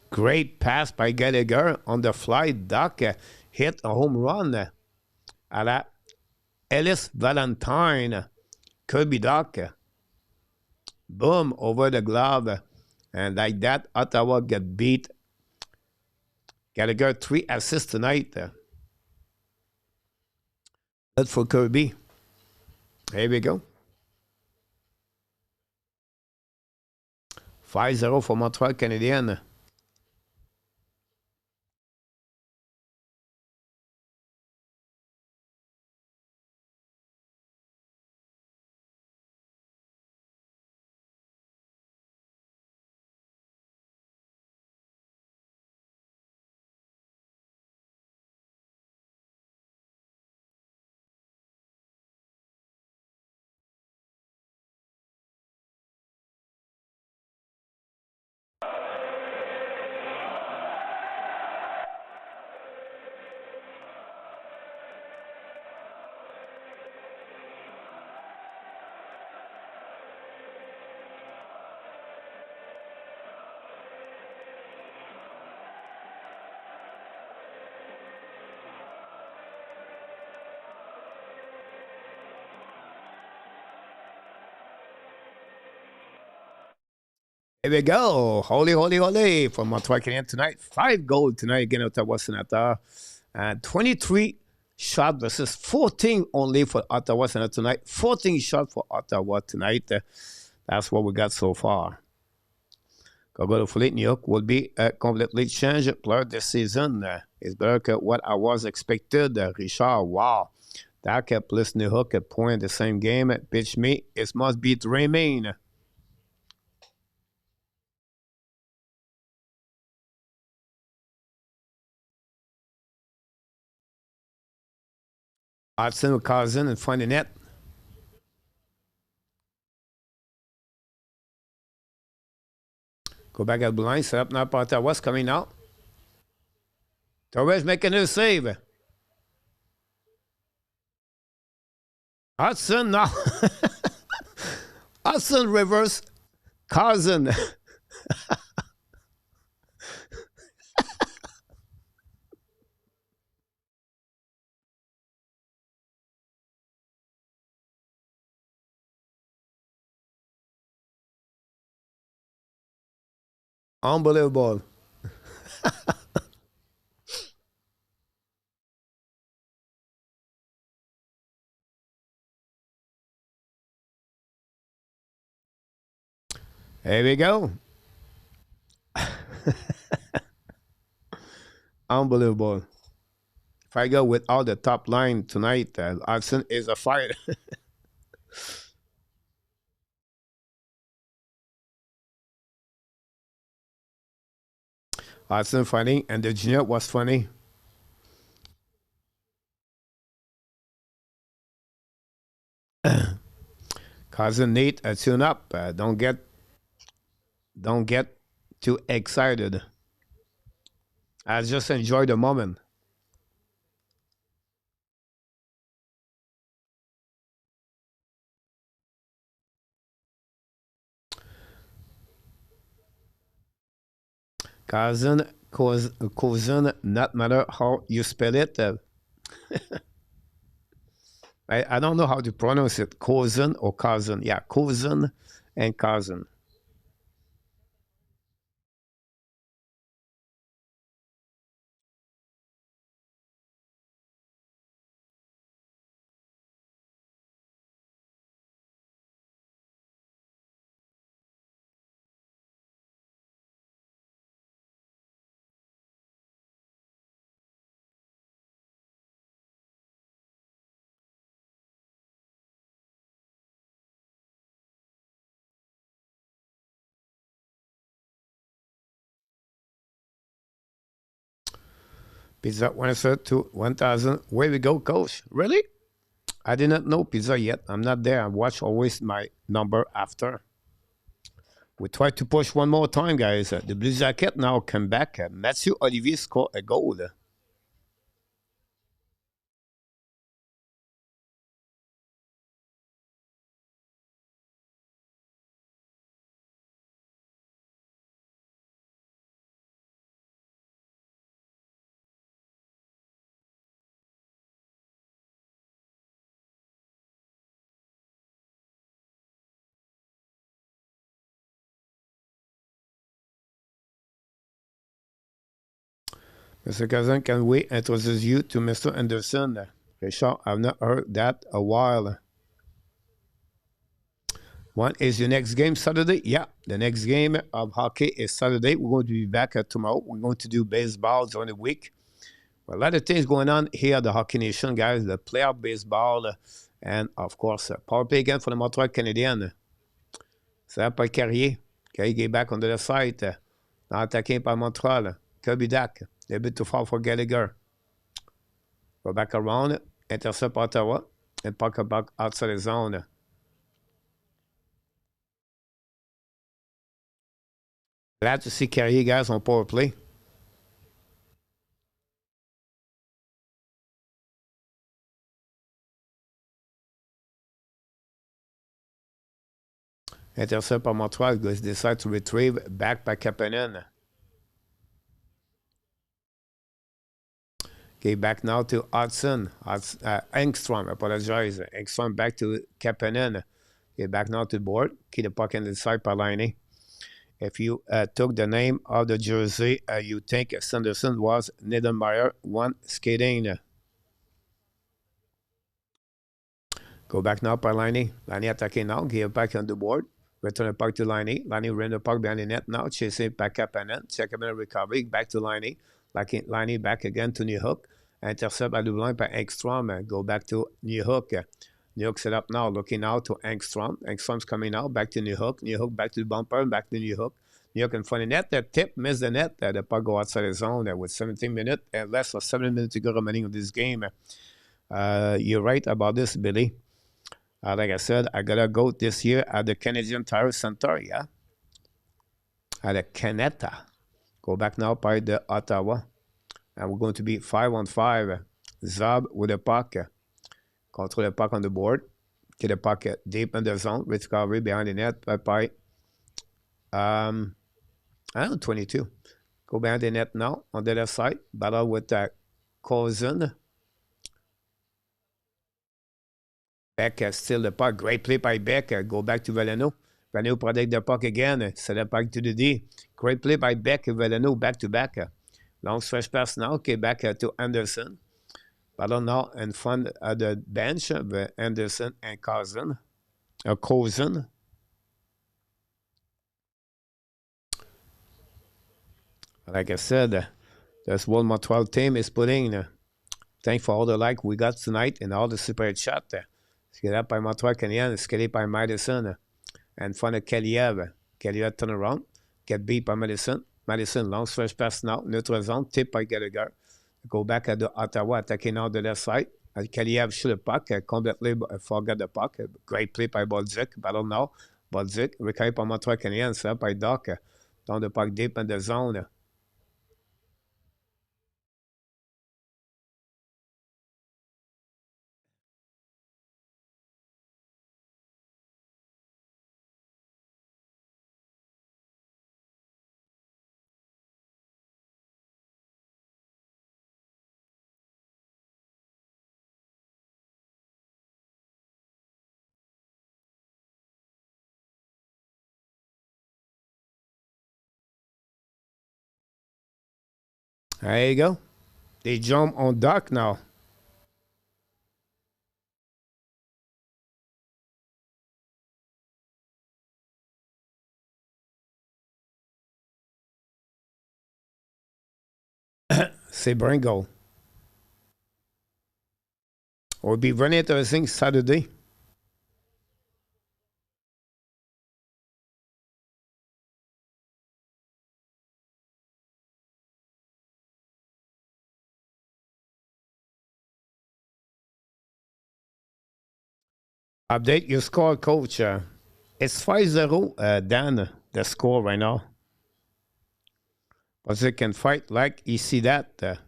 Great pass by Gallagher on the fly. Doc hit a home run à la Ellis Valentine. Kirby Doc. Boom, over the glove. And like that, Ottawa get beat. Gallagher 3 assists tonight. Good for Kirby. Here we go. 5-0 for Montreal Canadiens. Here we go. Holy, holy, holy for Montreal Canadiens tonight. 5 goals tonight against Ottawa Senators. 23 shots versus 14 only for Ottawa Senators tonight. 14 shots for Ottawa tonight. That's what we got so far. Gogo Philippe New York will be a completely changed player this season. It's better than what I was expected. Richard, wow. That kept plus New York at point the same game. Pitch me. It must be dreaming. Hudson will cause in and find the net. Go back at the line, set up now. Ottawa's coming out. Torres making a save. Hudson now. Hudson reverse. Cousin. Unbelievable. Here we go. Unbelievable. If I go with all the top line tonight, Hudson is a fighter. Hudson funny, and the junior was funny. Cousin Nate, tune up. Don't get too excited. I just enjoy the moment. cousin, not matter how you spell it. I don't know how to pronounce it. Cousin or cousin. Yeah, cousin and cousin. Pizza 1 to 1,000. Where we go, coach? Really? I did not know pizza yet. I'm not there. I watch always my number after. We try to push one more time, guys. The Blue Jacket now come back. Mathieu Olivier score a goal. Mr. Cousin, can we introduce you to Mr. Anderson? Richard, I've not heard that a while. When is your next game? Saturday? Yeah, the next game of hockey is Saturday. We're going to be back tomorrow. We're going to do baseball during the week. A lot of things going on here at the Hockey Nation, guys. The playoff baseball, and of course, power play again for the Montreal Canadiens. Ça pas Carrier. Carrier est back on the side. Attaqué par Montreal. Kirby Dak. A bit too far for Gallagher. Go back around. Intercept Ottawa. And puck back outside the zone. Glad to see Carrier, guys, on power play. Intercept par Montreal. Guys decide to retrieve back by Kapanen. Okay, back now to Hudson. Engstrom, apologize. Engstrom back to Kapanen. Okay, back now to the board. Keep the puck inside by Laine. If you took the name of the jersey, you think Sanderson was Niedermeyer, one skating. Go back now by Laine. Laine attacking now. Give back on the board. Return the puck to Laine. Laine ran the puck behind the net now. Chasing back up and then. Check up and recovery. Back to Laine. Laine back again to New Hook. Intercept à double by Engstrom. Go back to New Hook. New Hook set up now. Looking now to Engstrom. Engstrom's coming out. Back to New Hook. New Hook back to the bumper. Back to New Hook. New York in front of the net. That tip missed the net. The puck go outside the zone with 17 minutes and less than 7 minutes to go remaining of this game. You're right about this, Billy. Like I said, I got to go this year at the Canadian Tire Center, yeah? At the Canetta. Go back now by the Ottawa. And we're going to be 5-on-5. Zab with the puck. Control the puck on the board. Get the puck deep in the zone. Recovery behind the net by I don't know, 22. Go behind the net now on the left side. Battle with Cousin. Beck steal the puck. Great play by Beck. Go back to Veleno. Veleno protect the puck again. Set the puck to the D. Great play by Beck and Veleno back to back. Long stretch pass now. Okay, back to Anderson. Battle now in front of the bench of Anderson and Cousin. Cousin. Like I said, this World Montreal team is putting. Thanks for all the like we got tonight and all the super chat. Get up by Montreal Canadiens, escalate by Madison, and front of Kaliev. Kaliev turn around, get beat by Madison. Madison, long stretch pass now, neutral zone, tip by Gallagher. Go back at the Ottawa, attacking now the left side. Kaliev shoot the puck, completely forgot the puck. Great play by Bolduc, battle now. Bolduc, recovered by Montreal Canadiens, set up by Doc. Down the puck deep in the zone. There you go. They jump on dock now. C'est Bringo. Will be very interesting Saturday. Update your score, coach. It's 5-0, Dan, the score right now. But they can fight like you see that.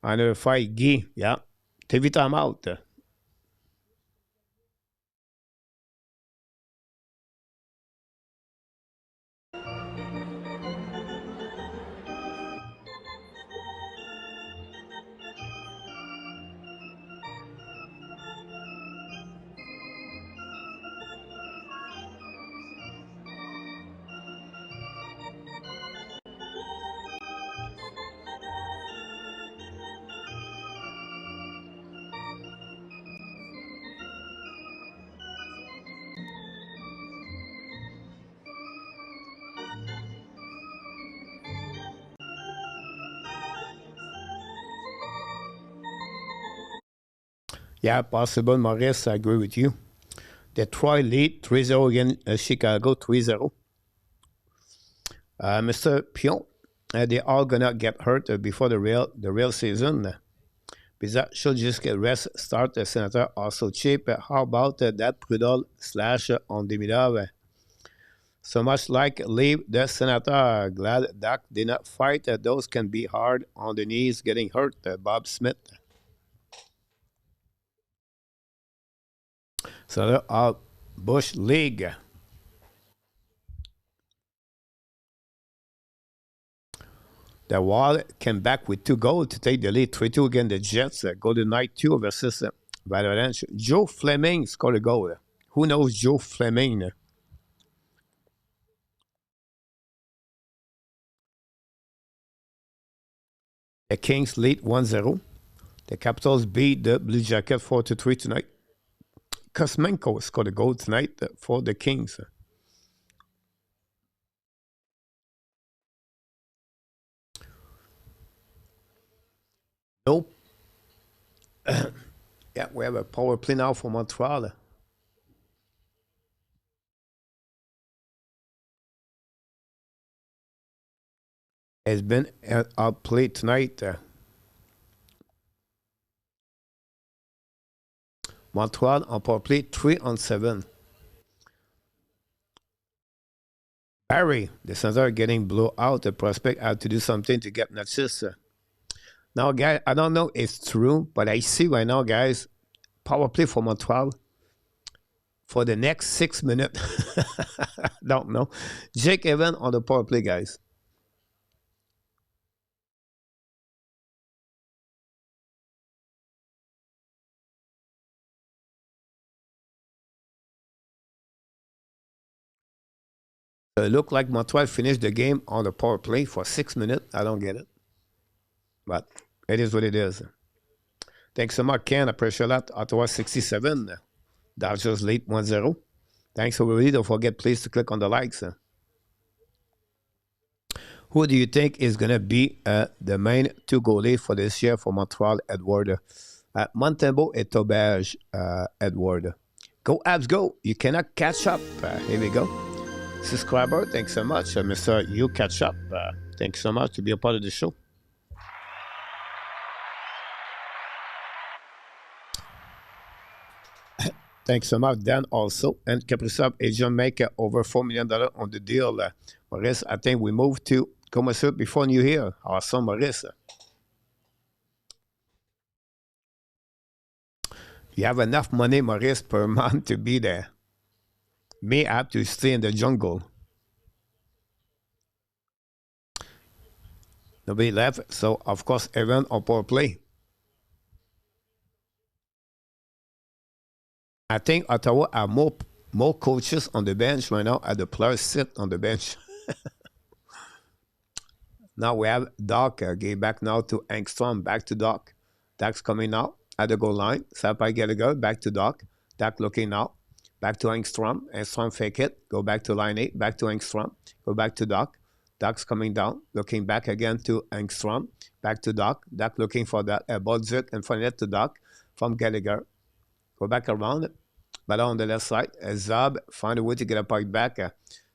Another fight, Guy. Yeah. T'es vite en out. Yeah, possible, Maurice. I agree with you. Detroit lead 3-0 against Chicago 3-0. Mr. Pion, they all gonna get hurt before the real season. Bizarre should just get rest. Start the Senator also cheap. How about that Prudhomme / on Demidov? So much like leave the Senator. Glad Doc did not fight. Those can be hard on the knees getting hurt. Bob Smith. So Bush League. The Wild came back with 2 goals to take the lead 3-2 against the Jets. Golden Knight 2 versus Valorant. Joe Fleming scored a goal. Who knows Joe Fleming? The Kings lead 1-0. The Capitals beat the Blue Jackets 4-3 tonight. Kuzmenko scored a goal tonight for the Kings. Nope. Yeah, we have a power play now for Montreal. It's been outplayed tonight. Montreal on power play 3-on-7. Barry, the Senators are getting blown out. The prospect had to do something to get Natchez. Now, guys, I don't know if it's true, but I see right now, guys, power play for Montreal for the next 6 minutes. Don't know. Jake Evans on the power play, guys. It looked like Montreal finished the game on the power play for 6 minutes. I don't get it. But it is what it is. Thanks so much, Ken. I appreciate that. Ottawa 67. Dodgers lead 1-0. Thanks for everybody. Don't forget, please, to click on the likes. Who do you think is going to be the main 2 goalies for this year for Montreal, Edward? Montembeault et Taubage, Edward. Go, Habs, go. You cannot catch up. Here we go. Subscriber, thanks so much. Mr. You Catch Up, thanks so much to be a part of the show. Thanks so much, Dan, also. And Caprizov agent make over $4 million on the deal. Maurice, I think we moved to Commercial before New Year. Awesome, Maurice. You have enough money, Maurice, per month to be there. Me, I have to stay in the jungle. Nobody left, so of course, everyone on power play. I think Ottawa have more coaches on the bench right now, and the players sit on the bench. Now we have Doc. Gave back now to Engstrom. Back to Doc. Doc's coming out at the goal line. Set by Gallagher. Back to Doc. Doc looking out. Back to Engstrom. Engstrom fake it. Go back to line 8. Back to Engstrom. Go back to Doc. Doc's coming down. Looking back again to Engstrom. Back to Doc. Doc looking for that Bolzuk and front it to Doc from Gallagher. Go back around. Ballon on the left side. Zab find a way to get a puck back.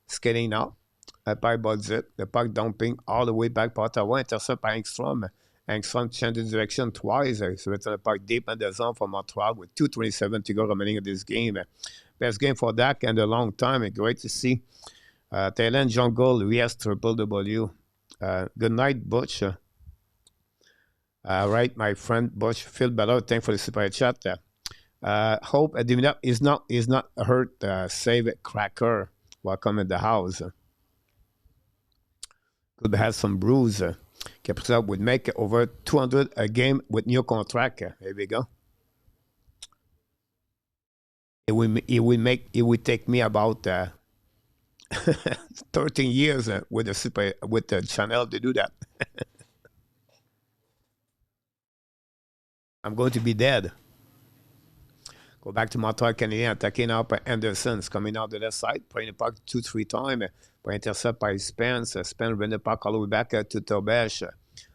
Skating out. By Bolzuk. The puck dumping all the way back by Ottawa. Intercept by Engstrom. Engstrom changed direction twice. So it's a puck deep in the zone for Montreal with 2:27 to go remaining in this game. Best game for Dak in a long time. Great to see. Thailand Jungle, yes, triple W. Good night, Butch. Right, my friend Butch. Feel better. Thanks for the super chat. Hope Dimina is not hurt. Save Cracker. Welcome in the house. Could have some bruise. Caprizov would make over 200 a game with new contract. Here we go. It would take me about 13 years with the channel to do that. I'm going to be dead. Go back to Montreal Canadiens, attacking up by Anderson's coming out the left side, playing the puck 2-3 times, by intercept by Spence. Spence bring the puck all the way back to Tobesh.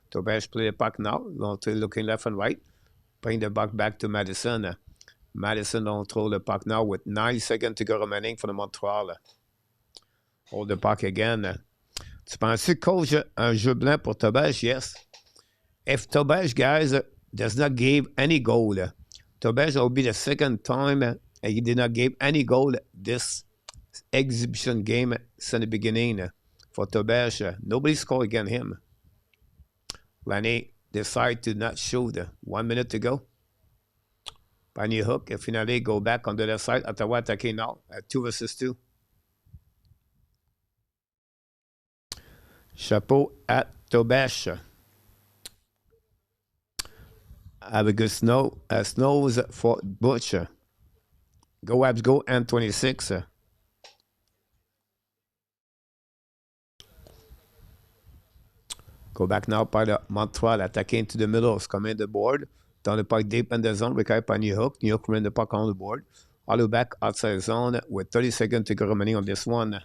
Tobesh play the puck now, looking left and right, playing the puck back to Madison. Madison don't throw the puck now with 9 seconds to go remaining for the Montreal. Hold the puck again. Tu penses coach un jeu blanc pour Tobesh? Yes. If Tobesh, guys, does not give any goal, Tobesh will be the second time he did not give any goal this exhibition game since the beginning for Tobesh. Nobody scored against him. Laine decided to not shoot. 1 minute to go. Panier hook. Finally, go back on the left side. Ottawa attacking now. 2 versus 2. Chapeau at Tobesh. Have a good snows for Butcher. Go Habs, go N26. Go back now by the Montreal attacking to the middle. Coming the board. Down the puck deep in the zone. Recovered by New York. New York ran the puck on the board. All the way back outside the zone with 30 seconds to go remaining on this one.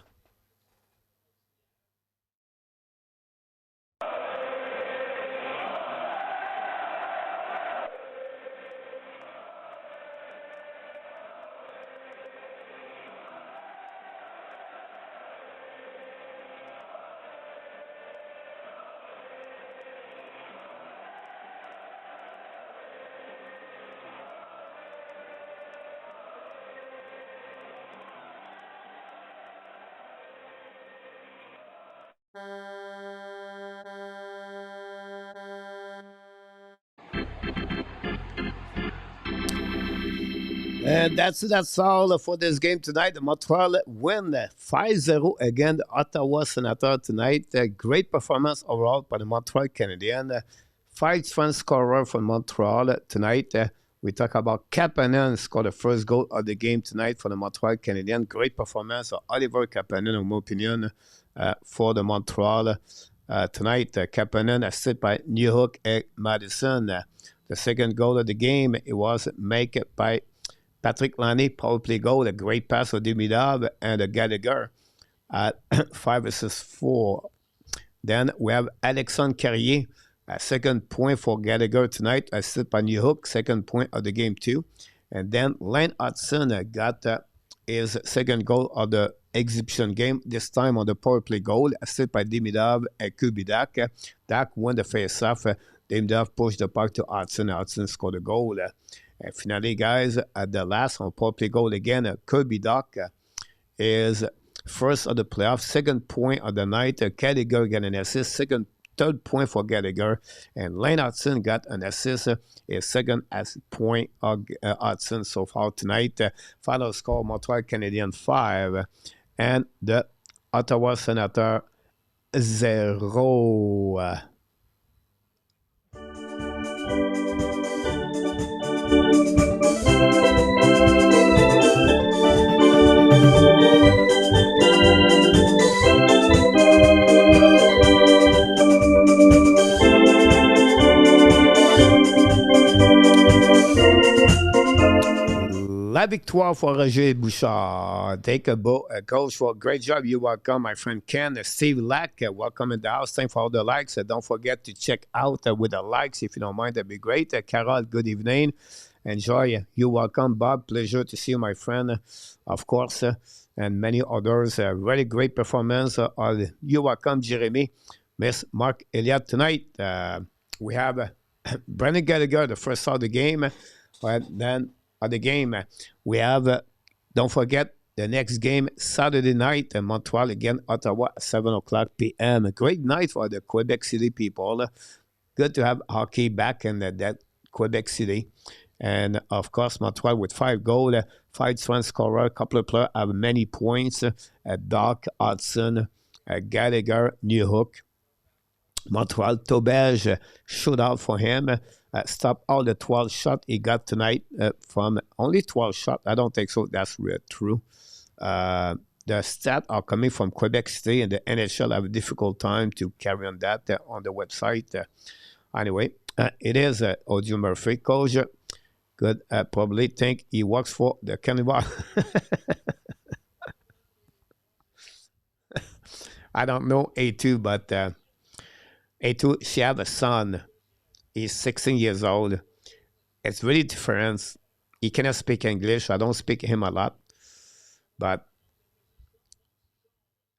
And that's all for this game tonight. The Montreal win 5-0 against the Ottawa Senators tonight. Great performance overall by the Montreal Canadiens. 5 strong scorer from Montreal tonight. We talk about Kapanen scored the first goal of the game tonight for the Montreal Canadiens. Great performance of Oliver Kapanen, in my opinion, for the Montreal tonight. Kapanen assisted by Newhook and Madison. The second goal of the game, it was made by Patrick Laine, power play goal, a great pass of Demidov and a Gallagher at 5 versus 4. Then we have Alexandre Carrier, a second point for Gallagher tonight, assisted by Newhook, second point of the game too. And then Laine Hudson got his second goal of the exhibition game, this time on the power play goal, assisted by Demidov and Kubidak. Dak won the face-off. Demidov pushed the puck to Hudson. Hudson scored a goal. And finally, guys, at the last on power play goal again, Kirby Doc is first of the playoffs, second point of the night. Gallagher got an assist, third point for Gallagher. And Laine Hudson got an assist, his second point of Hudson so far tonight. Final score, Montreal Canadiens 5 and the Ottawa Senators 0. victoire for Roger Bouchard. Take a coach for a great job. You welcome my friend Ken. Steve Lack, welcome in the house. Thanks for all the likes. Don't forget to check out with the likes if you don't mind. That'd be great. Carol, good evening. Enjoy. You welcome, Bob. Pleasure to see you, my friend, of course, and many others. Really great performance. You welcome, Jeremy. Miss Mark Elliott tonight. We have Brendan Gallagher, the first of the game. Then of the game, we have, don't forget, the next game, Saturday night, Montreal again, Ottawa, 7 o'clock p.m. A great night for the Quebec City people. Good to have hockey back in that Quebec City. And, of course, Montreal with 5 goals, 5 strong scorer, a couple of players have many points. Doc, Hudson, Gallagher, Newhook. Montreal, Taubage, shootout for him. Stop all the 12 shots he got tonight from only 12 shots. I don't think so. That's real true. The stats are coming from Quebec City, and the NHL have a difficult time to carry on that on the website. Anyway, it is Audio Murphy. Coach, good. Probably think he works for the Carnival. I don't know A2, but A2, she have a son. He's 16 years old. It's really different. He cannot speak English. I don't speak him a lot. But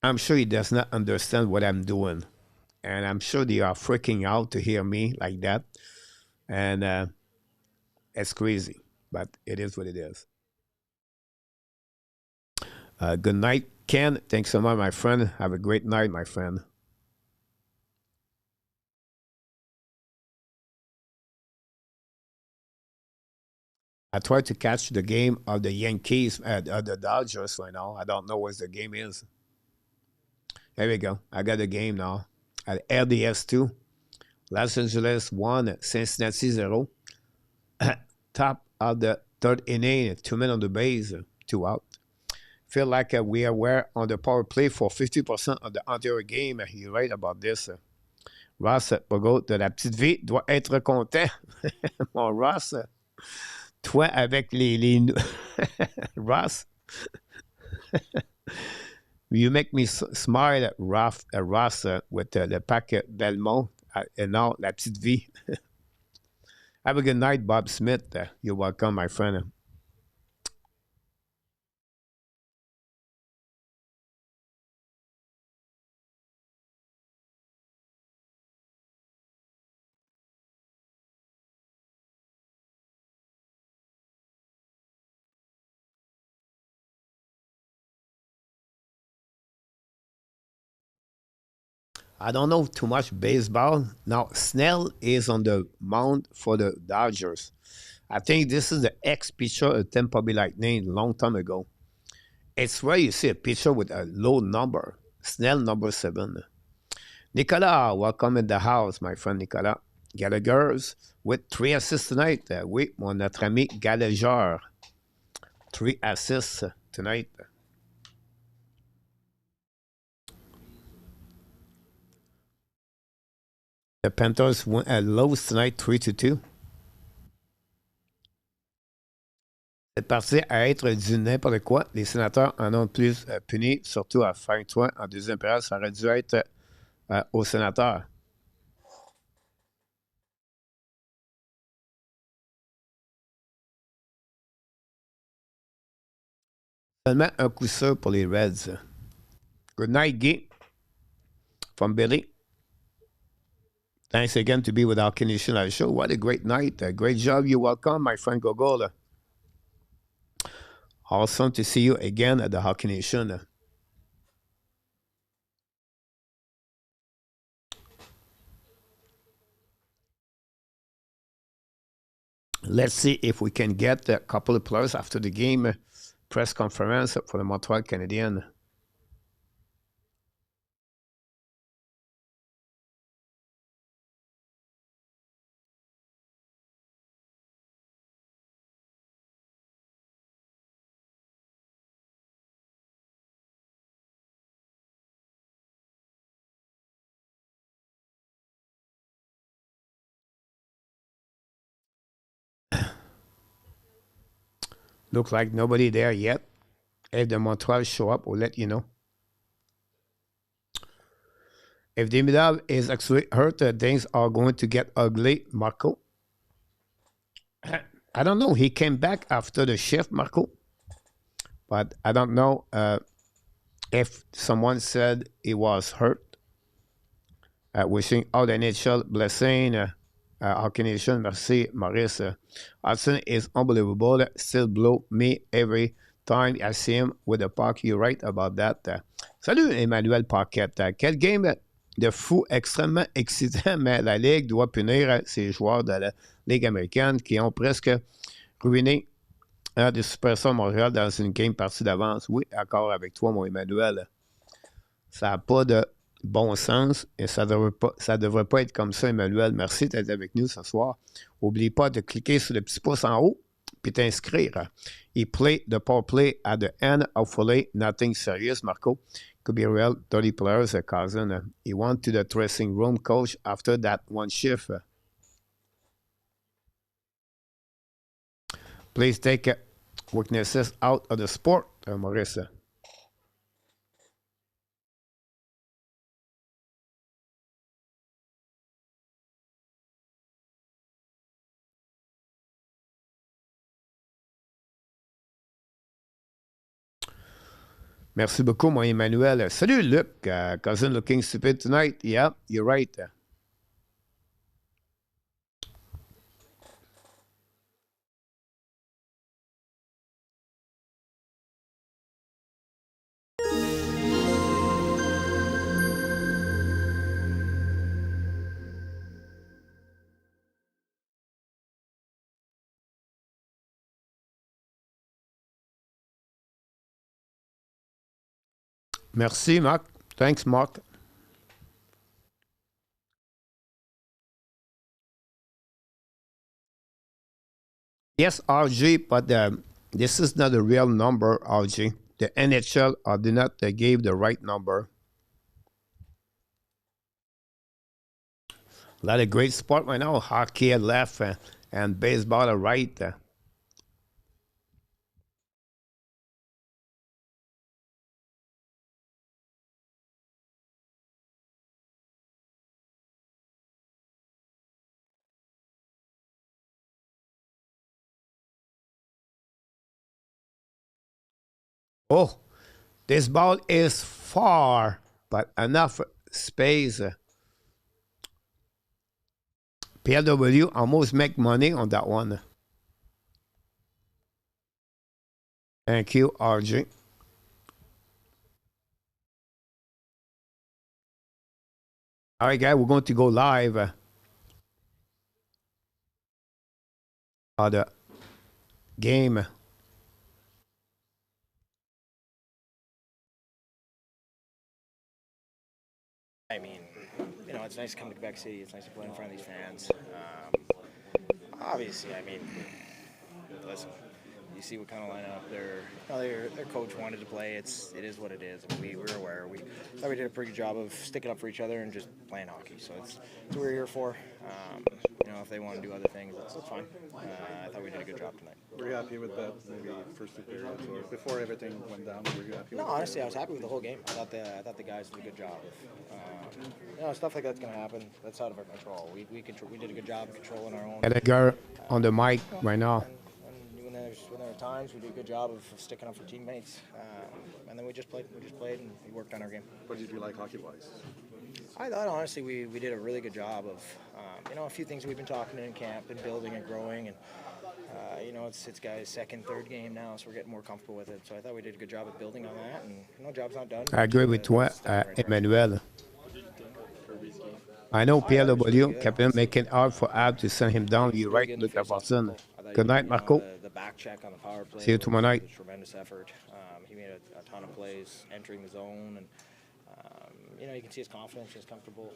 I'm sure he does not understand what I'm doing. And I'm sure they are freaking out to hear me like that. And it's crazy. But it is what it is. Good night, Ken. Thanks so much, my friend. Have a great night, my friend. I tried to catch the game of the Yankees at the Dodgers right now. I don't know what the game is. There we go. I got the game now. At LDS 2. Los Angeles 1, Cincinnati 0. Top of the third inning, 2 men on the base, 2 out. Feel like we were on the power play for 50% of the entire game. You're right about this. Ross Bogo de la petite vie doit être content. Mon Ross. Toi avec les Ross. You make me smile, Ross, with le pack Belmont and now la petite vie. Have a good night, Bob Smith. You're welcome, my friend. I don't know too much baseball. Now, Snell is on the mound for the Dodgers. I think this is the ex-pitcher of Tampa Bay Lightning long time ago. It's rare you see a pitcher with a low number. Snell, number 7. Nicolas, welcome in the house, my friend Nicolas. Gallagher's with 3 assists tonight. Oui, notre ami Gallagher. 3 assists tonight. The Panthers lost tonight 3-2. C'est parti à être du n'importe quoi. Les sénateurs en ont plus puni, surtout à fin 3 en deuxième période. Ça aurait dû être aux sénateurs. Seulement un coup sûr pour les Reds. Good night, Guy. From Billy. Thanks again to be with our Canadian live show. What a great night. Great job. You're welcome, my friend Gogola. Awesome to see you again at the Hockey Nation. Let's see if we can get a couple of players after the game press conference for the Montreal Canadiens. Look like nobody there yet. If the Montreal show up, we'll let you know. If the middle is actually hurt, things are going to get ugly, Marco. I don't know. He came back after the shift, Marco. But I don't know if someone said he was hurt. Wishing all the NHL blessing. Hockey Nation, merci, Maurice. Hudson is unbelievable. Still blow me every time I see him with the puck. You're right about that. Salut, Emmanuel Paquette. Quel game de fou extrêmement excitant, mais la Ligue doit punir ces joueurs de la Ligue américaine qui ont presque ruiné des Super Montréal dans une game partie d'avance. Oui, d'accord avec toi, mon Emmanuel. Ça n'a pas de bon sens et ça devrait pas être comme ça, Emmanuel. Merci d'être avec nous ce soir. N'oublie pas de cliquer sur le petit pouce en haut puis t'inscrire. He played the power play at the end. Hopefully, nothing serious, Marco. Could be real. 30 players, cousin. He went to the dressing room, coach, after that one shift. Please take weaknesses out of the sport, Maurice. Merci beaucoup, mon Emmanuel. Salut, Luc. Cousin looking stupid tonight. Yeah, you're right. Merci, Mark. Thanks, Mark. Yes, RG, but this is not a real number, RG. The NHL did not give the right number. A lot of great sport right now. Hockey at left and baseball at right. Oh, this ball is far, but enough space. PLW almost make money on that one. Thank you, RJ. All right, guys, we're going to go live on the game. I mean, you know, it's nice to come to Quebec City. It's nice to play in front of these fans. Obviously, I mean, listen, you see what kind of lineup their coach wanted to play. It is what it is. I mean, we were aware. We thought we did a pretty good job of sticking up for each other and just playing hockey. So it's what we're here for. You know, if they want to do other things, that's fine. I thought we did a good job tonight. Were you happy with that maybe first two periods or before everything went down? Were you happy? No, honestly, I was happy with the whole game. I thought the guys did a good job. You know, stuff like that's going to happen. That's out of our control. We did a good job of controlling our own. Edgar on the mic right now. And when there are times, we do a good job of sticking up for teammates. And then we just played. And we worked on our game. What did you like hockey-wise? I thought honestly we did a really good job of you know, a few things we've been talking in camp and building and growing, and you know, it's guys' second, third game now, so we're getting more comfortable with it. So I thought we did a good job of building on that, and you know, job's not done. I agree with toi, Emmanuel. I know PLW kept making it hard for Ab to send him down. You're right, Luke Watson. Good night, Marco. The back check on the power play. See you tomorrow night. Tremendous effort. He made a ton of plays entering the zone, and you know, you can see his confidence, he's comfortable.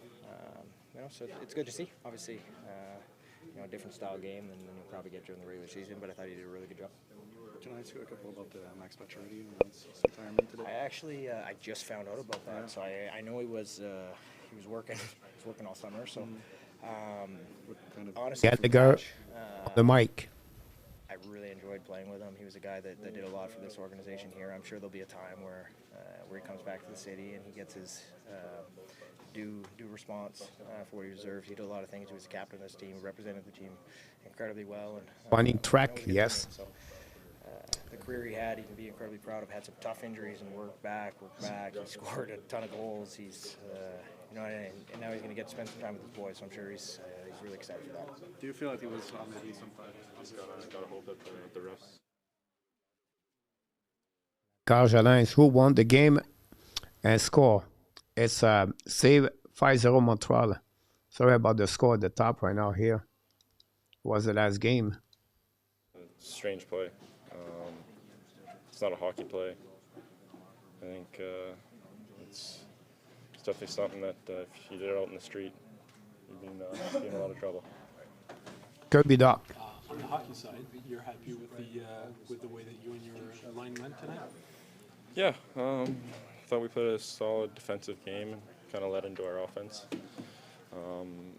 You know, so it's good to see. Obviously, you know, a different style game than you'll probably get during the regular season, but I thought he did a really good job. Can I ask you a couple about Max Pacioretty and his retirement today? I actually I just found out about that, so I know he was working all summer. So What kind of honestly, Edgar on the mic. I really enjoyed playing with him. He was a guy that did a lot for this organization here. I'm sure there'll be a time where he comes back to the city and he gets his due response for what he deserves. He did a lot of things. He was the captain of this team, represented the team incredibly well. And Running track, yes. So, the career he had, he can be incredibly proud of. Had some tough injuries and worked back. He scored a ton of goals. He's, and now he's going to get to spend some time with his boys. So I'm sure he's really excited for that. Do you feel like he was on maybe sometimes just got a hold of the refs? Cargelins, who won the game and score. It's save 5-0 Montreal. Sorry about the score at the top right now here. It was the last game. Strange play. It's not a hockey play. I think it's definitely something that if you did it out in the street, you'd be in a lot of trouble. Kirby Doc. On the hockey side, you're happy with the way that you and your line went tonight? Yeah, thought we played a solid defensive game and kind of led into our offense.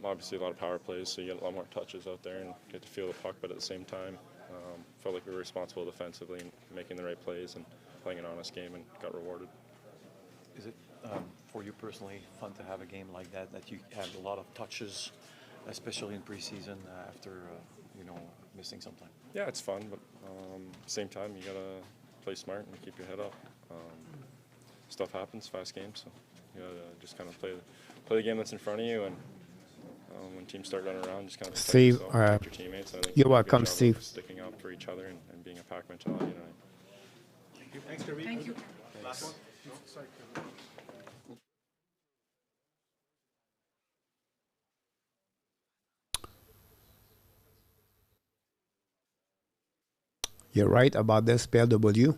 Obviously a lot of power plays, so you get a lot more touches out there and get to feel the puck, but at the same time, felt like we were responsible defensively and making the right plays and playing an honest game and got rewarded. Is it, for you personally, fun to have a game like that you have a lot of touches, especially in preseason after, missing some time? Yeah, it's fun, but same time, you got to play smart and keep your head up. Stuff happens, fast games, so you got to just kind of play the game that's in front of you, and when teams start running around, just kind of Steve, protect your teammates. I think you're we did a good welcome, job of Steve. sticking up for each other and being a pack mentality tonight. Thanks, Kirby. Thank you. Last one. Sorry, Kirby. You're right about this, PLW.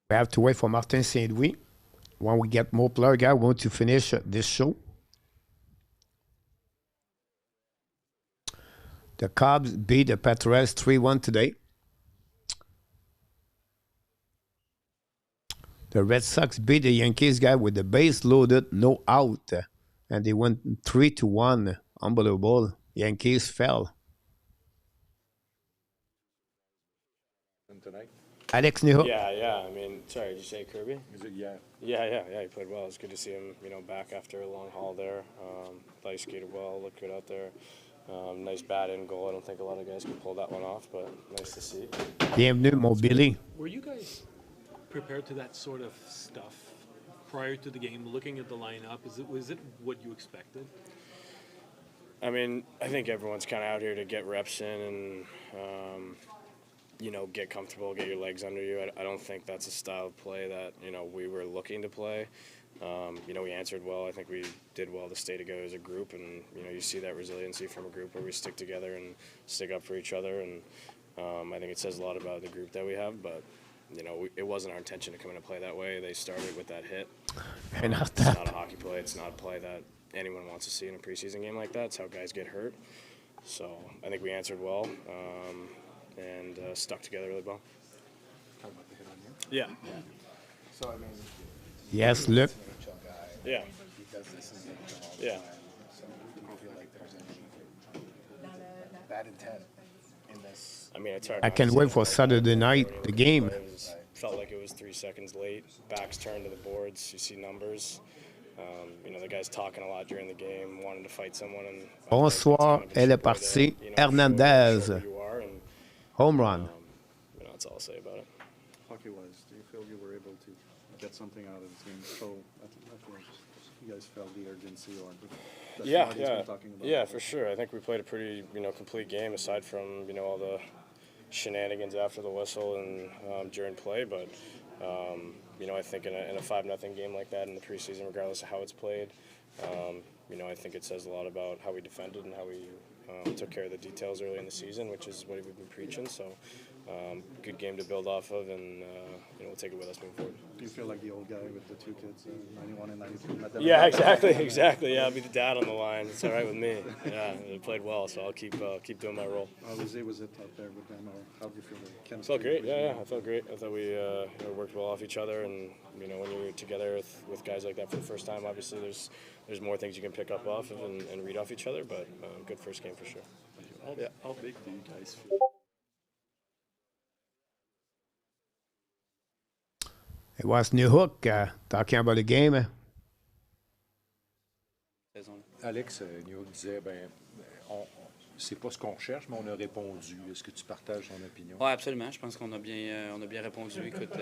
We have to wait for Martin St. Louis. When we get more player guys, we want to finish this show. The Cubs beat the Patriots 3-1 today. The Red Sox beat the Yankees guy with the base loaded, no out. And they went 3-1. Unbelievable. Yankees fell. Tonight? Alex Niho. Yeah. I mean, sorry, did you say Kirby? Is it yeah? Yeah. He played well. It's good to see him, back after a long haul there. Thought he skated well, looked good out there. Nice bat in goal. I don't think a lot of guys can pull that one off, but nice to see. Bienvenue, mon Billy. Were you guys prepared to that sort of stuff prior to the game, looking at the lineup? Was it what you expected? I mean, I think everyone's kind of out here to get reps in and, get comfortable, get your legs under you. I don't think that's a style of play that, we were looking to play. We answered well. I think we did well to stay together as a group, and, you see that resiliency from a group where we stick together and stick up for each other. And I think it says a lot about the group that we have, but, it wasn't our intention to come in and play that way. They started with that hit. And It's not a hockey play. It's not a play that anyone wants to see in a preseason game like that. It's how guys get hurt. So I think we answered well and stuck together really well. Talk about the hit on you. Yeah. So I mean, Yes, look. Yeah. he does this in the NHL. Yeah. So do you feel like there's any bad intent in this? I mean, it's hard. I not can't to wait say for that. Saturday night, the game. Felt like it was 3 seconds late. Backs turned to the boards. You see numbers. The guy's talking a lot during the game, wanting to fight someone. And Bonsoir, elle est partie. Hernandez. Home run. That's all I'll say about it. Hockey-wise, do you feel you were able to get something out of this game? So I think you guys felt the urgency, or that's Marty's been talking about. Yeah, for sure. I think we played a pretty, complete game aside from, all the shenanigans after the whistle and during play. But, I think in a 5-0 game like that in the preseason, regardless of how it's played, I think it says a lot about how we defended and how we took care of the details early in the season, which is what we've been preaching. So, good game to build off of, and we'll take it with us moving forward. Do you feel like the old guy with the 2 kids, 91 and 92? Met them Yeah, exactly. Yeah, I'll be the dad on the line. It's all right with me. Yeah, they played well, so I'll keep doing my role. How was it out there with them, or how do you feel? The Felt great. Yeah, I felt great. I thought we worked well off each other, and when you're together with guys like that for the first time, obviously there's there's more things you can pick up off of and read off each other. But good first game for sure. How big do you guys feel? It was New Hook talking about the game. Alex, New York disait, c'est pas ce qu'on cherche, mais on a répondu. Est-ce que tu partages ton opinion? Oui, absolument. Je pense qu'on a bien répondu. Écoute,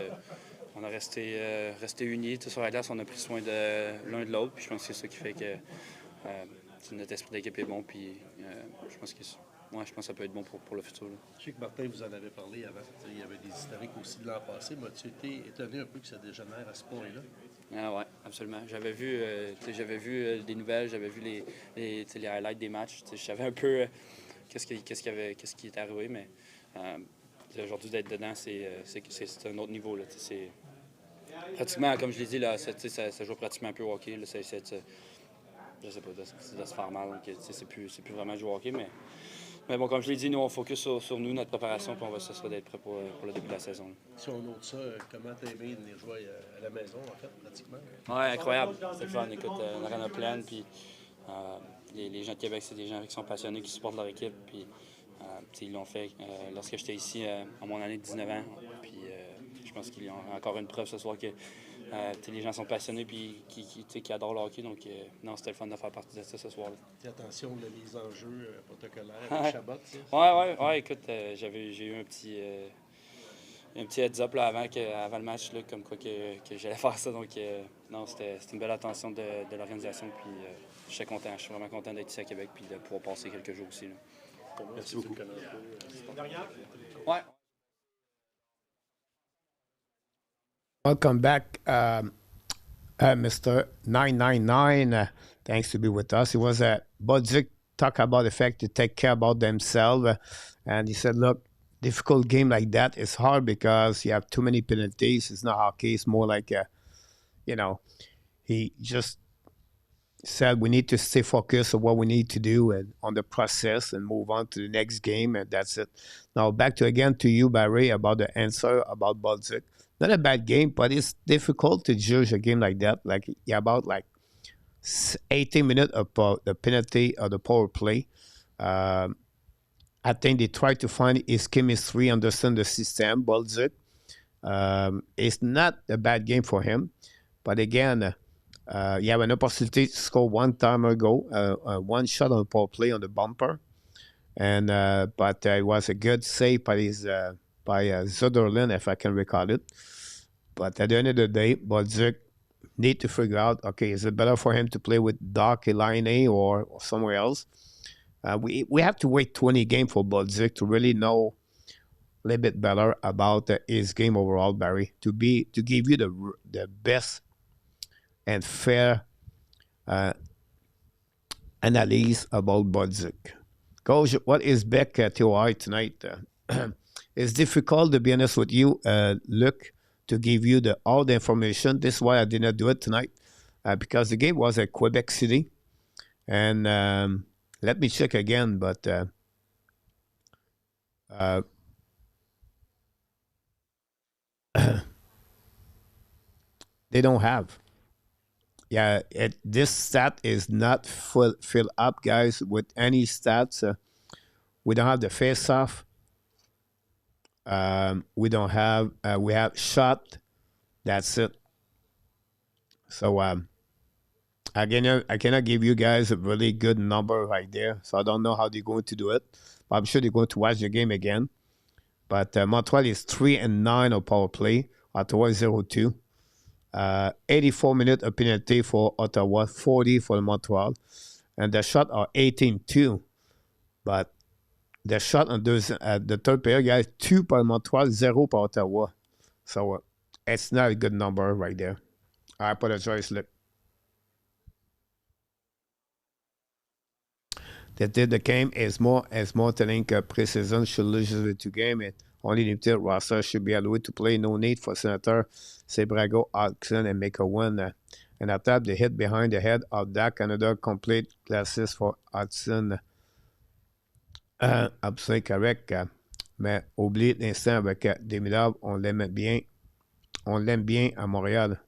on a resté unis. Sur la glace, on a pris soin de l'un de l'autre. Puis je pense que c'est ça qui fait que notre esprit d'équipe est bon. Puis je pense que ça peut être bon pour le futur. Là. Je sais que Martin, vous en avez parlé avant. Il y avait des historiques aussi de l'an passé. M'as-tu été étonné un peu que ça dégénère à ce point-là? Ah ouais, absolument. J'avais vu des nouvelles, j'avais vu les highlights des matchs. Je savais un peu qu'est-ce qui est arrivé, mais aujourd'hui d'être dedans, c'est un autre niveau. Là, c'est pratiquement, comme je l'ai dit, là, ça joue pratiquement un peu au hockey. Là, je sais pas, c'est de se faire mal. Donc, c'est plus vraiment jouer au hockey, mais bon, comme je l'ai dit, nous, on focus sur nous, notre préparation, puis on va s'assurer d'être prêt pour le début de la saison. Là. Si on note ça, comment t'as aimé venir jouer à la maison, en fait, pratiquement? Oui, incroyable. C'est le fun. Écoute, l'arena pleine, puis les gens de Québec, c'est des gens qui sont passionnés, qui supportent leur équipe, puis ils l'ont fait lorsque j'étais ici à mon année de 19 ans. Puis je pense qu'il y a encore une preuve ce soir que les gens sont passionnés puis qui adorent le hockey. Donc, non, c'était le fun de faire partie de ça ce soir-là. Attention, là, les enjeux protocolaires avec Chabot. Oui, écoute, j'ai eu un petit heads-up là, avant le match, là, comme quoi que j'allais faire ça. Donc, non, c'était une belle attention de l'organisation. Puis, je suis content. Je suis vraiment content d'être ici à Québec puis de pouvoir passer quelques jours aussi. Là. Merci beaucoup. Ouais. Welcome back, Mr. 999. Thanks to be with us. It was Budzik talk about the fact to take care about themselves. And he said, look, difficult game like that is hard because you have too many penalties. It's not hockey. It's more like, he just said we need to stay focused on what we need to do and on the process and move on to the next game. And that's it. Now, back to you, Barry, about the answer about Budzik. Not a bad game, but it's difficult to judge a game like that. Like, about 18 minutes of the penalty of the power play. I think they tried to find his chemistry, understand the system. Budzik, it's not a bad game for him. But again, you have an opportunity to score one time ago, one shot on the power play on the bumper. And but it was a good save by Zuderlin, if I can recall it. But at the end of the day, Budzik need to figure out, okay, is it better for him to play with Doc, Laine, or somewhere else? We have to wait 20 games for Budzik to really know a little bit better about his game overall, Barry, to give you the best and fair analysis about Budzik. Coach, what is back to our tonight? It's difficult, to be honest with you, Luc, to give you all the information. This is why I did not do it tonight, because the game was at Quebec City. And let me check again, but they don't have. Yeah, this stat is not filled up, guys, with any stats. We don't have the face-off. We don't have. We have shot. That's it. So I cannot give you guys a really good number right there. So I don't know how they're going to do it. But I'm sure they're going to watch the game again. But Montreal is 3-9 on power play. Ottawa is 0-2. 84 minutes of penalty for Ottawa, 40 for Montreal. And the shot are 18-2. But the shot on the third pair, guys, 2 for Montreal, 0 for Ottawa. So it's not a good number right there. I apologize, Lip. The game is more telling Preseason should lose the 2 games. And only limited roster should be allowed to play. No need for Senator, Sebrago, Oxen, and make a win. And at that, the hit behind the head of that Canada complete classes for Hudson. Absolument correct. Mais oublie l'instant avec Demidov, on l'aime bien. On l'aime bien à Montréal.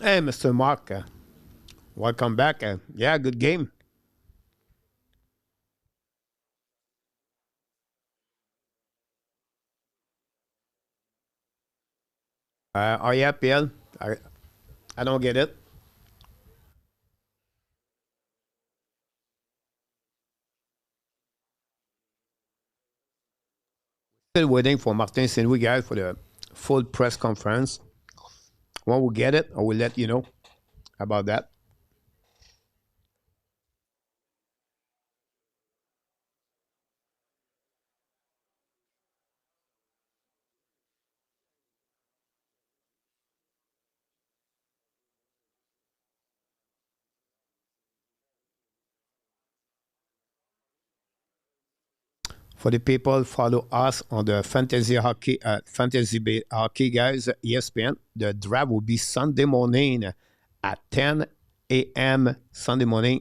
Hey, Mr. Mark. Welcome back. Yeah, good game. Are you happy, El? I don't get it. Still waiting for Martin St. Louis, guys, for the full press conference. When we get it, I will let you know about that. For the people follow us on the hockey guys, ESPN. The draft will be Sunday morning at 10 a.m. Sunday morning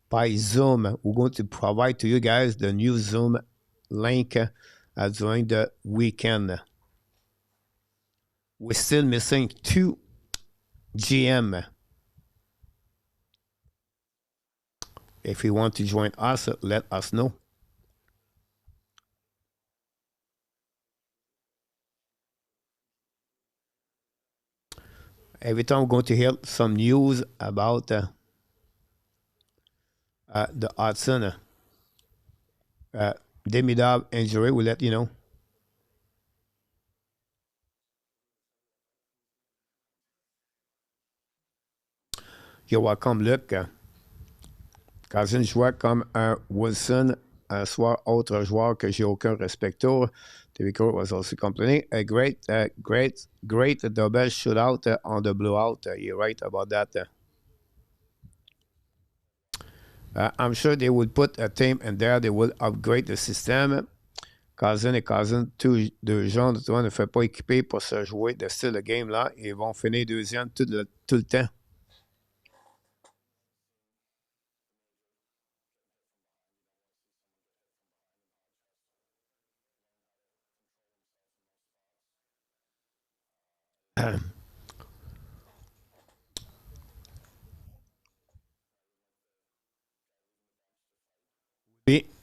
by Zoom. We're going to provide to you guys the new Zoom link during the weekend. We're still missing 2 GM. If you want to join us, let us know. Every time we're going to hear some news about the Hudson Demidov injury, we'll let you know. You're welcome, Luc. Quand une joueur comme un Wilson, soit autre joueur que j'ai aucun respect pour, David was also complaining. A great double shootout on the blowout. You're right about that. I'm sure they would put a team in there. They will upgrade the system. Cousin et Cousin, deux gens de toi ne fait pas équiper pour se jouer de style de game-là. Ils vont finir deuxième tout le temps.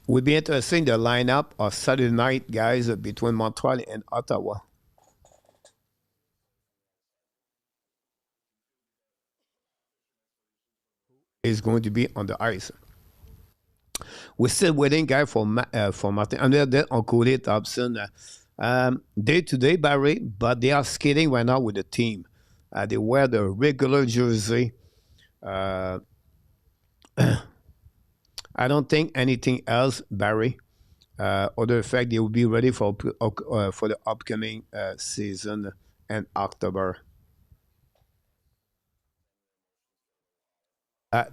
Would be interesting the lineup of Saturday night guys between Montreal and Ottawa. Is going to be on the ice. We're still waiting, guys, for Martin. And then on Cody Thompson, day to day, Barry, but they are skating right now with the team. They wear the regular jersey. I don't think anything else, Barry. Other fact, they will be ready for the upcoming season in October.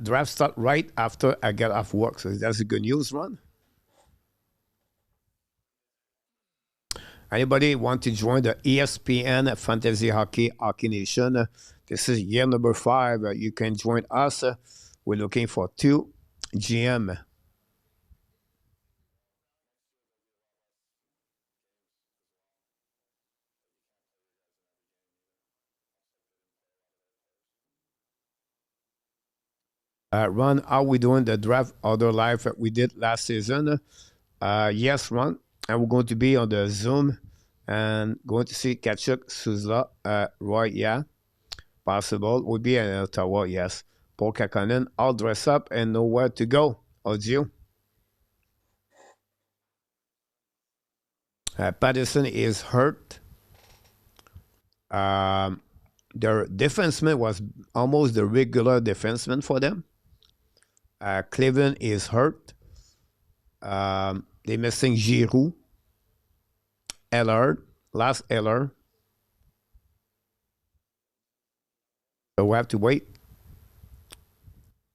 Draft start right after I get off work, so that's a good news, Ron. Anybody want to join the ESPN Fantasy Hockey Nation? This is year number 5. You can join us. We're looking for 2 GM. Ron, how we doing the draft other live we did last season? Yes, Ron. And we're going to be on the Zoom and going to see Kachuk, Suzla, Roy, yeah. Possible. We'll be in Ottawa, yes. Paul Kakanen, all dress up and know where to go. Audio. Patterson is hurt. Their defenseman was almost the regular defenseman for them. Cleveland is hurt. They're missing Giroux. Eller. Last Eller. So we have to wait.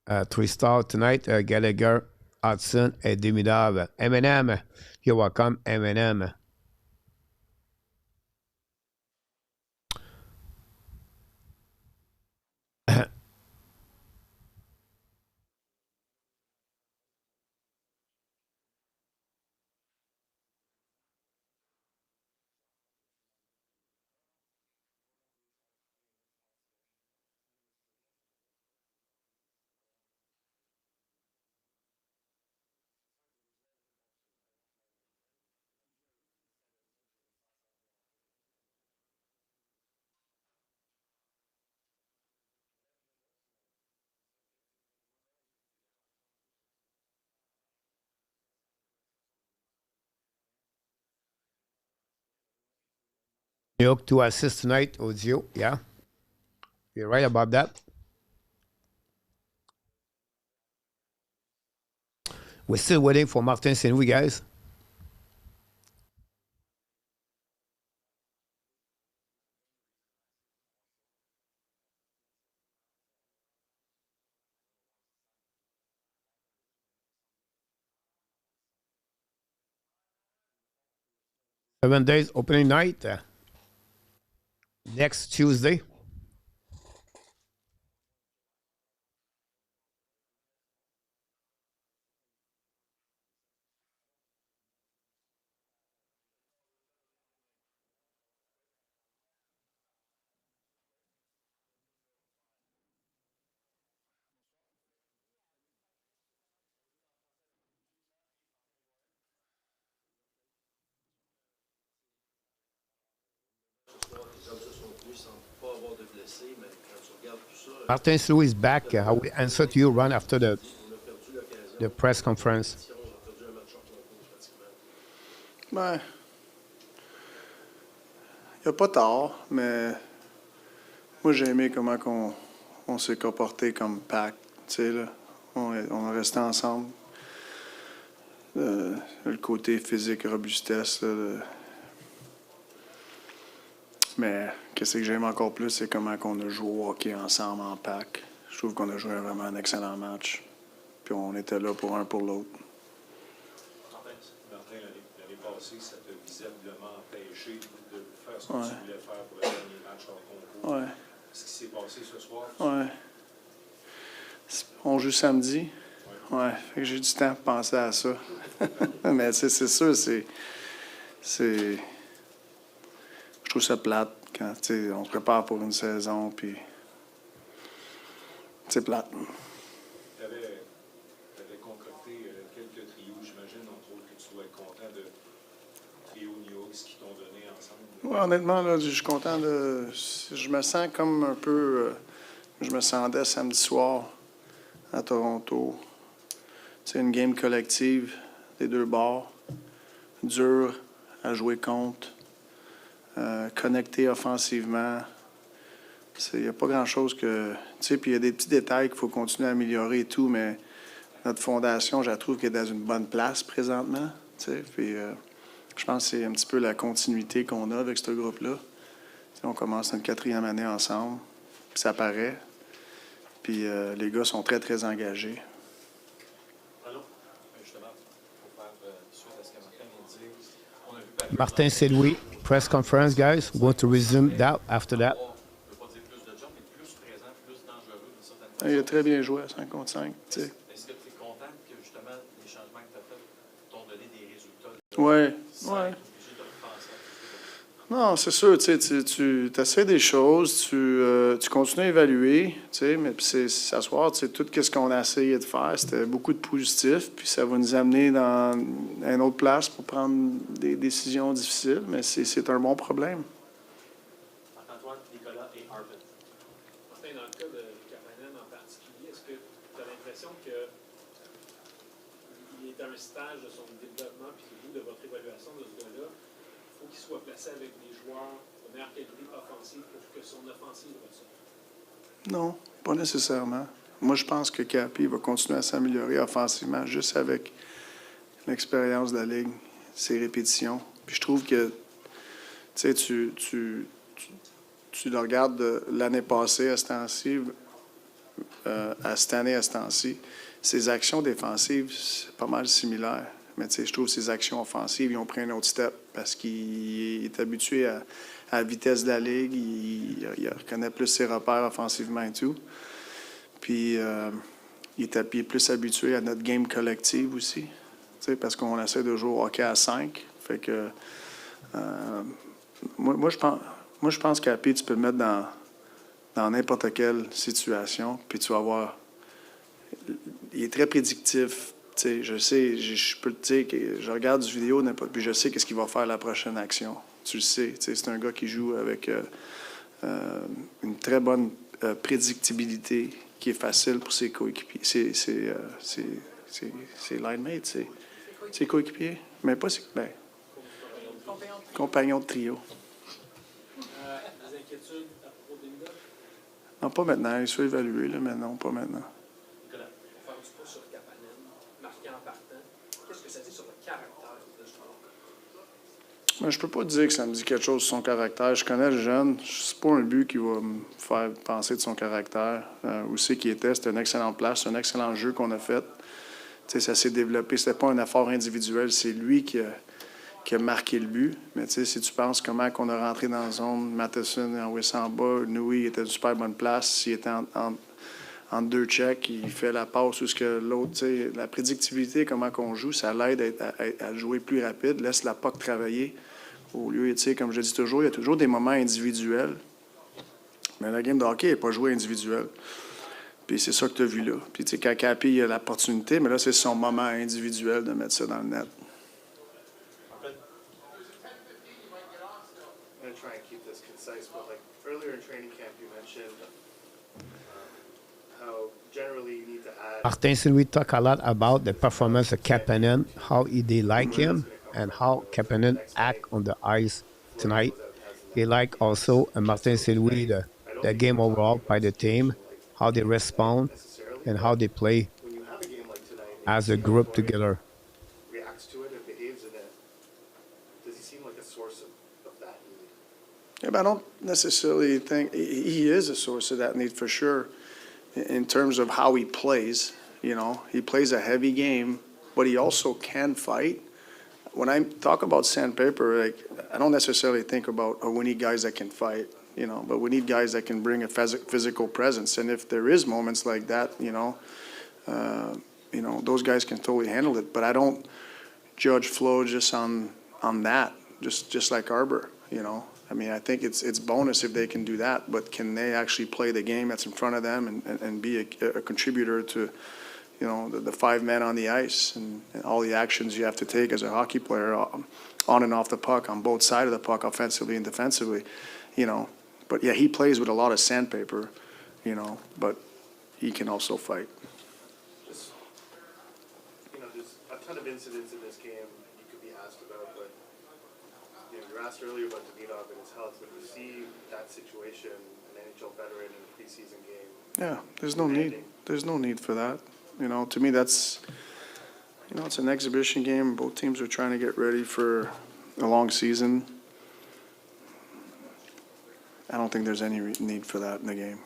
3-star tonight. Gallagher, Hudson, and Demidov. M&M. You're welcome, M&M. New York 2 assists tonight, Audio. Yeah. You're right about that. We're still waiting for Martin St. Louis, guys. Seven days opening night. Next Tuesday. Martin St. Louis is back. I will answer to you right after the press conference. Ben, il n'y a pas tard, mais moi j'ai aimé comment on s'est comporté comme pack. Tu sais, là, on est resté ensemble. Le côté physique, robustesse. Là, mais qu'est-ce que j'aime encore plus, c'est comment on a joué au hockey ensemble en pack. Je trouve qu'on a joué vraiment un excellent match. Puis on était là pour un pour l'autre. Martin, l'année passée, ça t'a visiblement empêché de faire ce que tu voulais faire pour le dernier match en concours. Ouais. Ce qui s'est passé ce soir? Ouais. On joue samedi. Ouais. Fait que j'ai du temps pour penser à ça. Mais c'est sûr, c'est. Je trouve ça plate quand on se prépare pour une saison, puis c'est plate. Tu avais concocté quelques trios, j'imagine, entre autres, que tu dois être content de trio New York qui t'ont donné ensemble. Ouais, honnêtement, là, je suis content de. Je me sens comme un peu. Je me sentais samedi soir à Toronto. C'est une game collective des deux bords, dur à jouer contre. Connecté offensivement. Il n'y a pas grand-chose que... Tu sais, puis il y a des petits détails qu'il faut continuer à améliorer et tout, mais notre fondation, je la trouve qu'elle est dans une bonne place présentement. Tu sais, puis je pense que c'est un petit peu la continuité qu'on a avec ce groupe-là. T'sais, on commence notre 4e année ensemble, puis ça paraît. Puis les gars sont très, très engagés. Martin St. Louis, press conference, guys. We're going to resume that after that. Il a très bien joué à 5 contre 5. Est-ce que tu es content que justement les changements que tu as faits t'ont donné des résultats? Oui. Non, c'est sûr, tu essaies des choses, tu continues à évaluer, mais ce soir, tout ce qu'on a essayé de faire, c'était beaucoup de positifs, puis ça va nous amener dans une autre place pour prendre des décisions difficiles, mais c'est un bon problème. Marc-Antoine, Nicolas et Arvin. Martin, dans le cas de Kapanen en particulier, est-ce que tu as l'impression qu'il est à un stage de son développement, puis vous, de votre évaluation de ce gars-là, il faut qu'il soit placé avec des joueurs de meilleure qualité offensive pour que son offensive ressorte? Non, pas nécessairement. Moi, je pense que Capi va continuer à s'améliorer offensivement juste avec l'expérience de la Ligue, ses répétitions. Puis je trouve que, tu le regardes de l'année passée à ce temps-ci, à cette année à ce temps-ci, ses actions défensives, c'est pas mal similaire. Mais je trouve que ses actions offensives, ils ont pris un autre step parce qu'il est habitué à la vitesse de la Ligue. Il reconnaît plus ses repères offensivement et tout. Puis il est plus habitué à notre game collective aussi. Parce qu'on essaie de jouer au hockey à 5. Fait que moi, je pense qu'à P, tu peux le mettre dans n'importe quelle situation. Puis tu vas voir. Il est très prédictif. Je sais, je peux te dire que je regarde du vidéo, puis je sais qu'est-ce qu'il va faire la prochaine action. Tu le sais. C'est un gars qui joue avec une très bonne prédictibilité qui est facile pour ses coéquipiers. Ses line-mates, ses coéquipiers. Mais pas ses compagnons de trio. inquiétudes à propos de Linda? Non, pas maintenant. Il se fait évaluer, là, mais non, pas maintenant. Nicolas, on va faire un petit pas sur Kapanen, marqué en partant. Qu'est-ce que ça dit sur le caractère de ce joueur? Mais je peux pas dire que ça me dit quelque chose sur son caractère. Je connais le jeune. C'est pas un but qui va me faire penser de son caractère. Où c'est qu'il était. C'était une excellente place, un excellent jeu qu'on a fait. T'sais, ça s'est développé. C'était pas un effort individuel. C'est lui qui a marqué le but. Mais si tu penses comment on a rentré dans la zone, Matheson envoyé en bas, Nui était une super bonne place. Il était en deux checks, il fait la passe ou ce que l'autre, la prédictibilité, comment qu'on joue, ça l'aide à jouer plus rapide, laisse la POC travailler. Au lieu, comme je dis toujours, il y a toujours des moments individuels. Mais la game de hockey n'est pas jouée individuelle. Puis c'est ça que tu as vu là. Puis quand Capi il a l'opportunité, mais là, c'est son moment individuel de mettre ça dans le net. I'm going to try and keep this concise, but like earlier in training camp, you mentioned how generally you need to add. Martin Saint-Louis talk a lot about the performance of Kapanen, how they like him, and how Kapanen act on the ice tonight. He like also Martin Saint-Louis, the game overall by the team, how they respond, and how they play When you have a game like tonight, as a group together. reacts to it and behaves in it, does he seem like a source of that need? Yeah, but I don't necessarily think he is a source of that need for sure in terms of how he plays. He plays a heavy game, but he also can fight. When I talk about sandpaper, I don't necessarily think about, we need guys that can fight, but we need guys that can bring a physical presence. And if there is moments like that, those guys can totally handle it. But I don't judge Flo just on that, just like Arbor, I mean, I think it's bonus if they can do that, but can they actually play the game that's in front of them and be a contributor to, the five men on the ice and all the actions you have to take as a hockey player on and off the puck, on both sides of the puck, offensively and defensively, But yeah, he plays with a lot of sandpaper, but he can also fight. Just, there's a ton of incidents in this game you could be asked about, but you were asked earlier about Demidov and his health. When you see that situation, an NHL veteran in a preseason game. Yeah, there's no need. There's no need for that. To me, that's, it's an exhibition game. Both teams are trying to get ready for a long season. I don't think there's any need for that in the game.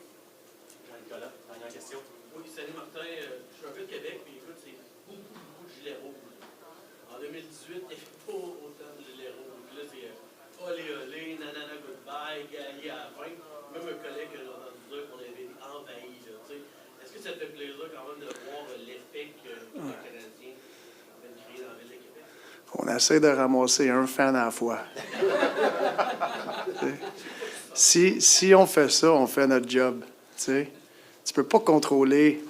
Nicolas, dernière question. Oui, salut Martin. Je suis un gars de Québec, puis écoute, c'est beaucoup de gilets rouges. En 2018, il n'y avait pas autant de gilets rouges. Puis là, c'est olé olé, nanana goodbye, gagné à la fin. Même un collègue que j'ai entendu dire qu'on avait envahi. Est-ce que ça te fait plaisir quand même de voir l'effet que les Canadiens viennent créer dans la ville de Québec? On essaie de ramasser un fan à la fois. Si on fait ça, on fait notre job. Tu peux pas contrôler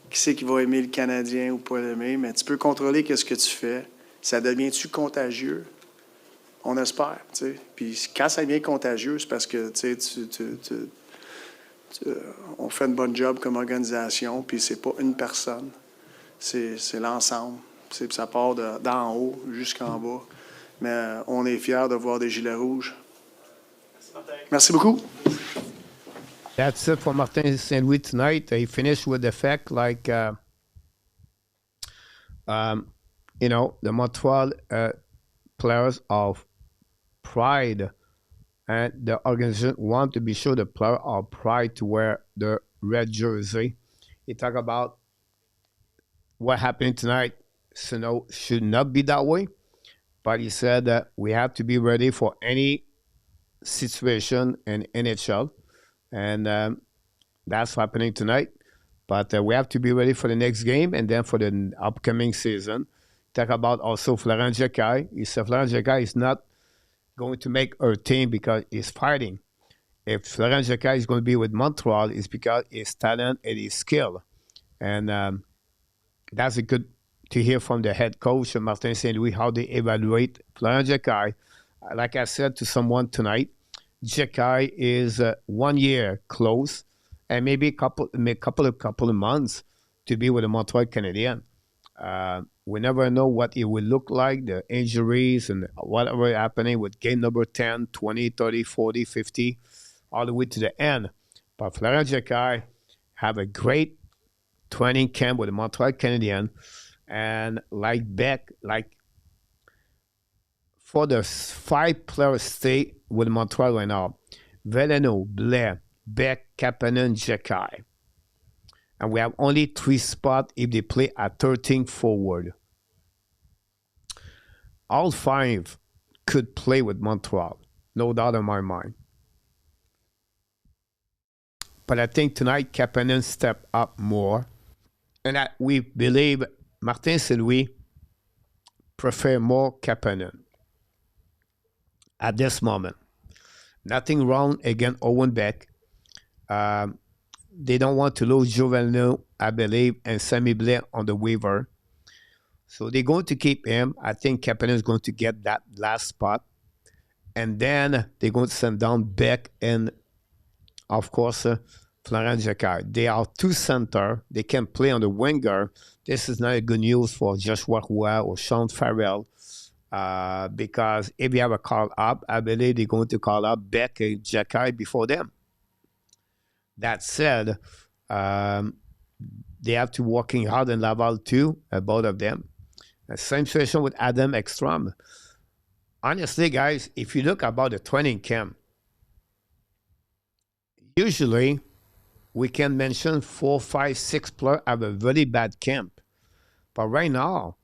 qui c'est qui va aimer le Canadien ou pas l'aimer, mais tu peux contrôler qu'est-ce que tu fais. Ça devient-tu contagieux? On espère. Puis quand ça devient contagieux, c'est parce que on fait une bonne job comme organisation, puis c'est pas une personne, c'est l'ensemble. Ça part d'en haut jusqu'en bas. Mais on est fiers de voir des gilets rouges. Merci beaucoup. That's it for Martin Saint-Louis tonight. He finished with the fact the Montreal players of pride and the organization want to be sure the players are proud to wear the red jersey. He talked about what happened tonight. Should not be that way, but he said that we have to be ready for any situation in NHL, and that's happening tonight. But we have to be ready for the next game and then for the upcoming season. Talk about also Florent Jekai. He said Florent Jekai is not going to make our team because he's fighting. If Florent Jekai is going to be with Montreal, it's because his talent and his skill. And that's a good to hear from the head coach, Martin Saint-Louis, how they evaluate Florent Jekai. Like I said to someone tonight, Jekai is 1 year close and maybe a couple of months to be with the Montreal Canadiens. We never know what it will look like, the injuries and whatever happening with game number 10, 20, 30, 40, 50. all the way to the end. But Florent Jacquard have a great training camp with the Montreal Canadiens. And like Beck, for the 5 players stay with Montreal right now, Veleno, Blair, Beck, Kapanen, Jacquard. And we have only 3 spots if they play at 13 forward. All 5 could play with Montreal, no doubt in my mind. But I think tonight Kapanen stepped up more. And we believe Martin Saint-Louis prefer more Kapanen at this moment. Nothing wrong against Owen Beck. They don't want to lose Jovelino, I believe, and Sammy Blair on the waiver. So they're going to keep him. I think Kapanen is going to get that last spot. And then they're going to send down Beck and, of course, Florent Jacquard. They are 2 center. They can play on the winger. This is not a good news for Joshua Roy or Sean Farrell. Because if you have a call up, I believe they're going to call up Beck and Jacquard before them. That said, they have to working hard in Laval too, both of them. Same situation with Adam Ekstrom. Honestly, guys, if you look about the training camp, usually we can mention 4, 5, 6 players have a very bad camp. But right now,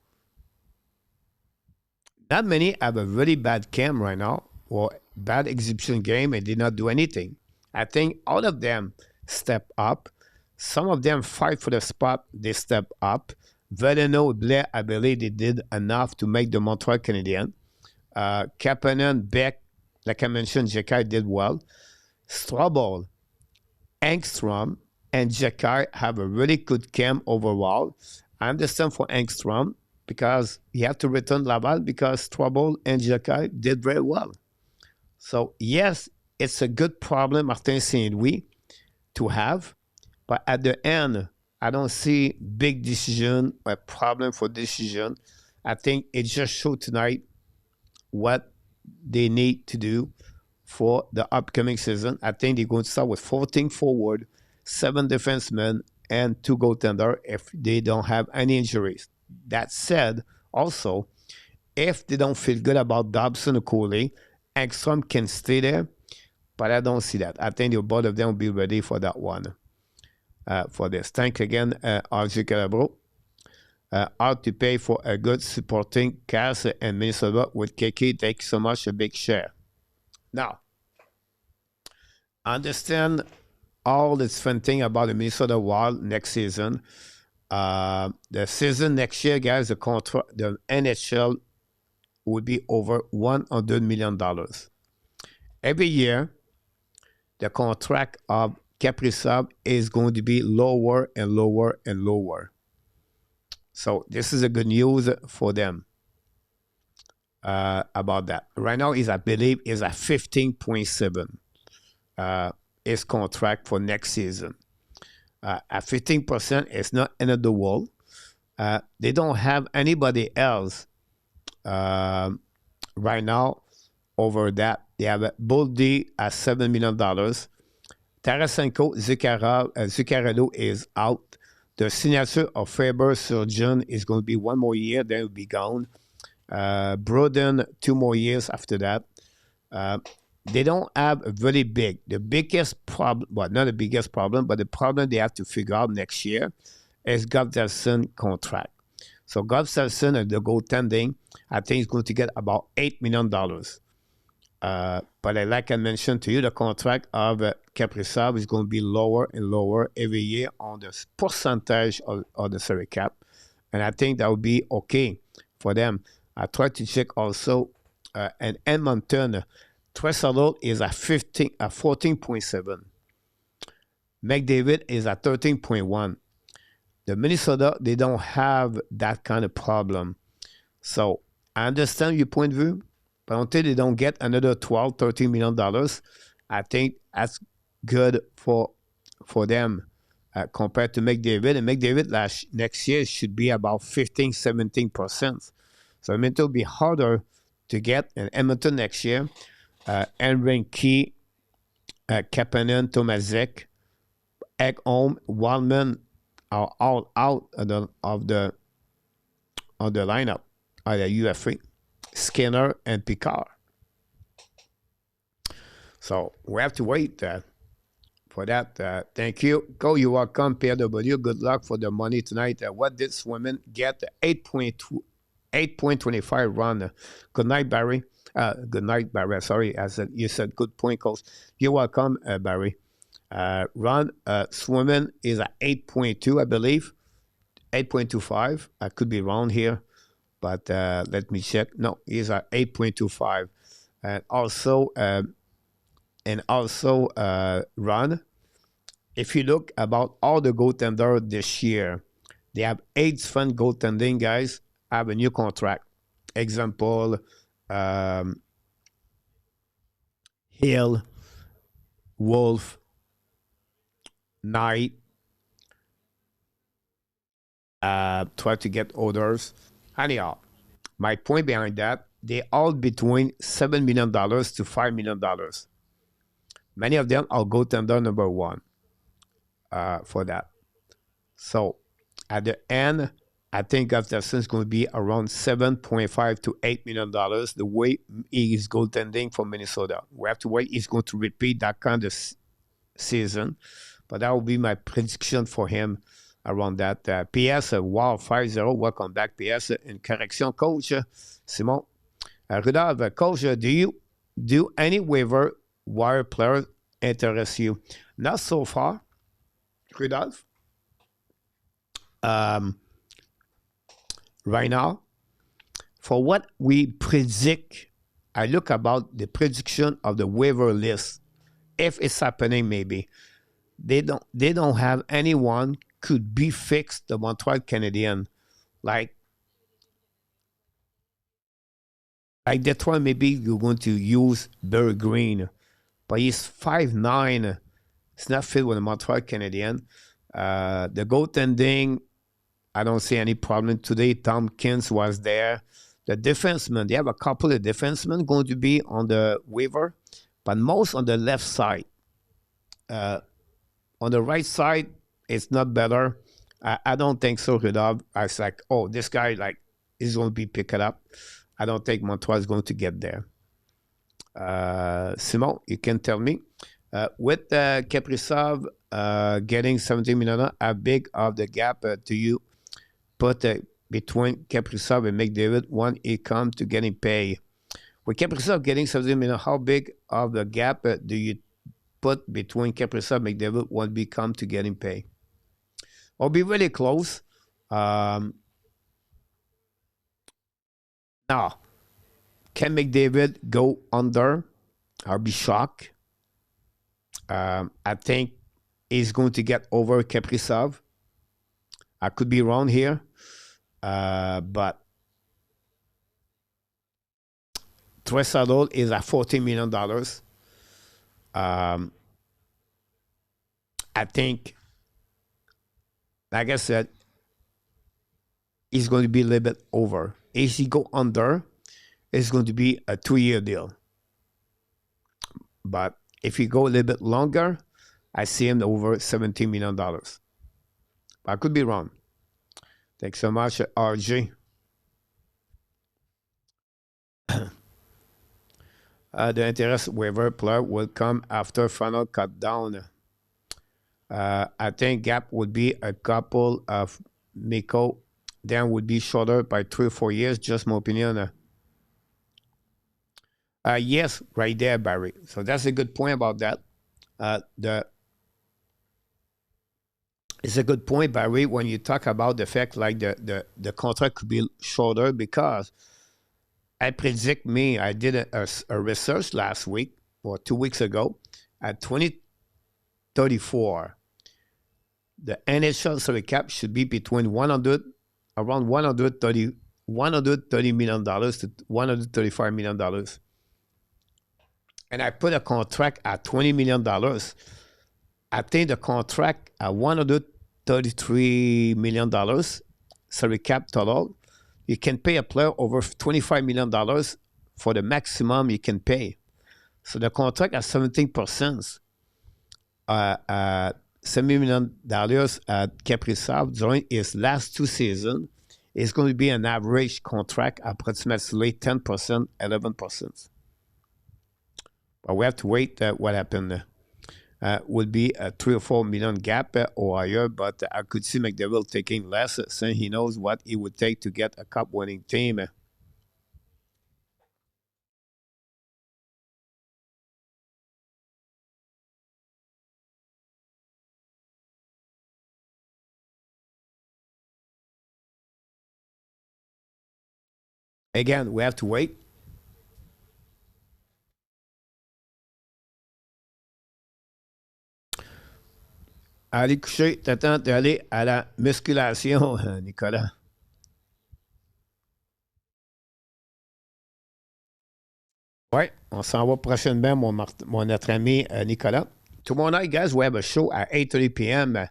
not many have a really bad camp right now or bad exhibition game and did not do anything. I think all of them step up. Some of them fight for the spot. They step up. Veleno, Blair, I believe they did enough to make the Montreal Canadiens. Kapanen, Beck, like I mentioned, Jacquard did well. Strobel, Engstrom, and Jacquard have a really good camp overall. I understand for Engstrom because he had to return Laval because Strobel and Jacquard did very well. So, yes, it's a good problem, Martin Saint-Louis, to have. But at the end, I don't see big decision or problem for decision. I think it just showed tonight what they need to do for the upcoming season. I think they're going to start with 14 forward, 7 defensemen, and 2 goaltenders if they don't have any injuries. That said, also, if they don't feel good about Dobson or Cooley, Ekstrom can stay there, but I don't see that. I think both of them will be ready for that one, for this. Thanks again, RJ Calabro. Hard to pay for a good supporting cast in Minnesota with KK. Thank you so much, a big share. Now, understand all this fun thing about the Minnesota Wild next season. The season next year, guys, the NHL would be over $100 million. Every year, the contract of Caprizov is going to be lower and lower and lower. So this is a good news for them about that. Right now, I believe, is at 15.7 his contract for next season. At 15%, it's not end of the world. They don't have anybody else right now over that. They have Boldy at $7 million. Tarasenko, Zuccarello is out. The signature of Faber Surgeon is going to be 1 more year, then it will be gone. Broden, 2 more years after that. They don't have a very big, the biggest problem, well, not the biggest problem, but the problem they have to figure out next year is Gustafsson contract. So Gustafsson and the goaltending, I think is going to get about $8 million. But like I mentioned to you, the contract of Caprizov is going to be lower and lower every year on the percentage of the salary cap. And I think that would be okay for them. I tried to check also, and Edmonton, Tresolo is at 14.7. McDavid is at 13.1. The Minnesota, they don't have that kind of problem. So I understand your point of view, but until they don't get another $12, $13 million, I think that's good for them compared to McDavid. And McDavid next year should be about 15, 17%. So I mean, it'll be harder to get in Edmonton next year. And Renke, Kapanen, Tomaszek, Ekholm, Wildman are all out of the lineup of the UFA. Skinner and Picard. So we have to wait for that. Thank you. Go, you welcome, PW. Good luck for the money tonight. What did Swimmen get? 8.25 run. Good night, Barry. Good night, Barry. Sorry, you said good point, Coach. You're welcome, Barry. Run Swimmen is at 8.2, I believe. 8.25. I could be wrong here, but let me check. No, he's at 8.25. And also, Ron, if you look about all the goaltenders this year, they have 8 different goaltending guys have a new contract. Example, Hill, Wolf, Knight, try to get others. Anyhow, my point behind that, they all between $7 million to $5 million. Many of them are goaltender number 1 for that. So at the end, I think Gustafsson is going to be around $7.5 to $8 million the way he is goaltending for Minnesota. We have to wait. He's going to repeat that kind of season. But that will be my prediction for him around that. PS, wow, 5-0. Welcome back, PS. In correction, Coach Simon. Rudolph, Coach, do you do any waiver wire players interest you? Not so far, Rudolph. Right now, for what we predict, I look about the prediction of the waiver list. If it's happening, maybe they don't have anyone could be fixed the Montreal Canadiens like Detroit. Maybe you're going to use Barry Green, but he's 5'9". It's not fit with the Montreal Canadiens. The goaltending, I don't see any problem today. Tompkins was there. The defensemen, they have a couple of defensemen going to be on the waiver, but most on the left side. On the right side, it's not better. I don't think so, Rudolph. I was like, oh, this guy is going to be picked up. I don't think Montreal is going to get there. Simon, you can tell me. With Caprizov getting $17 million, how big of the gap do you put between Caprizov and McDavid when it comes to getting paid? With Caprizov getting $17 million, how big of the gap do you put between Caprizov and McDavid when it comes to getting paid? It'll be really close. Now, can McDavid go under? I'll be shocked. I think he's going to get over Caprizov. I could be wrong here, but Tressadol is at $14 million. I think, like I said, he's going to be a little bit over. If he go under, it's going to be a 2-year deal. But if he go a little bit longer, I see him over $17 million. I could be wrong. Thanks so much, RG. The interest waiver player will come after final cut down. I think gap would be a couple of Miko. Then would be shorter by 3 or 4 years. Just my opinion. Yes, right there, Barry. So that's a good point about that. It's a good point, Barry, when you talk about the fact like the contract could be shorter, because I predict I did a research last week or 2 weeks ago. At 2034, the NHL salary cap should be between around $130 million to $135 million. And I put a contract at $20 million. I think the contract at $133 million salary cap total, you can pay a player over $25 million for the maximum you can pay. So the contract at 17%. $7 million at Caprizov during his last 2 seasons. It's going to be an average contract, approximately 10%, 11%. But we have to wait what happened. Would be a 3 or 4 million gap or higher, but I could see McDavid taking less since he knows what it would take to get a cup-winning team. Again, we have to wait. Allez coucher, t'attends d'aller à la musculation, Nicolas. Ouais, on s'en va prochainement, notre ami Nicolas. Tomorrow night, guys, we have a show at 8:30 p.m.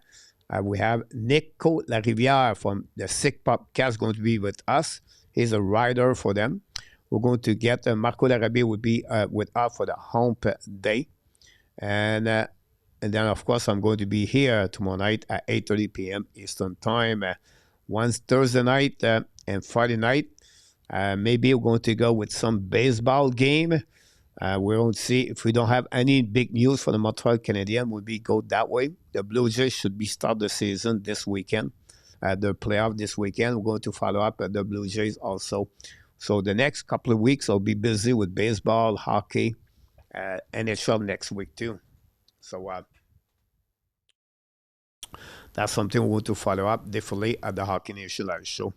We have Nico Larivière from the Sick Podcast going to be with us. He's a writer for them. We're going to get Marco Larabie will be with us for the hump day. And then, of course, I'm going to be here tomorrow night at 8:30 p.m. Eastern Time. Once Thursday night and Friday night, maybe we're going to go with some baseball game. We're going to see if we don't have any big news for the Montreal Canadiens, we'll go that way. The Blue Jays should be start the season this weekend. The playoff this weekend. We're going to follow up the Blue Jays also. So the next couple of weeks, I'll be busy with baseball, hockey, NHL next week too. So that's something we want to follow up definitely at the Hockey Nation Live Show.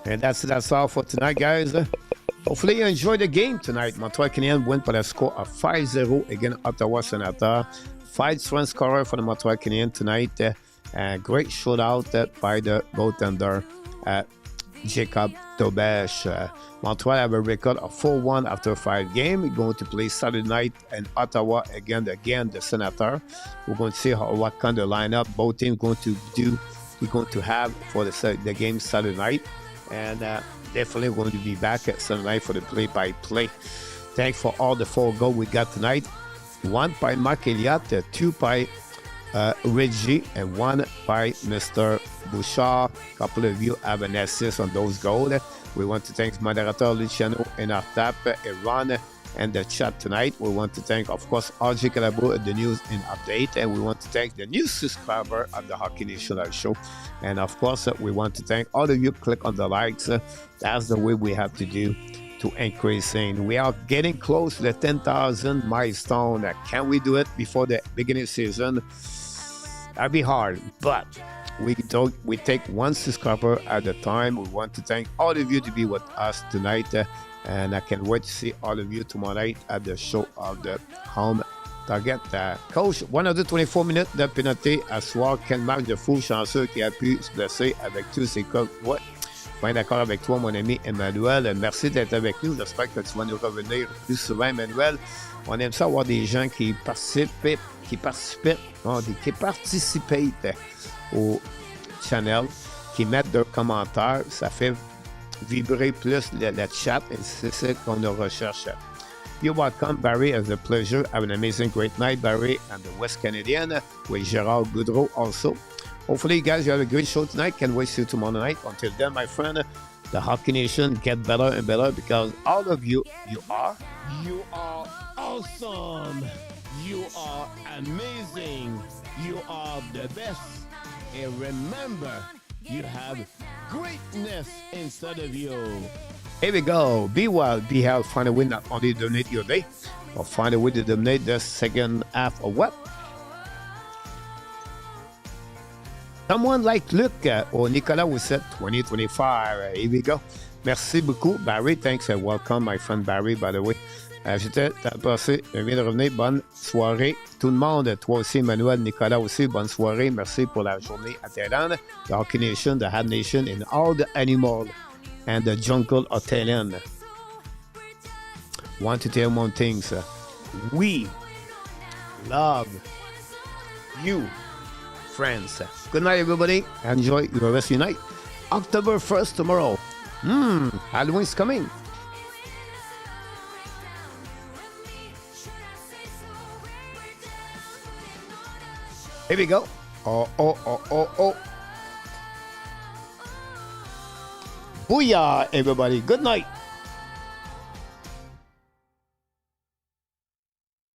And that's all for tonight, guys. Hopefully you enjoyed the game tonight. Montreal Canadiens went by a score of 5-0 against Ottawa Senators. 5 scorer for the Montreal Canadiens tonight. Great shootout by the goaltender, Jacob Tobesh. Montreal have a record of 4-1 after 5 games. We're going to play Saturday night in Ottawa again the Senator. We're going to see what kind of lineup both teams going to do. We're going to have for the game Saturday night. And definitely going to be back at Saturday night for the play-by-play. Thanks for all the 4 goals we got tonight. 1 by Mark Elliott, 2 by Reggie, and 1 by Mr. Bouchard. A couple of you have an assist on those goals. We want to thank Moderator Luciano and our tap, Iran, and the chat tonight. We want to thank, of course, RJ Calabo at the news and update. And we want to thank the new subscriber of the Hockey Nation Live Show. And, of course, we want to thank all of you. Click on the likes. That's the way we have to do to increasing. We are getting close to the 10,000 milestone. Can we do it before the beginning of the season? That'd be hard, but we take 1 subscriber at a time. We want to thank all of you to be with us tonight, and I can't wait to see all of you tomorrow night at the show of the Home Target. Coach, 124 minutes de pénalité à soir. Quel match de fou chanceux qui a pu se blesser avec tous ses coachs. Ouais. Bien d'accord avec toi, mon ami Emmanuel. Merci d'être avec nous. J'espère que tu vas nous revenir plus souvent, Emmanuel. On aime ça avoir des gens qui participent au channel, qui mettent leurs commentaires. Ça fait vibrer plus le chat et c'est ce qu'on recherche. You're welcome, Barry. It was a pleasure. Have an amazing, great night, Barry, and the West Canadian with Gérard Goudreau also. Hopefully, you guys, you have a great show tonight. Can't wait to see you tomorrow night. Until then, my friend, the Hockey Nation get better and better because all of you are awesome. You are amazing. You are the best. And remember, you have greatness inside of you. Here we go. Be well, be healthy. Find a way not only to donate your day, but find a way to donate the second half of what? Someone like Luc or Nicolas who said 2025. Here we go. Merci beaucoup, Barry. Thanks and welcome, my friend Barry, by the way. J'étais passé, je viens de revenir. Bonne soirée, tout le monde. Toi aussi, Emmanuel, Nicolas aussi, bonne soirée. Merci pour la journée à Thailand, the Hockey Nation, the Hab Nation, and all the animals and the jungle of Thailand. Want to tell one thing, sir. We love you, friends. Good night, everybody. Enjoy the rest of your night. October 1st tomorrow. Halloween's coming. Here we go. Oh. Booyah, everybody. Good night.